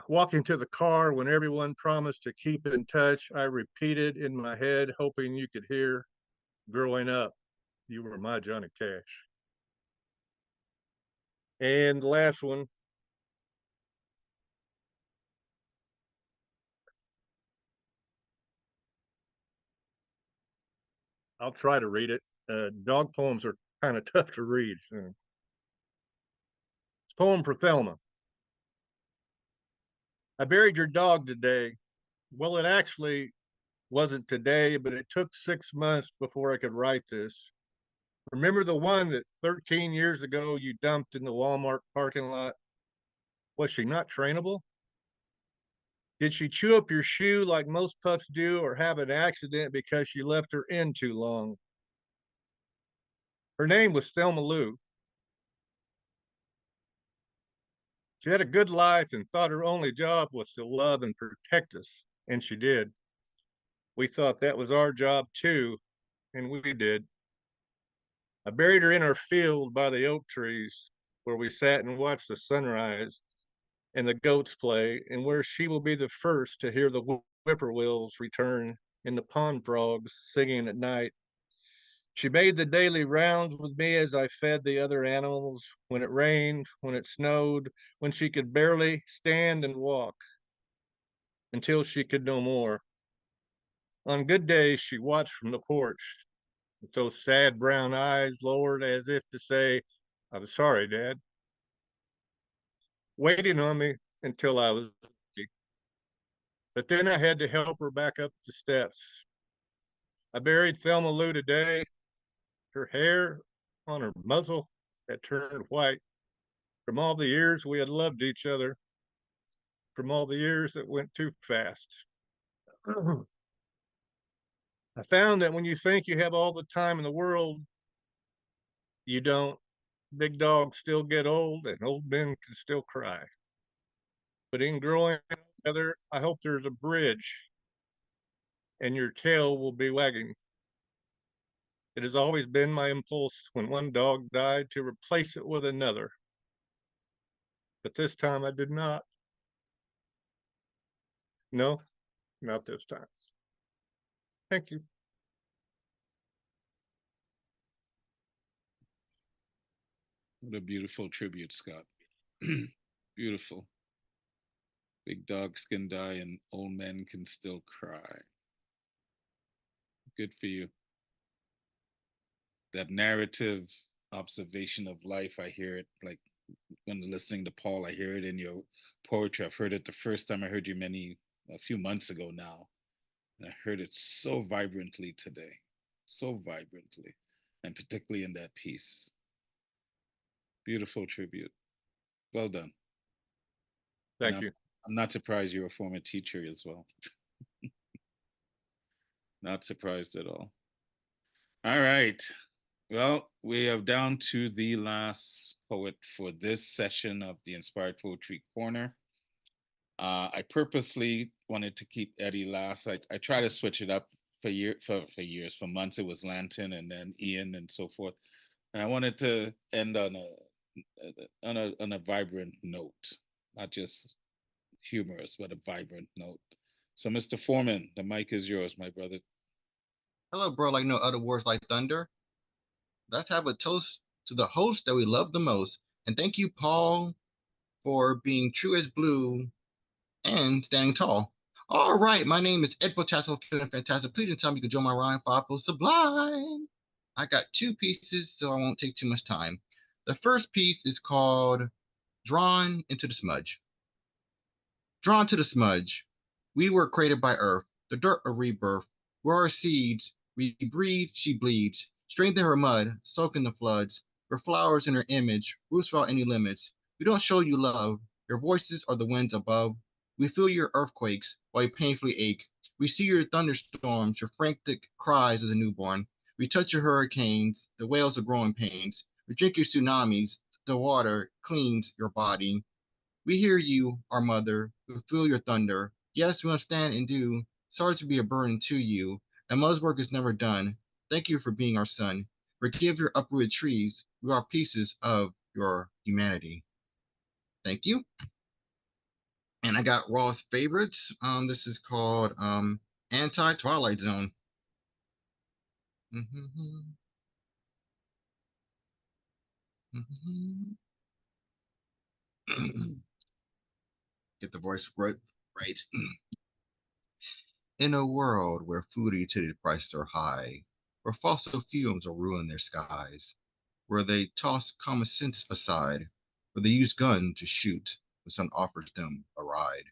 Walking to the car when everyone promised to keep in touch, I repeated in my head, hoping you could hear, growing up, you were my Johnny Cash. And the last one. I'll try to read it. Dog poems are kind of tough to read. It's a poem for Thelma. I buried your dog today. Well, it actually wasn't today, but it took 6 months before I could write this. Remember the one that 13 years ago you dumped in the Walmart parking lot? Was she not trainable? Did she chew up your shoe like most pups do, or have an accident because she left her in too long? Her name was Thelma Lou. She had a good life and thought her only job was to love and protect us, and she did. We thought that was our job too, and we did. I buried her in our field by the oak trees, where we sat and watched the sunrise and the goats play, and where she will be the first to hear the whippoorwills return and the pond frogs singing at night. She made the daily rounds with me as I fed the other animals when it rained, when it snowed, when she could barely stand and walk, until she could no more. On good days, she watched from the porch with those sad brown eyes lowered as if to say, "I'm sorry, Dad," waiting on me until I was ready. But then I had to help her back up the steps. I buried Thelma Lou today. Her hair on her muzzle had turned white from all the years we had loved each other, from all the years that went too fast. I found that when you think you have all the time in the world, you don't. Big dogs still get old, and old men can still cry. But in growing together, I hope there's a bridge and your tail will be wagging. It has always been my impulse when one dog died to replace it with another. But this time I did not. No, not this time. Thank you. What a beautiful tribute, Scott. Beautiful. Big dogs can die and old men can still cry. Good for you. That narrative observation of life, I hear it like when listening to Paul, I hear it in your poetry. I've heard it the first time I heard you a few months ago now. And I heard it so vibrantly today, so vibrantly, and particularly in that piece. Beautiful tribute. Well done. Thank you. I'm not surprised you're a former teacher as well. Not surprised at all. All right. Well, we are down to the last poet for this session of the Inspired Poetry Corner. I purposely wanted to keep Eddy last. I try to switch it up for years. For months, it was Lanton and then Ian and so forth. And I wanted to end on a vibrant note, not just humorous, but a vibrant note. So, Mr. Foreman, the mic is yours, my brother. Hello, bro, like no other words like thunder. Let's have a toast to the host that we love the most. And thank you, Paul, for being true as blue and standing tall. All right, my name is Ed Potasso, feeling fantastic. Please tell me you can join my rhyme Papa Sublime. I got two pieces, so I won't take too much time. The first piece is called Drawn into the Smudge. Drawn to the smudge. We were created by earth, the dirt of rebirth. We're our seeds. We breathe, she bleeds. Strengthen her mud, soak in the floods. We're flowers in her image, roots without any limits. We don't show you love. Your voices are the winds above. We feel your earthquakes while you painfully ache. We see your thunderstorms, your frantic cries as a newborn. We touch your hurricanes, the wails of growing pains. We drink your tsunamis, the water cleans your body. We hear you, our mother, we feel your thunder. Yes, we understand and do. Sorry to be a burden to you. And mother's work is never done. Thank you for being our son. Forgive your uprooted trees. We are pieces of your humanity. Thank you. And I got Raw's favorites. This is called Anti-Twilight Zone. Get the voice right. In a world where food and utility prices are high, where fossil fuels are ruining their skies, where they toss common sense aside, where they use guns to shoot when someone offers them a ride.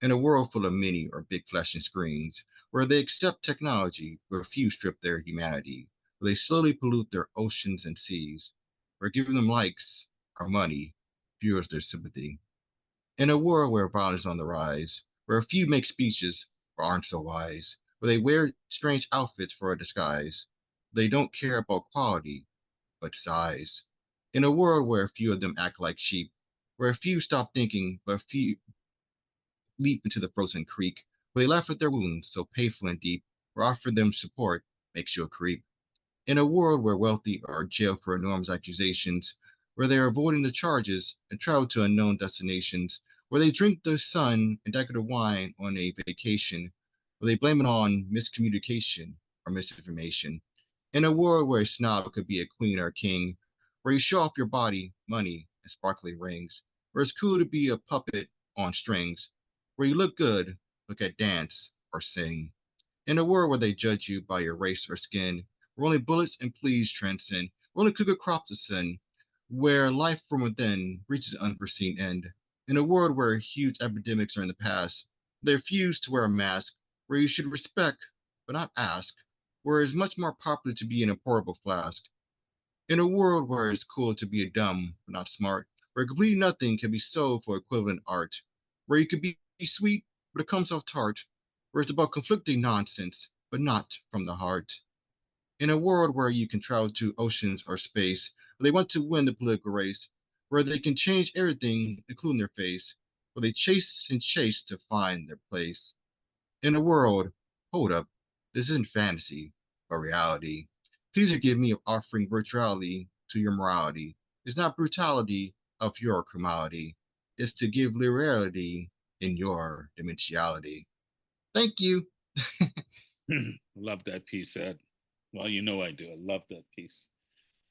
In a world full of mini or big flashing screens, where they accept technology, where few strip their humanity, where they slowly pollute their oceans and seas, where giving them likes or money fuels their sympathy. In a world where violence is on the rise, where a few make speeches or aren't so wise, where they wear strange outfits for a disguise, they don't care about quality, but size. In a world where a few of them act like sheep, where a few stop thinking, but a few leap into the frozen creek, where they laugh at their wounds so painful and deep, or offer them support makes you a creep. In a world where wealthy are jailed for enormous accusations, where they are avoiding the charges and travel to unknown destinations, where they drink the sun and decadent wine on a vacation, where they blame it on miscommunication or misinformation. In a world where a snob could be a queen or a king, where you show off your body, money, and sparkly rings, where it's cool to be a puppet on strings, where you look good, look at dance, or sing. In a world where they judge you by your race or skin, where only bullets and pleas transcend, where only cougar crops ascend, where life from within reaches an unforeseen end. In a world where huge epidemics are in the past, they refuse to wear a mask, where you should respect but not ask, where it's much more popular to be in a portable flask. In a world where it's cool to be a dumb but not smart, where completely nothing can be sold for equivalent art, where you could be sweet but it comes off tart, where it's about conflicting nonsense but not from the heart. In a world where you can travel to oceans or space, where they want to win the political race, where they can change everything, including their face, where they chase and chase to find their place. In a world, hold up, this isn't fantasy, but reality. Please forgive me of offering virtuality to your morality. It's not brutality of your criminality. It's to give liberality in your dimensionality. Thank you. Love that piece, Ed. Well, you know I do. I love that piece.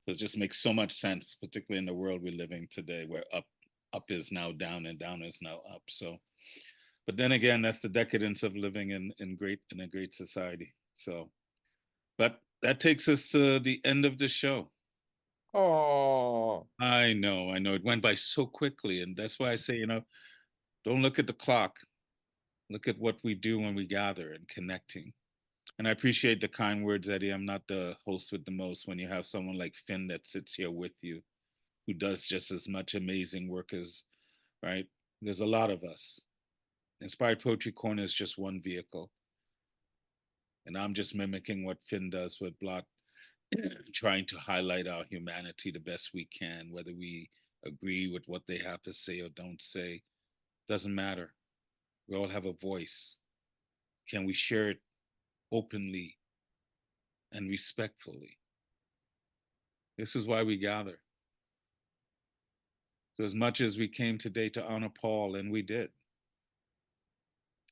It just makes so much sense, particularly in the world we're living today, where up is now down and down is now up. So, but then again, that's the decadence of living in a great society. So, but that takes us to the end of the show. Oh, I know. It went by so quickly, and that's why I say, don't look at the clock. Look at what we do when we gather and connecting. And I appreciate the kind words, Eddie. I'm not the host with the most when you have someone like Finn that sits here with you, who does just as much amazing work as, right? There's a lot of us. Inspired Poetry Corner is just one vehicle. And I'm just mimicking what Finn does with Blot, trying to highlight our humanity the best we can, whether we agree with what they have to say or don't say. Doesn't matter. We all have a voice. Can we share it openly and respectfully? This is why we gather. So as much as we came today to honor Paul, and we did,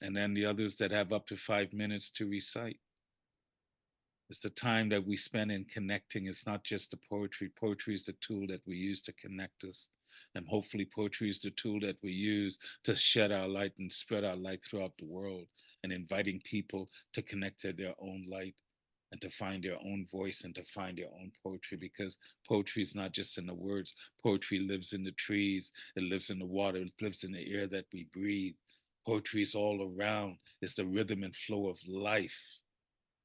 and then the others that have up to 5 minutes to recite, it's the time that we spend in connecting. It's not just the poetry. Poetry is the tool that we use to connect us. And hopefully poetry is the tool that we use to shed our light and spread our light throughout the world, and inviting people to connect to their own light and to find their own voice and to find their own poetry, because poetry is not just in the words. Poetry lives in the trees, it lives in the water, it lives in the air that we breathe. Poetry is all around. It's the rhythm and flow of life.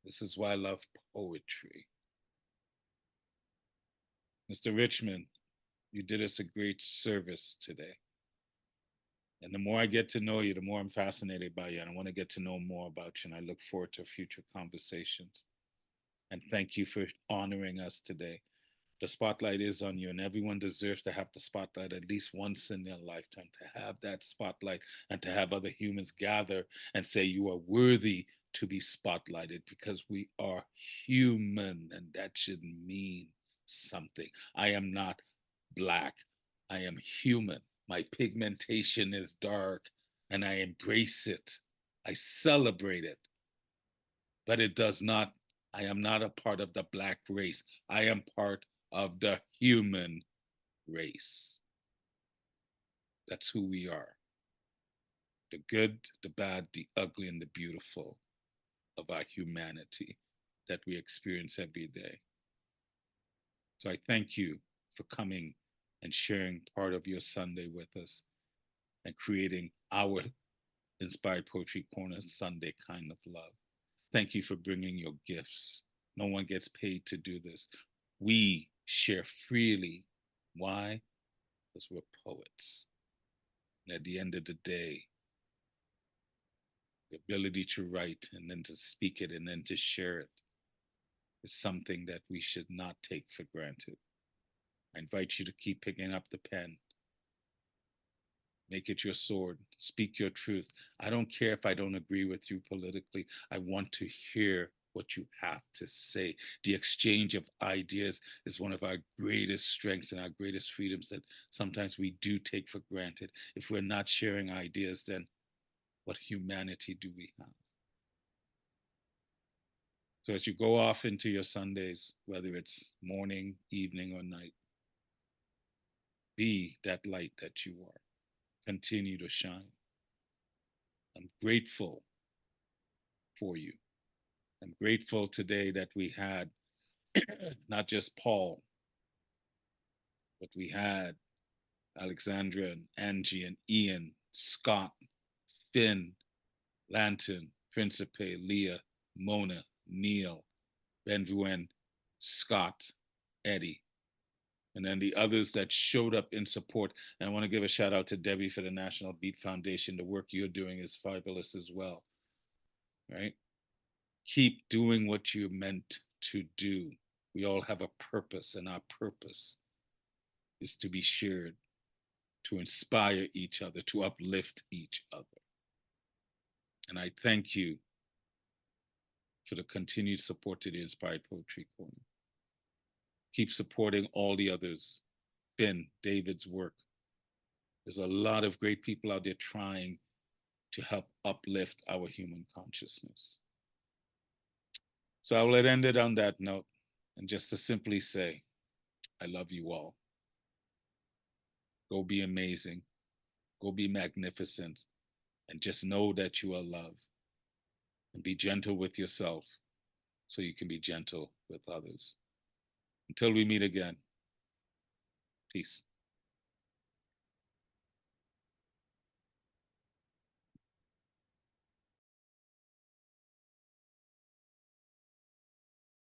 This is why I love poetry. Mr. Richmond, you did us a great service today. And the more I get to know you, the more I'm fascinated by you. And I want to get to know more about you. And I look forward to future conversations. And thank you for honoring us today. The spotlight is on you, and everyone deserves to have the spotlight at least once in their lifetime, to have that spotlight and to have other humans gather and say you are worthy to be spotlighted, because we are human, and that should mean something. I am not Black. I am human. My pigmentation is dark, and I embrace it. I celebrate it. But it does not, I am not a part of the Black race. I am part of the human race. That's who we are. The good, the bad, the ugly, and the beautiful of our humanity that we experience every day. So I thank you for coming and sharing part of your Sunday with us and creating our Inspired Poetry Corner Sunday kind of love. Thank you for bringing your gifts. No one gets paid to do this. We share freely. Why? Because we're poets. And at the end of the day, the ability to write and then to speak it and then to share it is something that we should not take for granted. I invite you to keep picking up the pen. Make it your sword. Speak your truth. I don't care if I don't agree with you politically. I want to hear what you have to say. The exchange of ideas is one of our greatest strengths and our greatest freedoms that sometimes we do take for granted. If we're not sharing ideas, then what humanity do we have? So as you go off into your Sundays, whether it's morning, evening, or night, be that light that you are. Continue to shine. I'm grateful for you. I'm grateful today that we had not just Paul, but we had Alexandra and Angie and Ian, Scott, Finn, Lantern, Principe, Leah, Mona, Neil, Benvuen, Scott, Eddy, and then the others that showed up in support. And I want to give a shout out to Debbie for the National Beat Foundation. The work you're doing is fabulous as well, right? Keep doing what you're meant to do. We all have a purpose, and our purpose is to be shared, to inspire each other, to uplift each other. And I thank you for the continued support to the Inspired Poetry Corner. Keep supporting all the others. Finn, David's work. There's a lot of great people out there trying to help uplift our human consciousness. So I will end it on that note, and just to simply say, I love you all. Go be amazing. Go be magnificent. And just know that you are loved. And be gentle with yourself so you can be gentle with others. Until we meet again, peace.